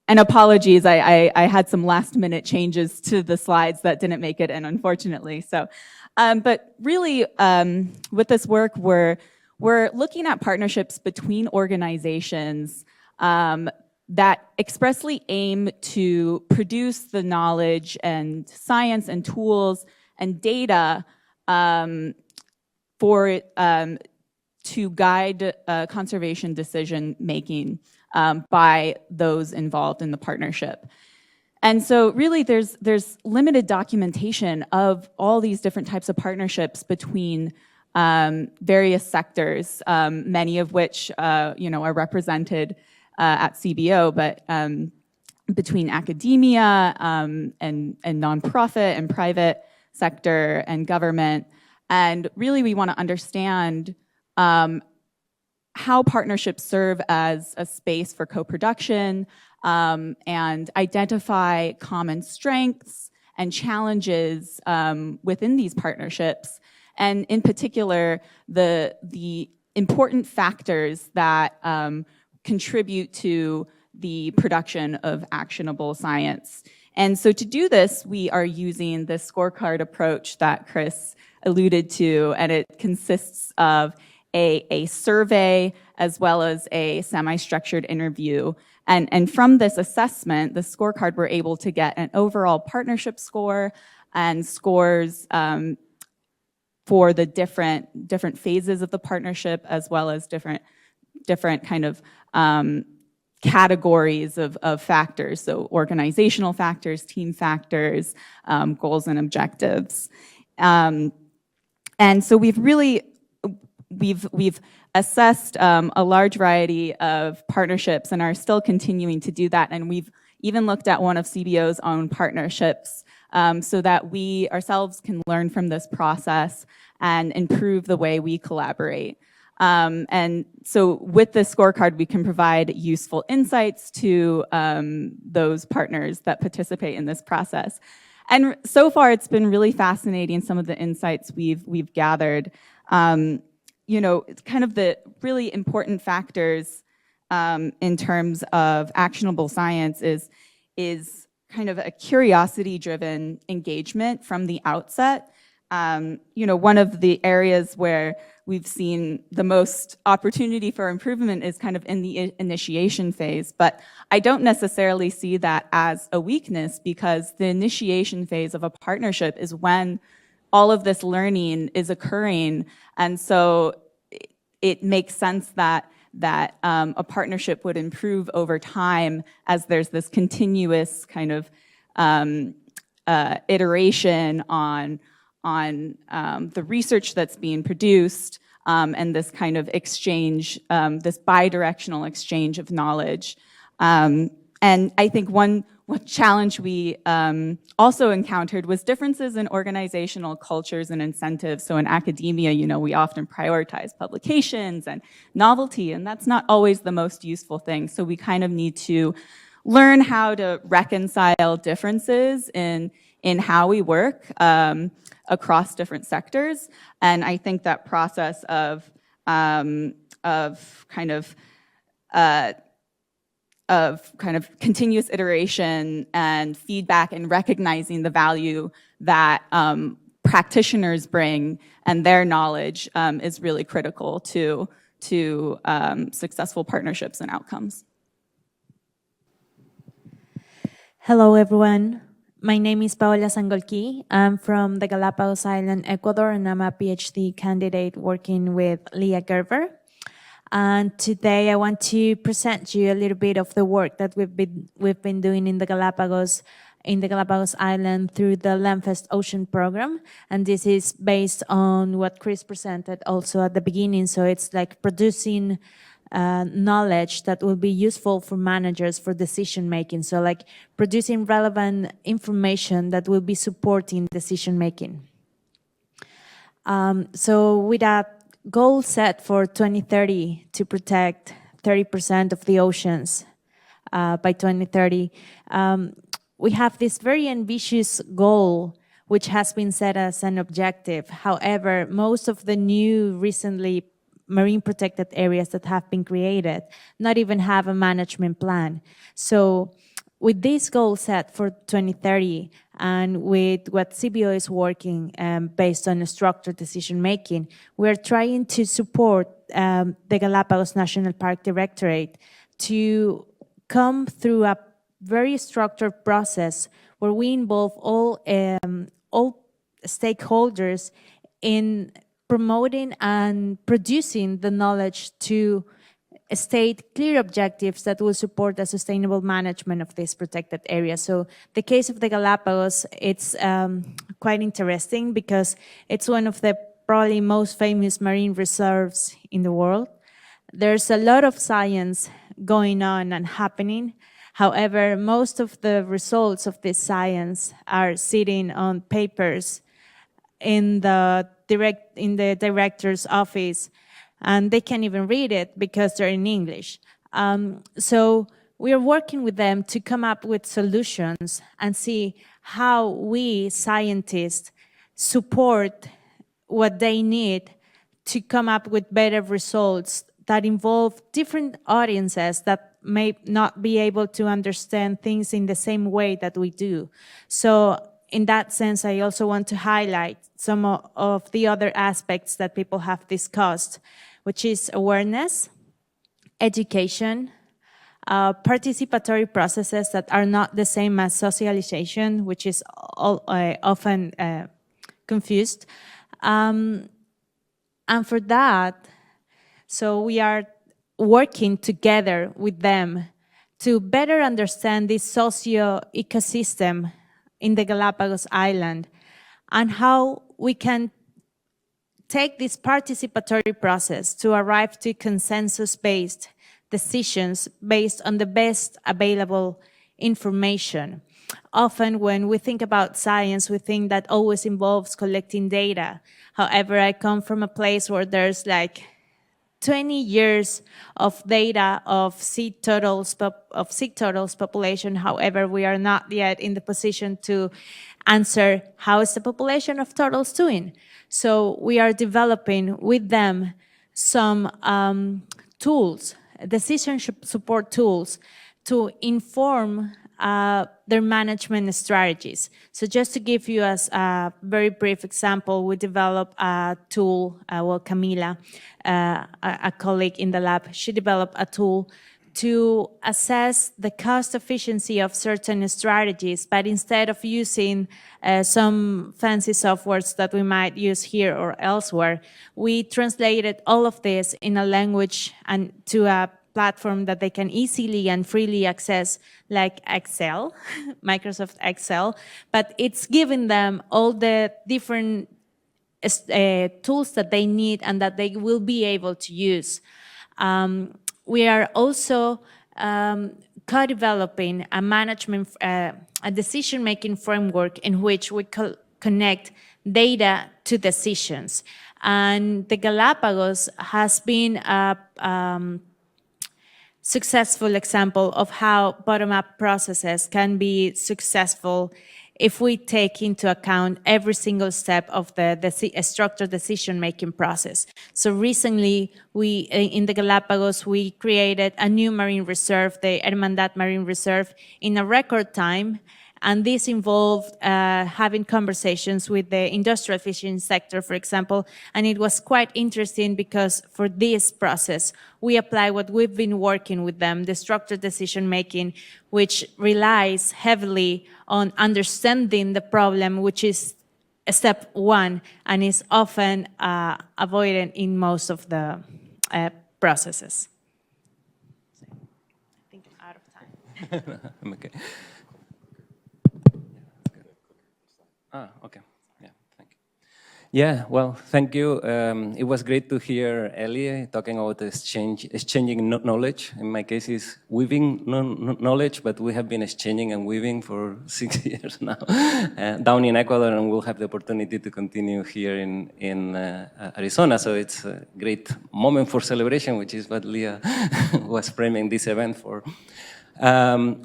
And apologies, I had some last minute changes to the slides that didn't make it in, unfortunately. But really, with this work, we're looking at partnerships between organizations that expressly aim to produce the knowledge and science and tools and data to guide conservation decision making by those involved in the partnership. And so really there's limited documentation of all these different types of partnerships between various sectors, many of which are represented at CBO, but between academia and nonprofit and private sector and government. And really we want to understand how partnerships serve as a space for co-production and identify common strengths and challenges within these partnerships. And in particular, the important factors that contribute to the production of actionable science. And so to do this, we are using the scorecard approach that Chris alluded to, and it consists of a survey as well as a semi-structured interview. And from this assessment, the scorecard, we're able to get an overall partnership score and scores for the different phases of the partnership, as well as different kind of categories of factors. So organizational factors, team factors, goals and objectives. And so we've assessed a large variety of partnerships and are still continuing to do that. And we've even looked at one of CBO's own partnerships so that we ourselves can learn from this process and improve the way we collaborate. And so with this scorecard, we can provide useful insights to those partners that participate in this process. And so far, it's been really fascinating, some of the insights we've gathered. It's kind of the really important factors in terms of actionable science is kind of a curiosity-driven engagement from the outset. One of the areas where we've seen the most opportunity for improvement is kind of in the initiation phase, but I don't necessarily see that as a weakness, because the initiation phase of a partnership is when all of this learning is occurring. And so it makes sense that a partnership would improve over time as there's this continuous kind of iteration on the research that's being produced and this kind of exchange, this bi-directional exchange of knowledge. And I think one challenge we also encountered was differences in organizational cultures and incentives. So in academia, we often prioritize publications and novelty, and that's not always the most useful thing. So we kind of need to learn how to reconcile differences in how we work across different sectors. And I think that process of kind of continuous iteration and feedback and recognizing the value that practitioners bring and their knowledge is really critical to successful partnerships and outcomes. Hello, everyone. My name is Paola Sangolki. I'm from the Galapagos Island, Ecuador, and I'm a PhD candidate working with Leah Gerber. And today I want to present you a little bit of the work that we've been doing in the Galapagos Island through the Landfest Ocean Program. And this is based on what Chris presented also at the beginning. So it's like producing knowledge that will be useful for managers for decision making. So like producing relevant information that will be supporting decision making. So with that goal set for 2030 to protect 30% of the oceans by 2030. We have this very ambitious goal which has been set as an objective. However, most of the new recently marine protected areas that have been created not even have a management plan. So with this goal set for 2030 and with what CBO is working based on structured decision making, we're trying to support the Galapagos National Park Directorate to come through a very structured process where we involve all stakeholders in promoting and producing the knowledge to state clear objectives that will support the sustainable management of this protected area. So the case of the Galapagos, it's quite interesting because it's one of the probably most famous marine reserves in the world. There's a lot of science going on and happening. However, most of the results of this science are sitting on papers in the director's office, and they can't even read it because they're in English. So we are working with them to come up with solutions and see how we scientists support what they need to come up with better results that involve different audiences that may not be able to understand things in the same way that we do. So in that sense, I also want to highlight some of the other aspects that people have discussed, which is awareness, education, participatory processes that are not the same as socialization, which is often confused. And for that, so we are working together with them to better understand this socio-ecosystem in the Galapagos Island and how we can take this participatory process to arrive to consensus-based decisions based on the best available information. Often when we think about science, we think that always involves collecting data. However, I come from a place where there's like 20 years of data of sea turtles population. However, we are not yet in the position to answer how is the population of turtles doing. So we are developing with them some tools, decision support tools to inform their management strategies. So just to give you a very brief example, we developed a tool, Camila, a colleague in the lab, she developed a tool to assess the cost efficiency of certain strategies, but instead of using some fancy softwares that we might use here or elsewhere, we translated all of this in a language and to a platform that they can easily and freely access, like Excel, Microsoft Excel, but it's giving them all the different tools that they need and that they will be able to use. We are also co-developing a management, a decision-making framework in which we connect data to decisions. And the Galapagos has been a successful example of how bottom-up processes can be successful if we take into account every single step of the structured decision-making process. So recently, in the Galapagos, we created a new marine reserve, the Hermandad Marine Reserve, in a record time. And this involved having conversations with the industrial fishing sector, for example. And it was quite interesting because for this process, we apply what we've been working with them, the structured decision-making, which relies heavily on understanding the problem, which is step one, and is often avoided in most of the processes. So I think I'm out of time. I'm okay. Okay. Yeah, thank you. Yeah, well, thank you. It was great to hear Ellie talking about exchanging knowledge. In my case, it's weaving knowledge, but we have been exchanging and weaving for 6 years now down in Ecuador, and we'll have the opportunity to continue here in Arizona. So it's a great moment for celebration, which is what Leah was framing this event for.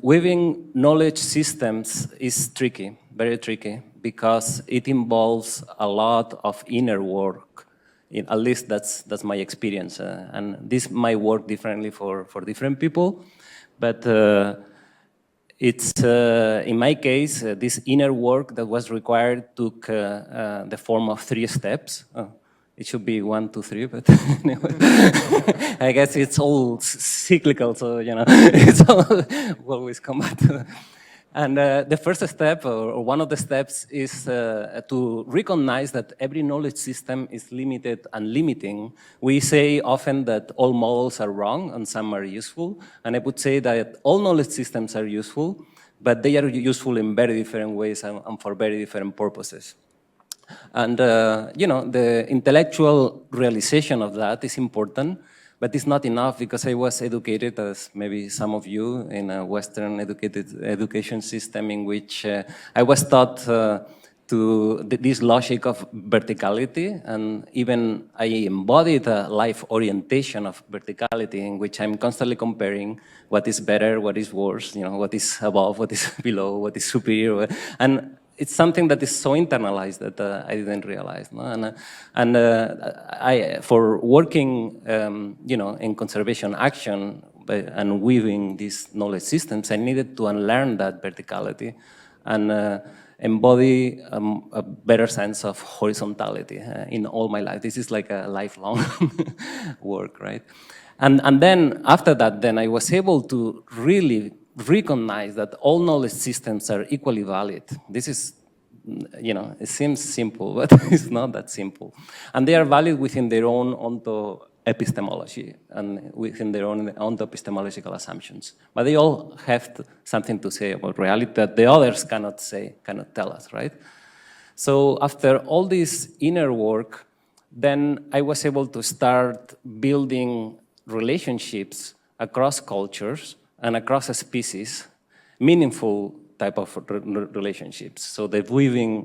Weaving knowledge systems is tricky, very tricky, because it involves a lot of inner work. At least that's my experience. And this might work differently for different people, but it's, in my case, this inner work that was required took the form of 3 steps. It should be 1, 2, 3, but anyway. I guess it's all cyclical, so it's always come back to. And the first step, or one of the steps, is to recognize that every knowledge system is limited and limiting. We say often that all models are wrong and some are useful, and I would say that all knowledge systems are useful, but they are useful in very different ways and for very different purposes. And, the intellectual realization of that is important, but it's not enough because I was educated, as maybe some of you, in a Western education system in which I was taught to this logic of verticality, and even I embodied a life orientation of verticality in which I'm constantly comparing what is better, what is worse, what is above, what is below, what is superior, and it's something that is so internalized that I didn't realize. No? And for working, in conservation action and weaving these knowledge systems, I needed to unlearn that verticality and embody a better sense of horizontality in all my life. This is like a lifelong work, right? And then after that, then I was able to really recognize that all knowledge systems are equally valid. This is, it seems simple, but it's not that simple. And they are valid within their own onto-epistemology and within their own onto-epistemological assumptions. But they all have something to say about reality that the others cannot tell us, right? So after all this inner work, then I was able to start building relationships across cultures and across species, meaningful type of relationships. So the weaving,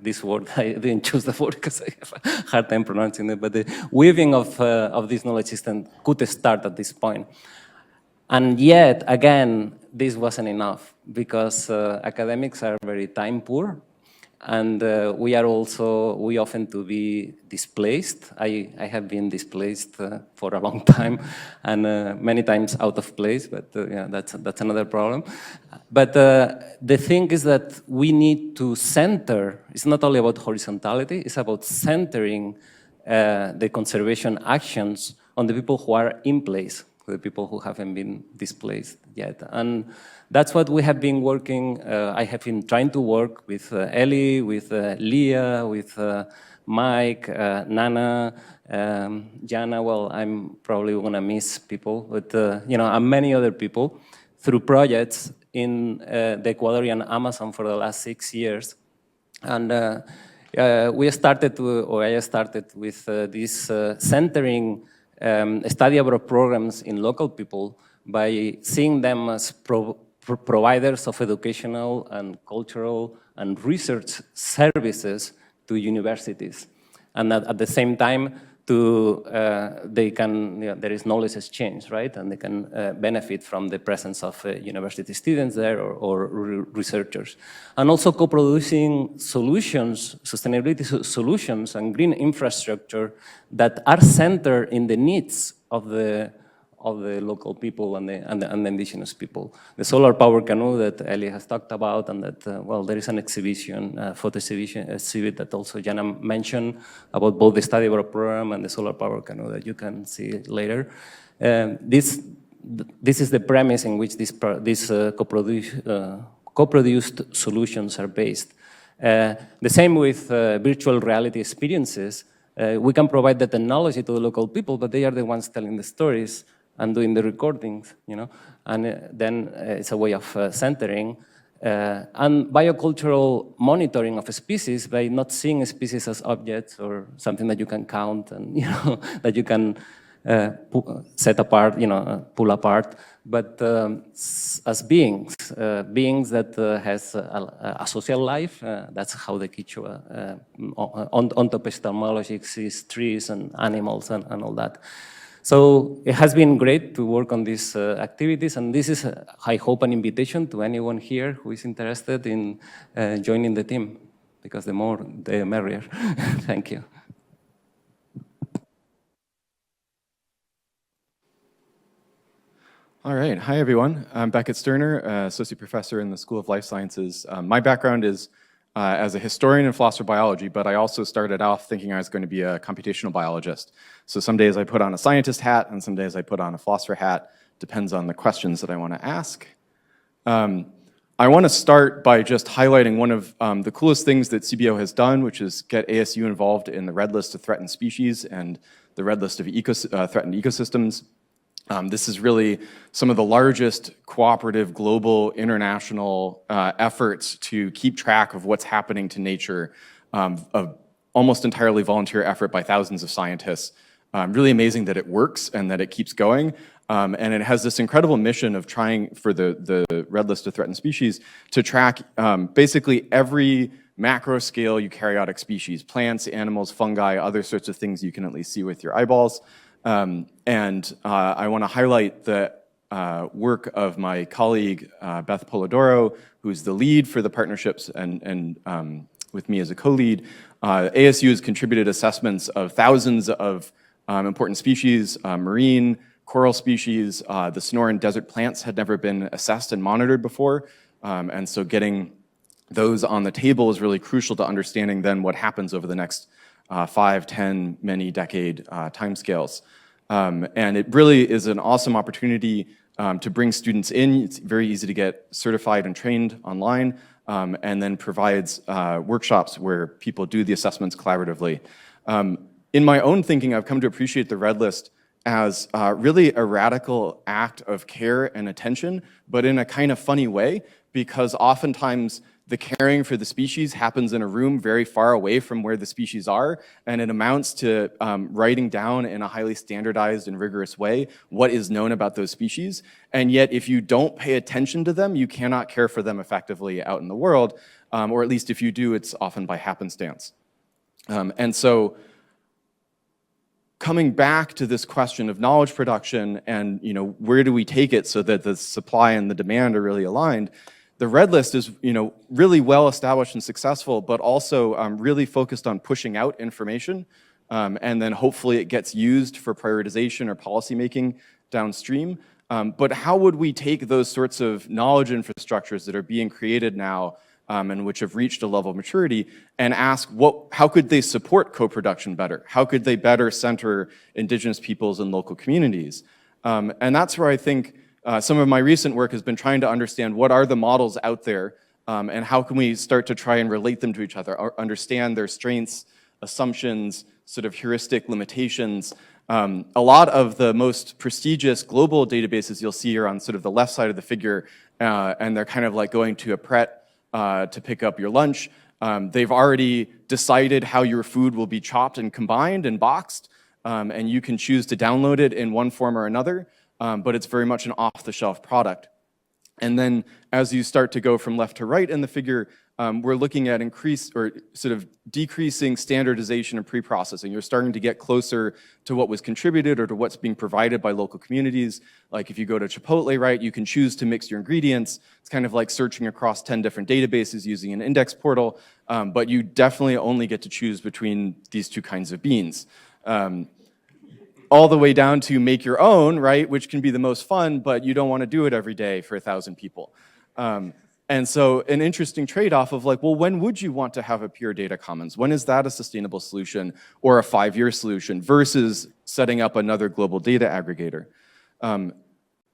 this word, I didn't choose the word because I have a hard time pronouncing it, but the weaving of this knowledge system could start at this point. And yet, again, this wasn't enough because academics are very time poor. And we often to be displaced. I have been displaced for a long time and many times out of place, but that's another problem. But the thing is that we need to center, it's not only about horizontality, it's about centering the conservation actions on the people who are in place, the people who haven't been displaced yet. And that's what we have been working. I have been trying to work with Ellie, with Leah, with Mike, Nana, Jana. Well, I'm probably going to miss people, but and many other people through projects in the Ecuadorian Amazon for the last 6 years. And I started with this centering study abroad programs in local people by seeing them as providers of educational and cultural and research services to universities. And at the same time, they can, there is knowledge exchange, right? And they can benefit from the presence of university students there or researchers. And also co-producing solutions, sustainability solutions and green infrastructure that are centered in the needs of the local people and the indigenous people. The solar power canoe that Ellie has talked about, and that, there is an exhibition, photo exhibit that also Jana mentioned about both the study abroad program and the solar power canoe that you can see later. This is the premise in which these co-produced solutions are based. The same with virtual reality experiences. We can provide the technology to the local people, but they are the ones telling the stories and doing the recordings, and then it's a way of centering. And biocultural monitoring of species by not seeing species as objects or something that you can count and that you can set apart, pull apart, but as beings, beings that has a social life. That's how the Quechua ontopistemology sees trees and animals and all that. So it has been great to work on these activities, and this is, I hope, an invitation to anyone here who is interested in joining the team, because the more, the merrier. Thank you. All right, hi everyone. I'm Beckett Sterner, Associate Professor in the School of Life Sciences. My background is as a historian in philosopher biology, but I also started off thinking I was going to be a computational biologist. So some days I put on a scientist hat and some days I put on a philosopher hat, depends on the questions that I want to ask. I want to start by just highlighting one of the coolest things that CBO has done, which is get ASU involved in the Red List of Threatened Species and the Red List of Threatened Ecosystems. This is really some of the largest cooperative, global, international efforts to keep track of what's happening to nature, of almost entirely volunteer effort by thousands of scientists. Really amazing that it works and that it keeps going. And it has this incredible mission of trying, for the Red List of Threatened Species, to track basically every macro scale eukaryotic species, plants, animals, fungi, other sorts of things you can at least see with your eyeballs. I want to highlight the work of my colleague, Beth Polidoro, who's the lead for the partnerships and with me as a co-lead. ASU has contributed assessments of thousands of important species, marine, coral species. The Sonoran desert plants had never been assessed and monitored before. And so getting those on the table is really crucial to understanding then what happens over the next 5, 10, many decade timescales. And it really is an awesome opportunity to bring students in. It's very easy to get certified and trained online, and then provides workshops where people do the assessments collaboratively. In my own thinking, I've come to appreciate the Red List as really a radical act of care and attention, but in a kind of funny way, because oftentimes the caring for the species happens in a room very far away from where the species are, and it amounts to writing down in a highly standardized and rigorous way what is known about those species. And yet, if you don't pay attention to them, you cannot care for them effectively out in the world, or at least if you do, it's often by happenstance. And so, coming back to this question of knowledge production and where do we take it so that the supply and the demand are really aligned, the Red List is really well established and successful, but also really focused on pushing out information, and then hopefully it gets used for prioritization or policymaking downstream. But how would we take those sorts of knowledge infrastructures that are being created now and which have reached a level of maturity and ask how could they support co-production better? How could they better center indigenous peoples and local communities? And that's where I think some of my recent work has been trying to understand what are the models out there, and how can we start to try and relate them to each other, or understand their strengths, assumptions, sort of heuristic limitations. A lot of the most prestigious global databases you'll see are on sort of the left side of the figure, and they're kind of like going to a Pret to pick up your lunch. They've already decided how your food will be chopped and combined and boxed, and you can choose to download it in one form or another. But it's very much an off-the-shelf product. And then as you start to go from left to right in the figure, we're looking at decreasing standardization and pre-processing. You're starting to get closer to what was contributed or to what's being provided by local communities. Like if you go to Chipotle, right, you can choose to mix your ingredients. It's kind of like searching across 10 different databases using an index portal, but you definitely only get to choose between these two kinds of beans. All the way down to make your own, right, which can be the most fun, but you don't want to do it every day for 1,000 people. And so an interesting trade-off of like, well, when would you want to have a pure data commons? When is that a sustainable solution or a 5-year solution versus setting up another global data aggregator?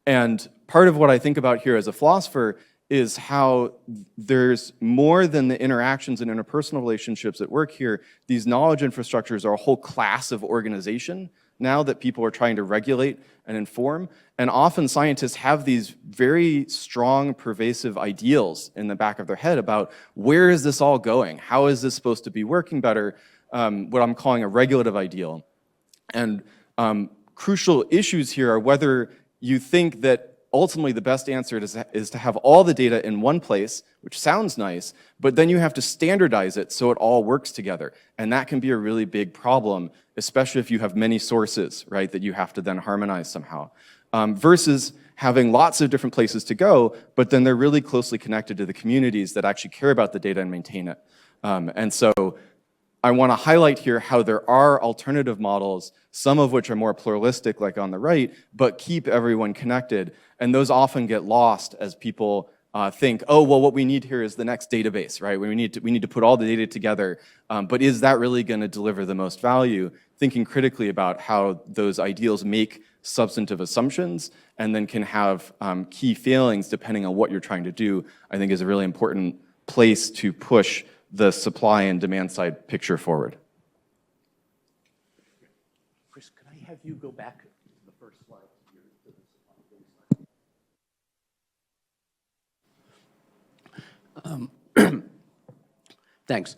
And part of what I think about here as a philosopher is how there's more than the interactions and interpersonal relationships at work here. These knowledge infrastructures are a whole class of organization, now that people are trying to regulate and inform. And often scientists have these very strong, pervasive ideals in the back of their head about where is this all going? How is this supposed to be working better? What I'm calling a regulative ideal. And crucial issues here are whether you think that ultimately the best answer is to have all the data in one place, which sounds nice, but then you have to standardize it so it all works together. And that can be a really big problem, especially if you have many sources, right, that you have to then harmonize somehow. Versus having lots of different places to go, but then they're really closely connected to the communities that actually care about the data and maintain it. And so I want to highlight here how there are alternative models, some of which are more pluralistic, like on the right, but keep everyone connected. And those often get lost as people think, oh, well, what we need here is the next database, right? We need to put all the data together. But is that really going to deliver the most value? Thinking critically about how those ideals make substantive assumptions and then can have key failings depending on what you're trying to do, I think is a really important place to push the supply and demand side picture forward. Chris, could I have you go back to the first slide? Thanks.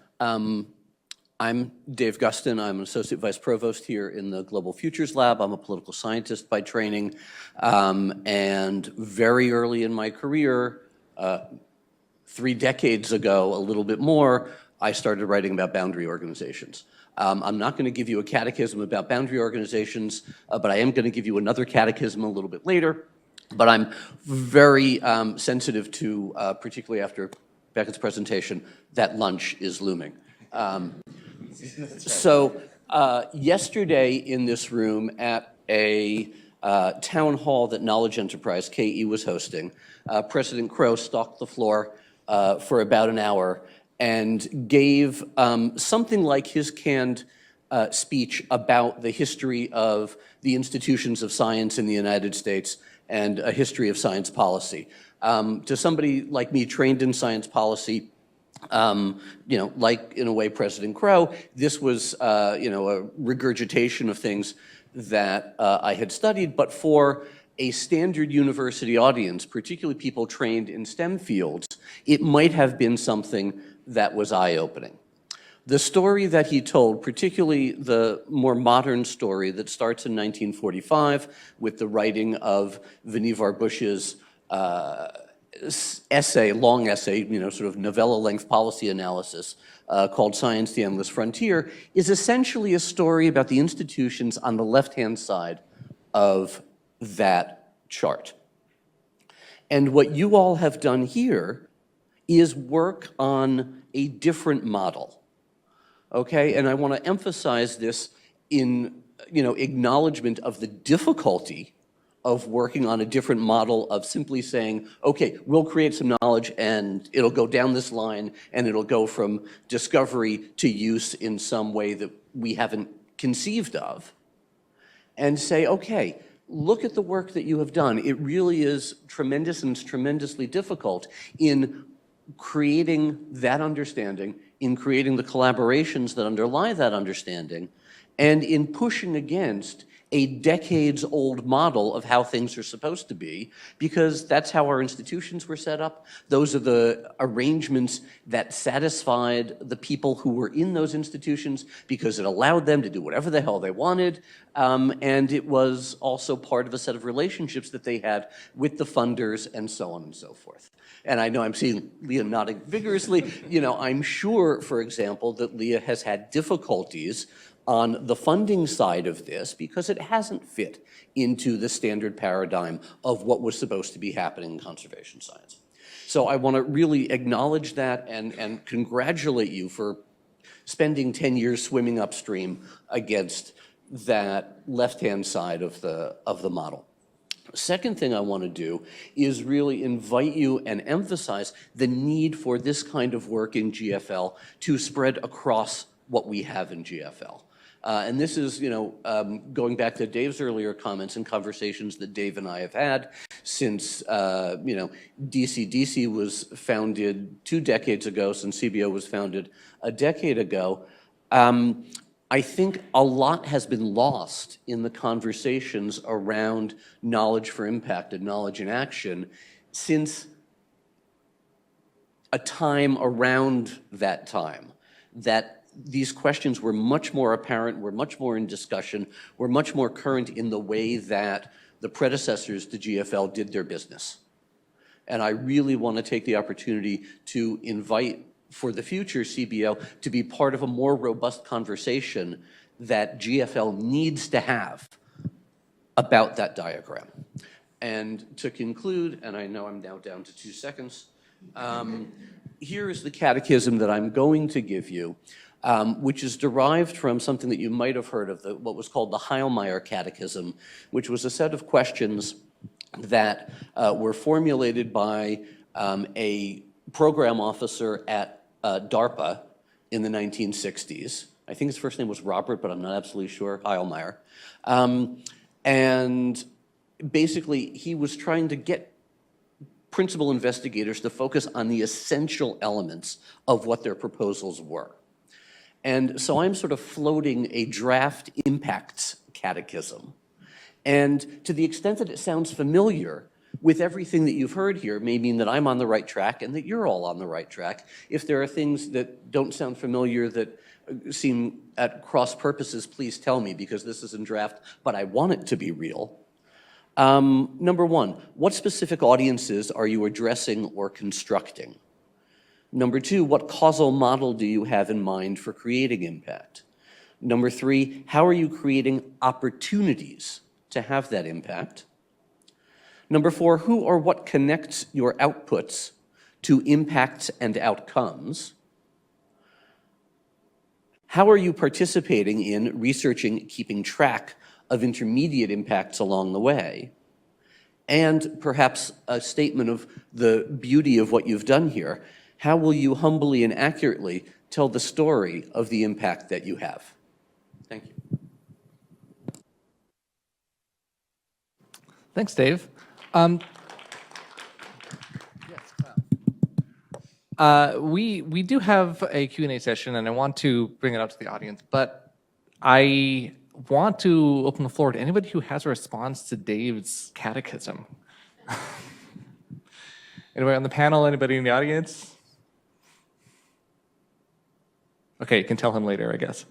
I'm Dave Gustin. I'm an associate vice provost here in the Global Futures Lab. I'm a political scientist by training. And very early in my career, 3 decades ago, a little bit more, I started writing about boundary organizations. I'm not going to give you a catechism about boundary organizations, but I am going to give you another catechism a little bit later. But I'm very sensitive to, particularly after Beckett's presentation, that lunch is looming. So yesterday in this room at a town hall that Knowledge Enterprise, KE, was hosting, President Crow stalked the floor for about an hour and gave something like his canned speech about the history of the institutions of science in the United States and a history of science policy. To somebody like me trained in science policy, you know, like in a way President Crow, this was, you know, a regurgitation of things that I had studied, but for a standard university audience, particularly people trained in STEM fields, it might have been something that was eye-opening. The story that he told, particularly the more modern story that starts in 1945 with the writing of Vannevar Bush's essay, long essay, you know, sort of novella-length policy analysis called Science, the Endless Frontier, is essentially a story about the institutions on the left-hand side of that chart. And what you all have done here is work on a different model, okay? And I want to emphasize this in, you know, acknowledgement of the difficulty of working on a different model of simply saying, okay, we'll create some knowledge and it'll go down this line and it'll go from discovery to use in some way that we haven't conceived of, and say, okay, look at the work that you have done. It really is tremendous, and it's tremendously difficult in creating that understanding, in creating the collaborations that underlie that understanding, and in pushing against a decades-old model of how things are supposed to be, because that's how our institutions were set up. Those are the arrangements that satisfied the people who were in those institutions because it allowed them to do whatever the hell they wanted, and it was also part of a set of relationships that they had with the funders and so on and so forth. And I know I'm seeing Leah nodding vigorously. You know, I'm sure, for example, that Leah has had difficulties on the funding side of this because it hasn't fit into the standard paradigm of what was supposed to be happening in conservation science. So I want to really acknowledge that and congratulate you for spending 10 years swimming upstream against that left-hand side of the model. Second thing I want to do is really invite you and emphasize the need for this kind of work in GFL to spread across what we have in GFL. And this is, you know, going back to Dave's earlier comments and conversations that Dave and I have had since, you know, DCDC was founded 2 decades ago, since CBO was founded a decade ago. I'm I think a lot has been lost in the conversations around knowledge for impact and knowledge in action since a time around that time, that these questions were much more apparent, were much more in discussion, were much more current in the way that the predecessors to GFL did their business. And I really want to take the opportunity to invite, for the future CBO, to be part of a more robust conversation that GFL needs to have about that diagram. And to conclude, and I know I'm now down to 2 seconds, here is the catechism that I'm going to give you, which is derived from something that you might have heard of, what was called the Heilmeyer Catechism, which was a set of questions that were formulated by a program officer at DARPA in the 1960s. I think his first name was Robert, but I'm not absolutely sure, Heilmeyer. And basically, he was trying to get principal investigators to focus on the essential elements of what their proposals were. And so I'm sort of floating a draft impacts catechism. And to the extent that it sounds familiar with everything that you've heard here, may mean that I'm on the right track and that you're all on the right track. If there are things that don't sound familiar, that seem at cross purposes, please tell me, because this is in draft, but I want it to be real. Number one, what specific audiences are you addressing or constructing? Number two, what causal model do you have in mind for creating impact? Number three, how are you creating opportunities to have that impact? Number four, who or what connects your outputs to impacts and outcomes? How are you participating in researching, keeping track of intermediate impacts along the way? And perhaps a statement of the beauty of what you've done here. How will you humbly and accurately tell the story of the impact that you have? Thank you. Thanks, Dave. We do have a Q&A session, and I want to bring it out to the audience, but I want to open the floor to anybody who has a response to Dave's catechism. Anybody on the panel? Anybody in the audience? Okay, you can tell him later, I guess.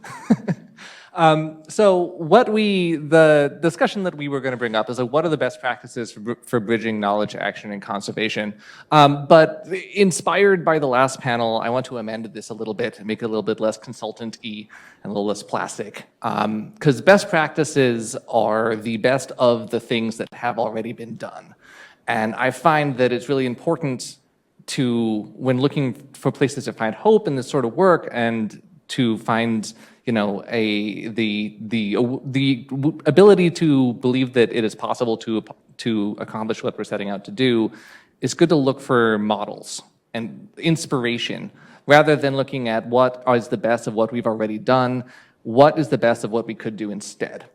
So the discussion that we were going to bring up is what are the best practices for bridging knowledge, action, and conservation? But inspired by the last panel, I want to amend this a little bit and make it a little bit less consultant-y and a little less plastic. Because best practices are the best of the things that have already been done. And I find that it's really important to, when looking for places to find hope in this sort of work and to find, the ability to believe that it is possible to accomplish what we're setting out to do, it's good to look for models and inspiration rather than looking at what is the best of what we've already done, what is the best of what we could do instead.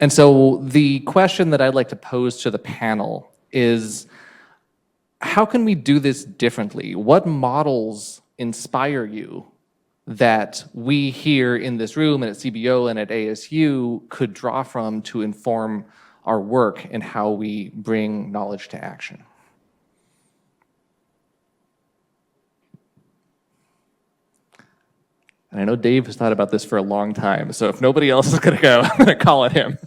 And so the question that I'd like to pose to the panel is, how can we do this differently? What models inspire you that we here in this room and at CBO and at ASU could draw from to inform our work and how we bring knowledge to action? And I know Dave has thought about this for a long time, so if nobody else is going to go, I'm going to call at him.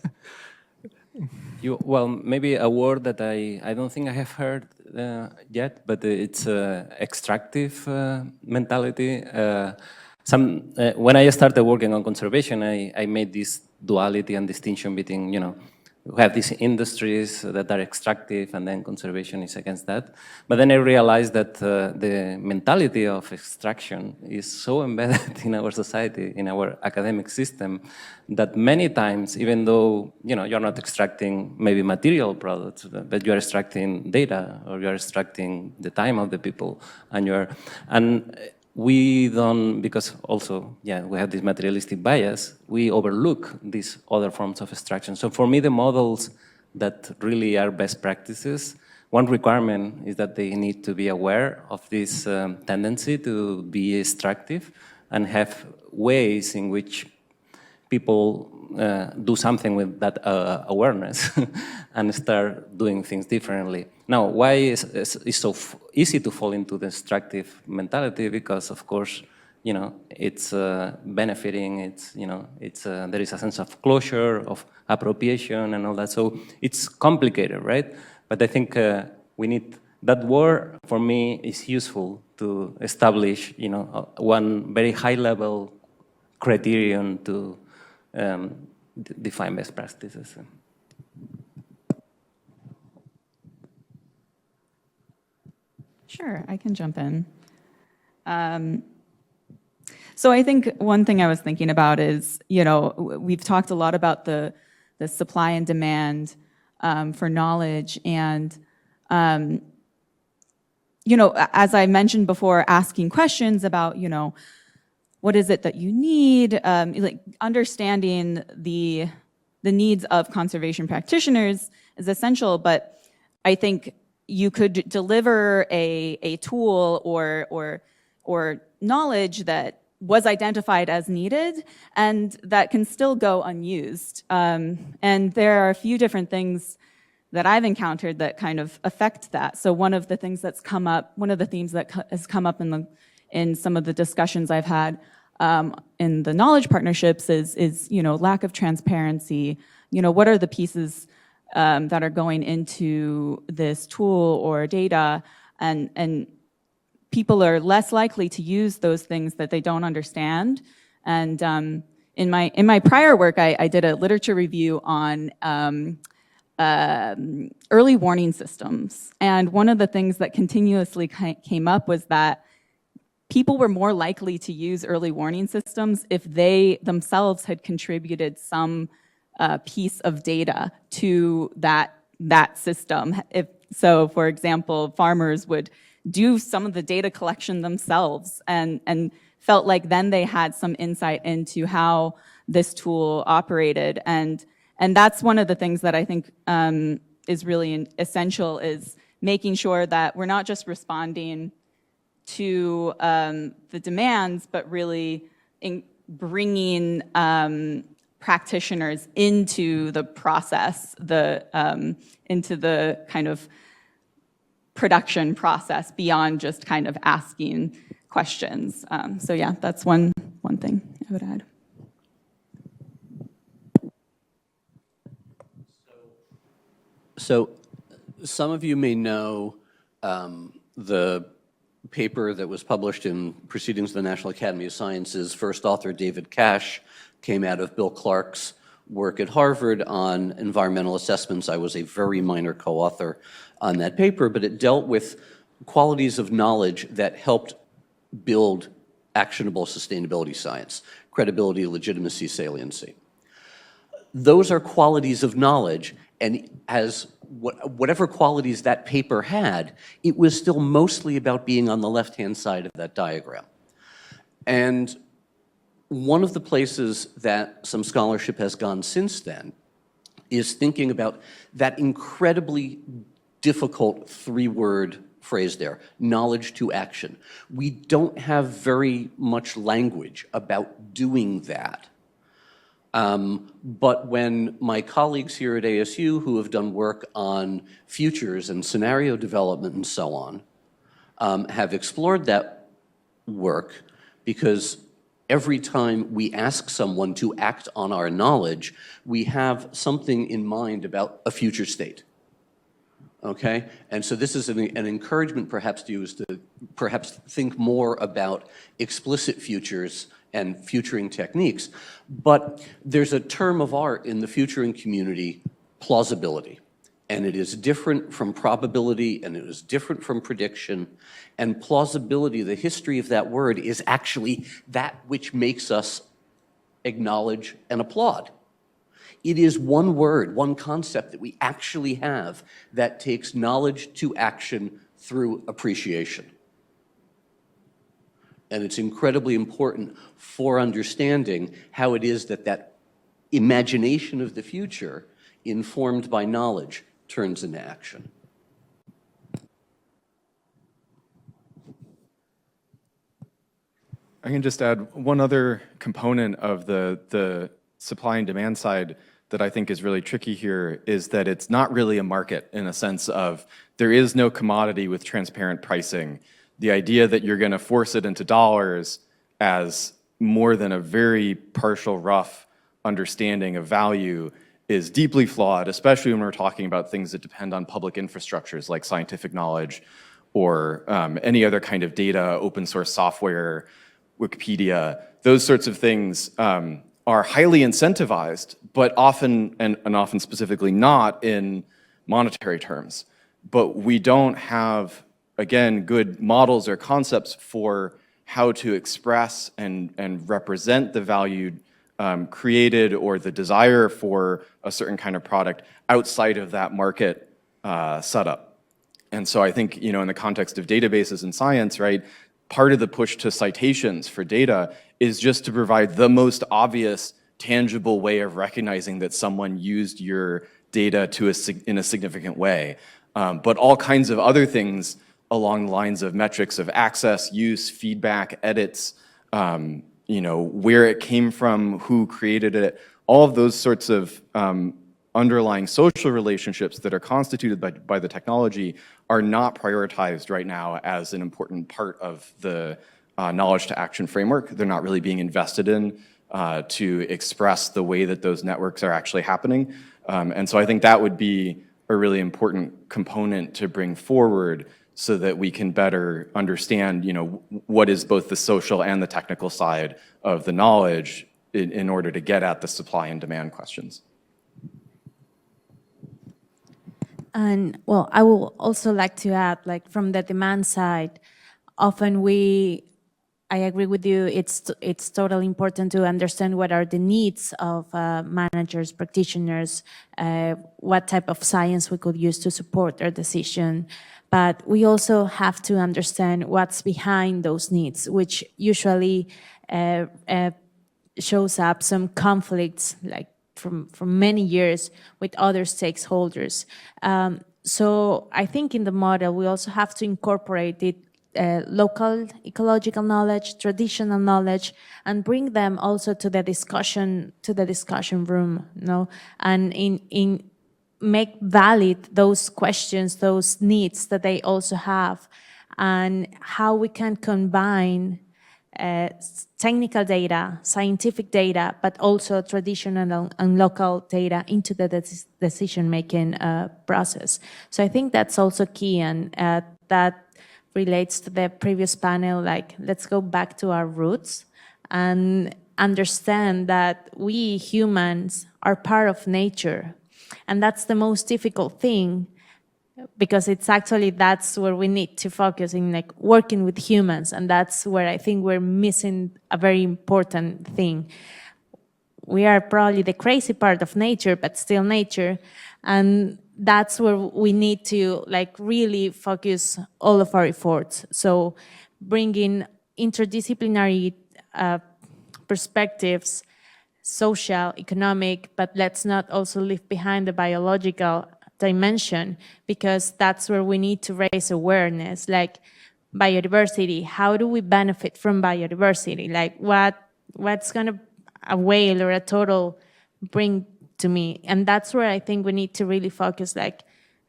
Well, maybe a word that I don't think I have heard yet, but it's extractive mentality. When I started working on conservation, I made this duality and distinction between, we have these industries that are extractive and then conservation is against that. But then I realized that the mentality of extraction is so embedded in our society, in our academic system, that many times, even though you're not extracting maybe material products, but you're extracting data or you're extracting the time of the people, and we don't, because also, we have this materialistic bias, we overlook these other forms of extraction. So for me, the models that really are best practices, one requirement is that they need to be aware of this tendency to be extractive and have ways in which people do something with that awareness and start doing things differently. Now, why is so easy to fall into destructive mentality? Because, of course, you know, it's benefiting, it's, you know, it's, there is a sense of closure, of appropriation and all that. So it's complicated, right? But I think we need, that word for me is useful to establish, you know, one very high level criterion to define best practices. Sure, I can jump in. So I think one thing I was thinking about is, you know, we've talked a lot about the supply and demand for knowledge, and you know, as I mentioned before, asking questions about, you know, what is it that you need, like understanding the needs of conservation practitioners is essential, but I think you could deliver a tool or knowledge that was identified as needed and that can still go unused. And there are a few different things that I've encountered that kind of affect that. So one of the things that's come up, one of the themes that has come up in some of the discussions I've had in the knowledge partnerships is, you know, lack of transparency. You know, what are the pieces that are going into this tool or data, and people are less likely to use those things that they don't understand. And in my prior work, I did a literature review on early warning systems. And one of the things that continuously came up was that people were more likely to use early warning systems if they themselves had contributed some piece of data to that system. So, for example, farmers would do some of the data collection themselves and felt like then they had some insight into how this tool operated. And that's one of the things that I think is really essential, is making sure that we're not just responding to the demands, but really bringing practitioners into the process, into the kind of production process beyond just kind of asking questions. So yeah, that's one thing I would add. So some of you may know the paper that was published in Proceedings of the National Academy of Sciences. First author, David Cash, came out of Bill Clark's work at Harvard on environmental assessments. I was a very minor co-author on that paper, but it dealt with qualities of knowledge that helped build actionable sustainability science: credibility, legitimacy, saliency. Those are qualities of knowledge, and as whatever qualities that paper had, it was still mostly about being on the left-hand side of that diagram. And one of the places that some scholarship has gone since then is thinking about that incredibly difficult three-word phrase there: knowledge to action. We don't have very much language about doing that. But when my colleagues here at ASU, who have done work on futures and scenario development and so on, have explored that work, because every time we ask someone to act on our knowledge, we have something in mind about a future state. Okay? And so this is an encouragement perhaps to you, is to perhaps think more about explicit futures and futuring techniques. But there's a term of art in the futuring community: plausibility. And it is different from probability, and it is different from prediction. And plausibility, the history of that word, is actually that which makes us acknowledge and applaud. It is one word, one concept that we actually have that takes knowledge to action through appreciation. And it's incredibly important for understanding how it is that that imagination of the future, informed by knowledge, turns into action. I can just add one other component of the supply and demand side that I think is really tricky here is that it's not really a market in a sense of there is no commodity with transparent pricing. The idea that you're going to force it into dollars as more than a very partial, rough understanding of value is deeply flawed, especially when we're talking about things that depend on public infrastructures like scientific knowledge or any other kind of data, open source software, Wikipedia. Those sorts of things are highly incentivized, but often, and often specifically not in monetary terms. But we don't have, again, good models or concepts for how to express and represent the value created or the desire for a certain kind of product outside of that market setup. And so I think, you know, in the context of databases and science, right, part of the push to citations for data is just to provide the most obvious, tangible way of recognizing that someone used your data in a significant way. But all kinds of other things along the lines of metrics of access, use, feedback, edits, you know, where it came from, who created it, all of those sorts of underlying social relationships that are constituted by the technology are not prioritized right now as an important part of the knowledge to action framework. They're not really being invested in to express the way that those networks are actually happening. And so I think that would be a really important component to bring forward so that we can better understand, you know, what is both the social and the technical side of the knowledge in order to get at the supply and demand questions. And well, I will also like to add, like from the demand side, often I agree with you, it's totally important to understand what are the needs of managers, practitioners, what type of science we could use to support their decision. But we also have to understand what's behind those needs, which usually shows up some conflicts, like from many years with other stakeholders. So I think in the model, we also have to incorporate it local ecological knowledge, traditional knowledge, and bring them also to the discussion room, you know, and in make valid those questions, those needs that they also have, and how we can combine technical data, scientific data, but also traditional and local data into the decision-making process. So I think that's also key, and that relates to the previous panel, like let's go back to our roots and understand that we humans are part of nature. And that's the most difficult thing, because it's actually, that's where we need to focus in, like working with humans. And that's where I think we're missing a very important thing. We are probably the crazy part of nature, but still nature. And that's where we need to like really focus all of our efforts. So bringing interdisciplinary perspectives, social, economic, but let's not also leave behind the biological dimension, because that's where we need to raise awareness, like biodiversity. How do we benefit from biodiversity? Like what's gonna a whale or a turtle bring to me? And that's where I think we need to really focus, like,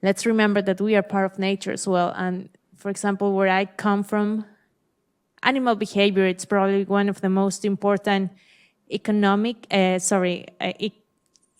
let's remember that we are part of nature as well. And for example, where I come from, animal behavior, it's probably one of the most important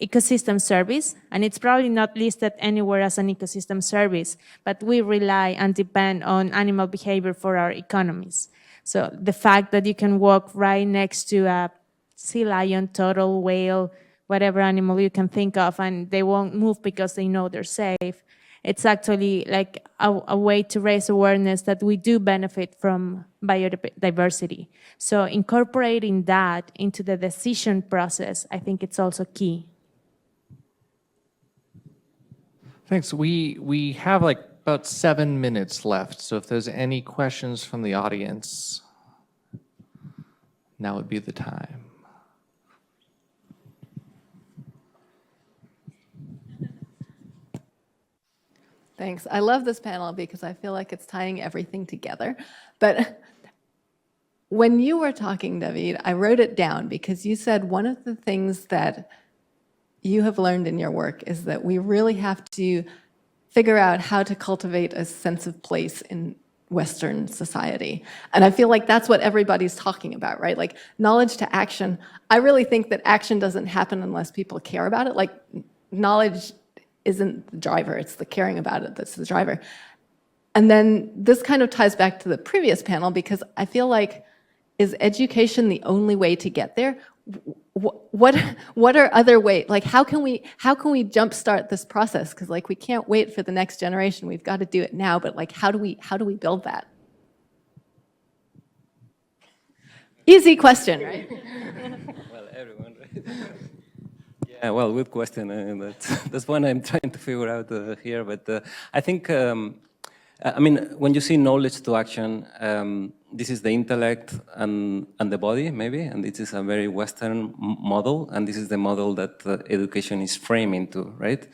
ecosystem service, and it's probably not listed anywhere as an ecosystem service, but we rely and depend on animal behavior for our economies. So the fact that you can walk right next to a sea lion, turtle, whale, whatever animal you can think of, and they won't move because they know they're safe, it's actually like a way to raise awareness that we do benefit from biodiversity. So incorporating that into the decision process, I think it's also key. Thanks. We have like about 7 minutes left. So if there's any questions from the audience, now would be the time. Thanks. I love this panel because I feel like it's tying everything together. But when you were talking, David, I wrote it down because you said one of the things that you have learned in your work is that we really have to figure out how to cultivate a sense of place in Western society. And I feel like that's what everybody's talking about, right? Like knowledge to action. I really think that action doesn't happen unless people care about it. Like knowledge isn't the driver, it's the caring about it that's the driver. And then this kind of ties back to the previous panel because I feel like, is education the only way to get there? What are other ways? Like, how can we jumpstart this process? Because like we can't wait for the next generation. We've got to do it now. But like, how do we build that? Easy question, right? Well, everyone. Right? Yeah, well, good question. That's one I'm trying to figure out here. But I think, I mean, when you see knowledge to action, this is the intellect and the body, maybe, and this is a very Western model, and this is the model that education is framing to, right?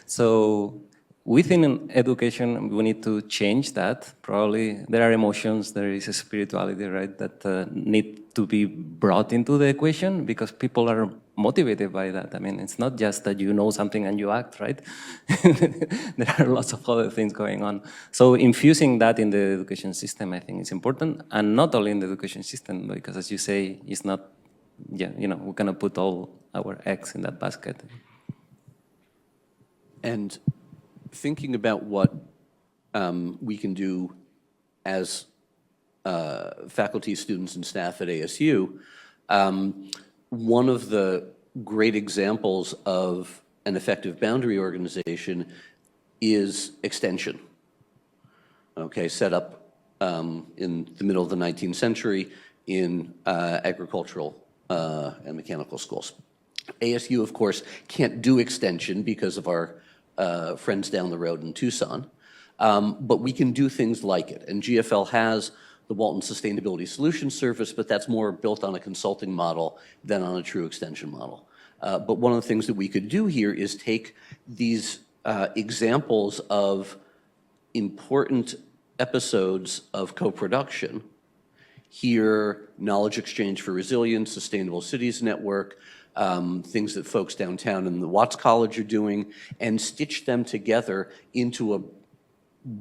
So within education, we need to change that. Probably there are emotions, there is a spirituality, right, that need to be brought into the equation because people are motivated by that. I mean, it's not just that you know something and you act, right? There are lots of other things going on. So infusing that in the education system, I think is important, and not only in the education system, because as you say, it's not, yeah, you know, we cannot put all our eggs in that basket. And thinking about what we can do as faculty, students, and staff at ASU, one of the great examples of an effective boundary organization is extension. Okay, set up in the middle of the 19th century in agricultural and mechanical schools. ASU, of course, can't do extension because of our friends down the road in Tucson, but we can do things like it. And GFL has the Walton Sustainability Solutions Service, but that's more built on a consulting model than on a true extension model. But one of the things that we could do here is take these examples of important episodes of co-production, here, knowledge exchange for resilience, sustainable cities network, things that folks downtown in the Watts College are doing, and stitch them together into a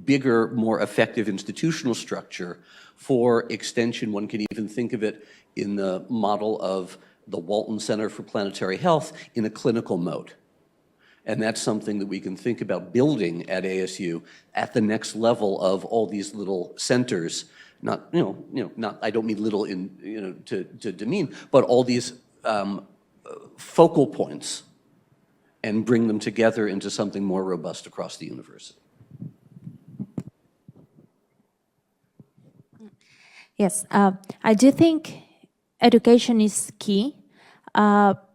bigger, more effective institutional structure for extension. One can even think of it in the model of the Walton Center for Planetary Health in a clinical mode. And that's something that we can think about building at ASU at the next level of all these little centers. Not, not, I don't mean little in, to demean, but all these focal points and bring them together into something more robust across the university. Yes, I do think education is key, but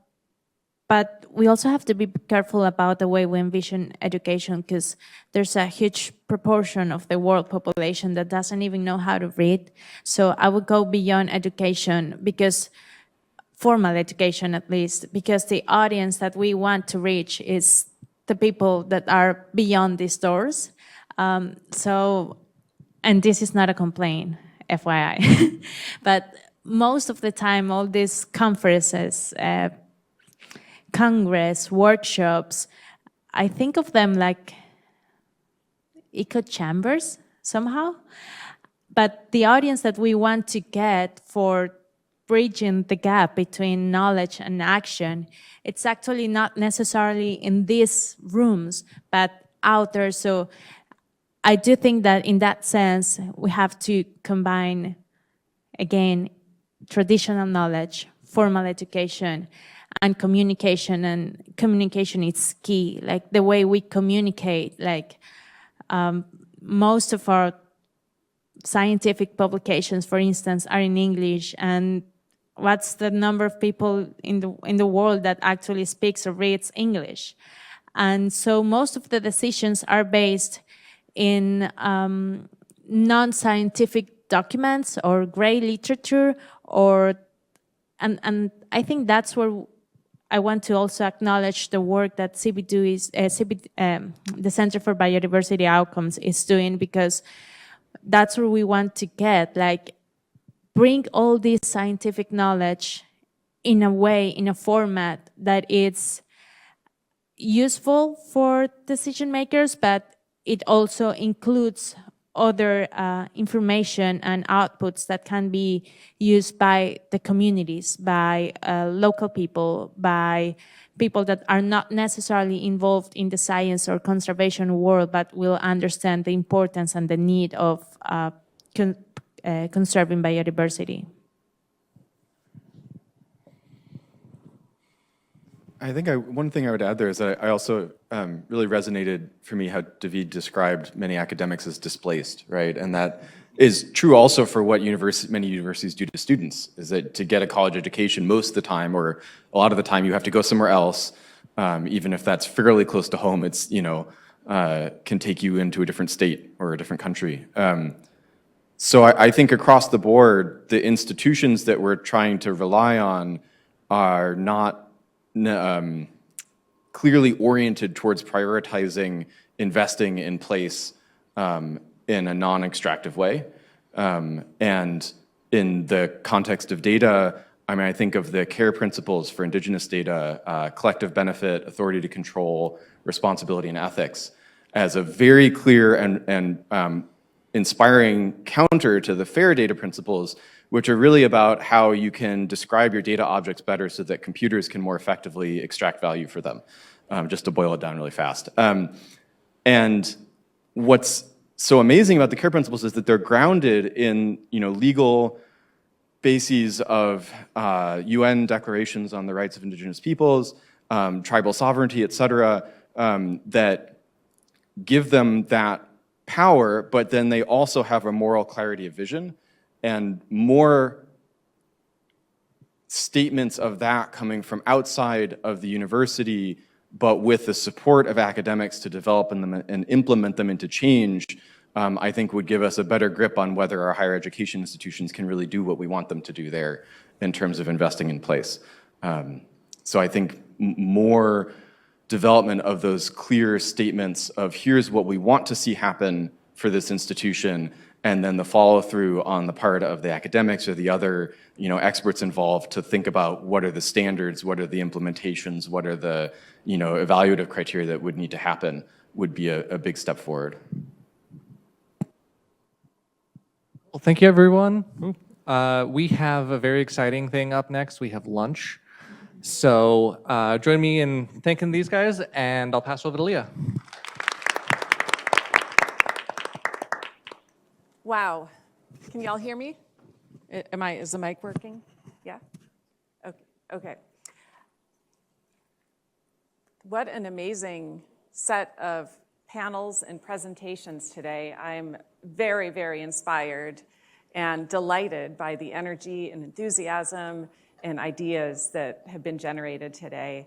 we also have to be careful about the way we envision education because there's a huge proportion of the world population that doesn't even know how to read. So I would go beyond education, because formal education at least, because the audience that we want to reach is the people that are beyond these doors. And this is not a complaint, FYI. But most of the time, all these conferences, Congress, workshops, I think of them like echo chambers somehow. But the audience that we want to get for bridging the gap between knowledge and action, it's actually not necessarily in these rooms, but out there. So I do think that in that sense, we have to combine, again, traditional knowledge, formal education, and communication is key. Like the way we communicate, like most of our scientific publications, for instance, are in English, and what's the number of people in the world that actually speaks or reads English? And so most of the decisions are based in non-scientific documents or gray literature, and I think that's where I want to also acknowledge the work that CBDO is, the Center for Biodiversity Outcomes is doing, because that's where we want to get. Like, bring all this scientific knowledge in a way, in a format that it's useful for decision makers, but it also includes other information and outputs that can be used by the communities, by local people, by people that are not necessarily involved in the science or conservation world, but will understand the importance and the need of conserving biodiversity. I think one thing I would add there is that I also really resonated for me how David described many academics as displaced, right? And that is true also for what many universities do to students, is that to get a college education most of the time, or a lot of the time, you have to go somewhere else, even if that's fairly close to home, it's, can take you into a different state or a different country. So I think across the board, the institutions that we're trying to rely on are not clearly oriented towards prioritizing investing in place in a non-extractive way. And in the context of data, I think of the care principles for indigenous data, collective benefit, authority to control, responsibility, and ethics as a very clear and inspiring counter to the FAIR data principles, which are really about how you can describe your data objects better so that computers can more effectively extract value for them, just to boil it down really fast. And what's so amazing about the care principles is that they're grounded in legal bases of UN declarations on the rights of indigenous peoples, tribal sovereignty, et cetera, that give them that power, but then they also have a moral clarity of vision, and more statements of that coming from outside of the university, but with the support of academics to develop them and implement them into change, I think would give us a better grip on whether our higher education institutions can really do what we want them to do there in terms of investing in place. So I think more development of those clear statements of here's what we want to see happen for this institution, and then the follow through on the part of the academics or the other experts involved to think about what are the standards, what are the implementations, what are the evaluative criteria that would need to happen would be a big step forward. Well, thank you, everyone. We have a very exciting thing up next. We have lunch. So join me in thanking these guys, and I'll pass over to Leah. Wow. Can y'all hear me? Is the mic working? Yeah? Okay. What an amazing set of panels and presentations today. I'm very, very inspired and delighted by the energy and enthusiasm and ideas that have been generated today.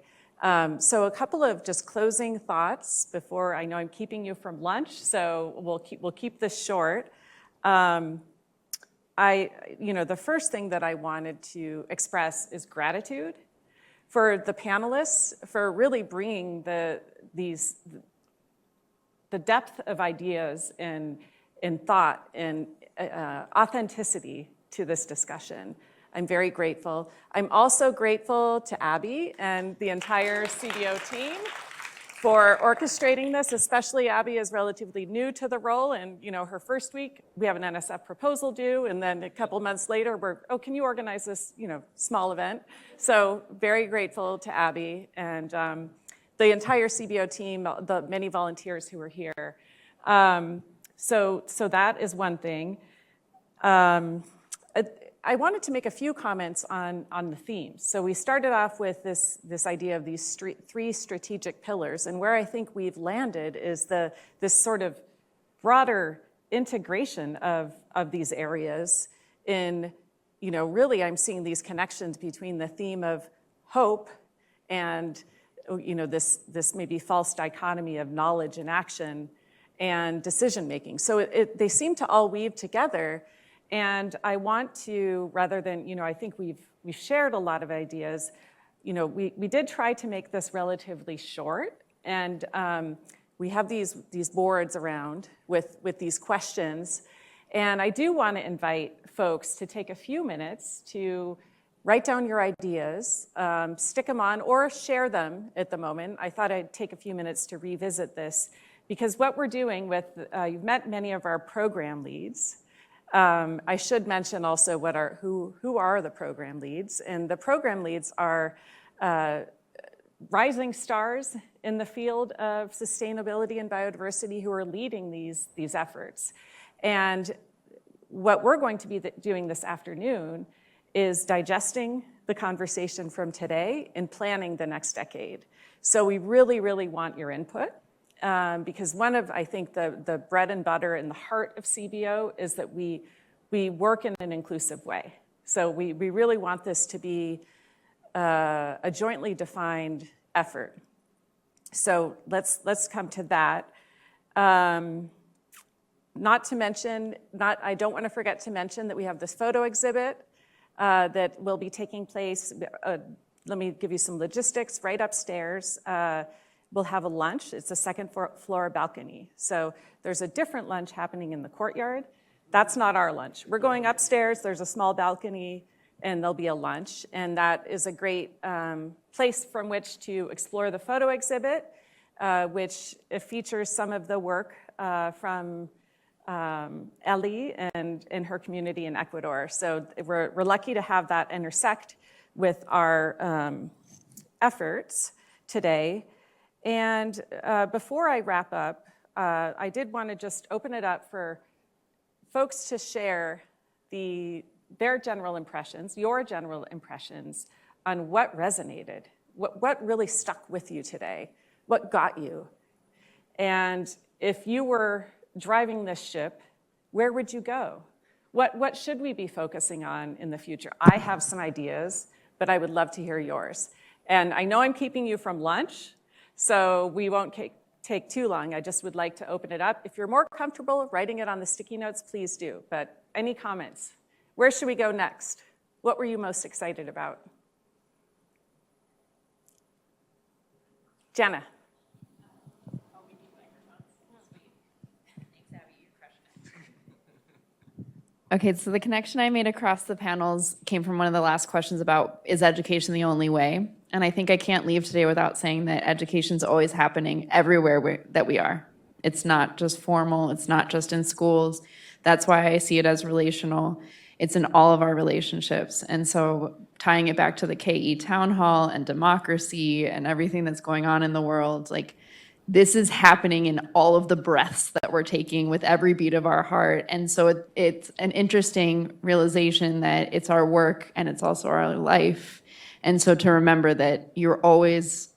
So a couple of just closing thoughts before, I know I'm keeping you from lunch, so we'll keep this short. The first thing that I wanted to express is gratitude for the panelists for really bringing the depth of ideas and thought and authenticity to this discussion. I'm very grateful. I'm also grateful to Abby and the entire CBO team for orchestrating this, especially Abby is relatively new to the role, and her first week, we have an NSF proposal due, and then a couple months later, can you organize this small event? So very grateful to Abby and the entire CBO team, the many volunteers who are here. So that is one thing. I wanted to make a few comments on the themes. So we started off with this idea of these three strategic pillars, and where I think we've landed is this sort of broader integration of these areas in, really I'm seeing these connections between the theme of hope and, this maybe false dichotomy of knowledge and action and decision making. So they seem to all weave together. And I want to, rather than, I think we've shared a lot of ideas, we did try to make this relatively short, and we have these boards around with these questions, And I do want to invite folks to take a few minutes to write down your ideas, stick them on, or share them at the moment. I thought I'd take a few minutes to revisit this, because what we're doing with, you've met many of our program leads. I should mention also who are the program leads. And the program leads are rising stars in the field of sustainability and biodiversity who are leading these efforts. And what we're going to be doing this afternoon is digesting the conversation from today and planning the next decade. So we really, really want your input, because one of, I think, the bread and butter and the heart of CBO is that we work in an inclusive way. So we really want this to be a jointly defined effort. So let's come to that. Not to mention, I don't want to forget to mention that we have this photo exhibit that will be taking place. Let me give you some logistics. Right upstairs, we'll have a lunch. It's a second floor balcony. So there's a different lunch happening in the courtyard. That's not our lunch. We're going upstairs. There's a small balcony, and there'll be a lunch. And that is a great place from which to explore the photo exhibit, which features some of the work from Ellie and her community in Ecuador. So we're lucky to have that intersect with our efforts today. And before I wrap up, I did want to just open it up for folks to share their general impressions, your general impressions on what resonated, what really stuck with you today, what got you. And if you were driving this ship, where would you go? What should we be focusing on in the future? I have some ideas, but I would love to hear yours. And I know I'm keeping you from lunch, so we won't take too long. I just would like to open it up. If you're more comfortable writing it on the sticky notes, please do. But any comments? Where should we go next? What were you most excited about? Jenna. Okay, so the connection I made across the panels came from one of the last questions about, is education the only way? And I think I can't leave today without saying that education's always happening everywhere that we are. It's not just formal, it's not just in schools. That's why I see it as relational. It's in all of our relationships. And so tying it back to the KE Town Hall and democracy and everything that's going on in the world, like, this is happening in all of the breaths that we're taking with every beat of our heart. And so it's an interesting realization that it's our work and it's also our life. And so to remember that you're always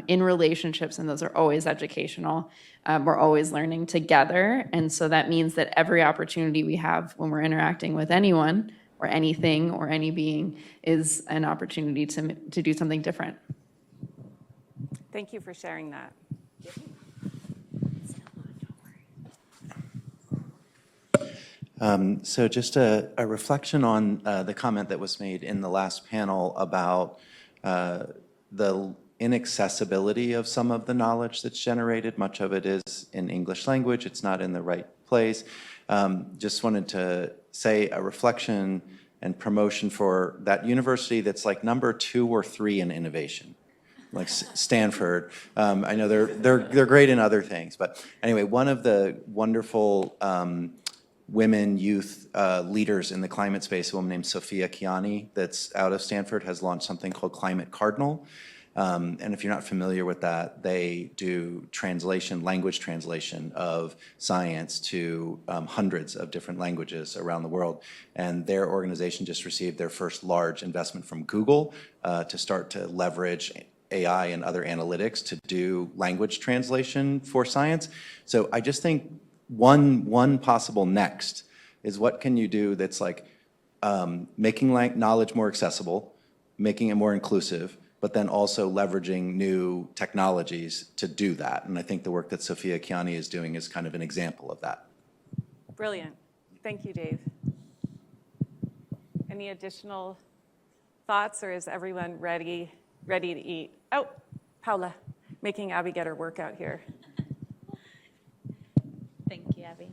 in relationships, and those are always educational. We're always learning together. And so that means that every opportunity we have when we're interacting with anyone or anything or any being is an opportunity to do something different. Thank you for sharing that. So just a reflection on the comment that was made in the last panel about the inaccessibility of some of the knowledge that's generated. Much of it is in English language. It's not in the right place. Just wanted to say a reflection and promotion for that university that's like number 2 or 3 in innovation, like Stanford. I know they're great in other things, but anyway, one of the wonderful women, youth leaders in the climate space, a woman named Sophia Chiani that's out of Stanford, has launched something called Climate Cardinal. And if you're not familiar with that, they do translation, language translation of science to hundreds of different languages around the world. And their organization just received their first large investment from Google to start to leverage AI and other analytics to do language translation for science. So I just think one possible next is, what can you do that's like making knowledge more accessible, making it more inclusive, but then also leveraging new technologies to do that. And I think the work that Sophia Chiani is doing is kind of an example of that. Brilliant. Thank you, Dave. Any additional thoughts, or is everyone ready to eat? Oh, Paula, making Abby get her workout here. Thank you, Abby.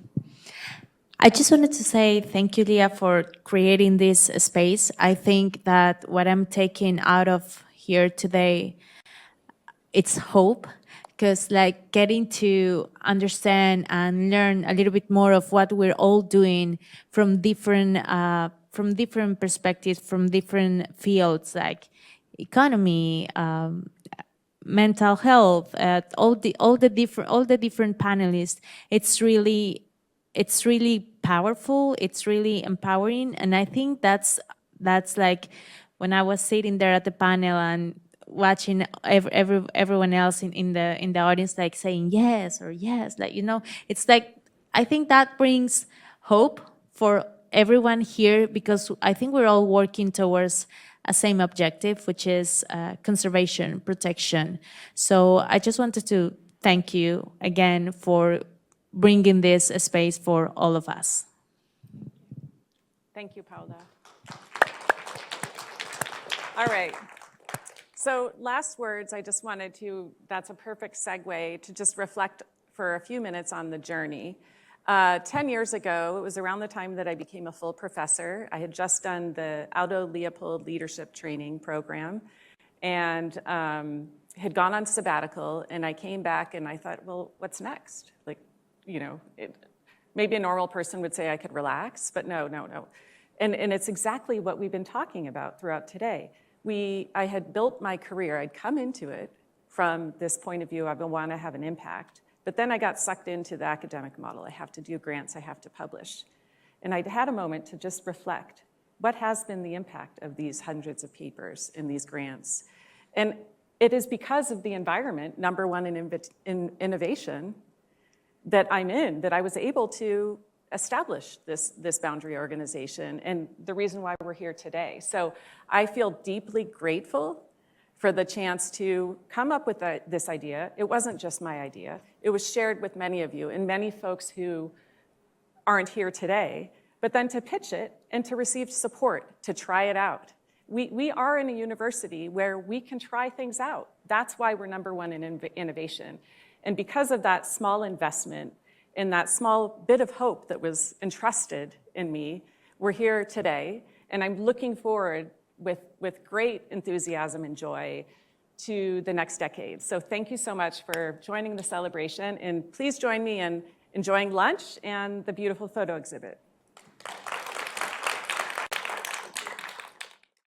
I just wanted to say thank you, Leah, for creating this space. I think that what I'm taking out of here today, it's hope, because like getting to understand and learn a little bit more of what we're all doing from different perspectives, from different fields like economy, mental health, all the different panelists. It's really powerful. It's really empowering, and I think that's like when I was sitting there at the panel and watching everyone else in the audience like saying yes or yes, like, you know, it's like I think that brings hope for everyone here, because I think we're all working towards a same objective, which is conservation, protection. So I just wanted to thank you again for bringing this space for all of us. Thank you, Paula. All right. So last words, I just wanted to, that's a perfect segue to just reflect for a few minutes on the journey. 10 years ago, it was around the time that I became a full professor. I had just done the Aldo Leopold Leadership Training Program and had gone on sabbatical, and I came back and I thought, well, what's next? Like, you know, maybe a normal person would say I could relax, but no. And it's exactly what we've been talking about throughout today. I had built my career, I'd come into it from this point of view, I want to have an impact, but then I got sucked into the academic model. I have to do grants, I have to publish. And I'd had a moment to just reflect, what has been the impact of these hundreds of papers and these grants? And it is because of the environment, number one in innovation, that I'm in, that I was able to establish this boundary organization and the reason why we're here today. So I feel deeply grateful for the chance to come up with this idea. It wasn't just my idea. It was shared with many of you and many folks who aren't here today, but then to pitch it and to receive support, to try it out. We are in a university where we can try things out. That's why we're number one in innovation. And because of that small investment and that small bit of hope that was entrusted in me, we're here today. And I'm looking forward with great enthusiasm and joy to the next decade. So thank you so much for joining the celebration. And please join me in enjoying lunch and the beautiful photo exhibit.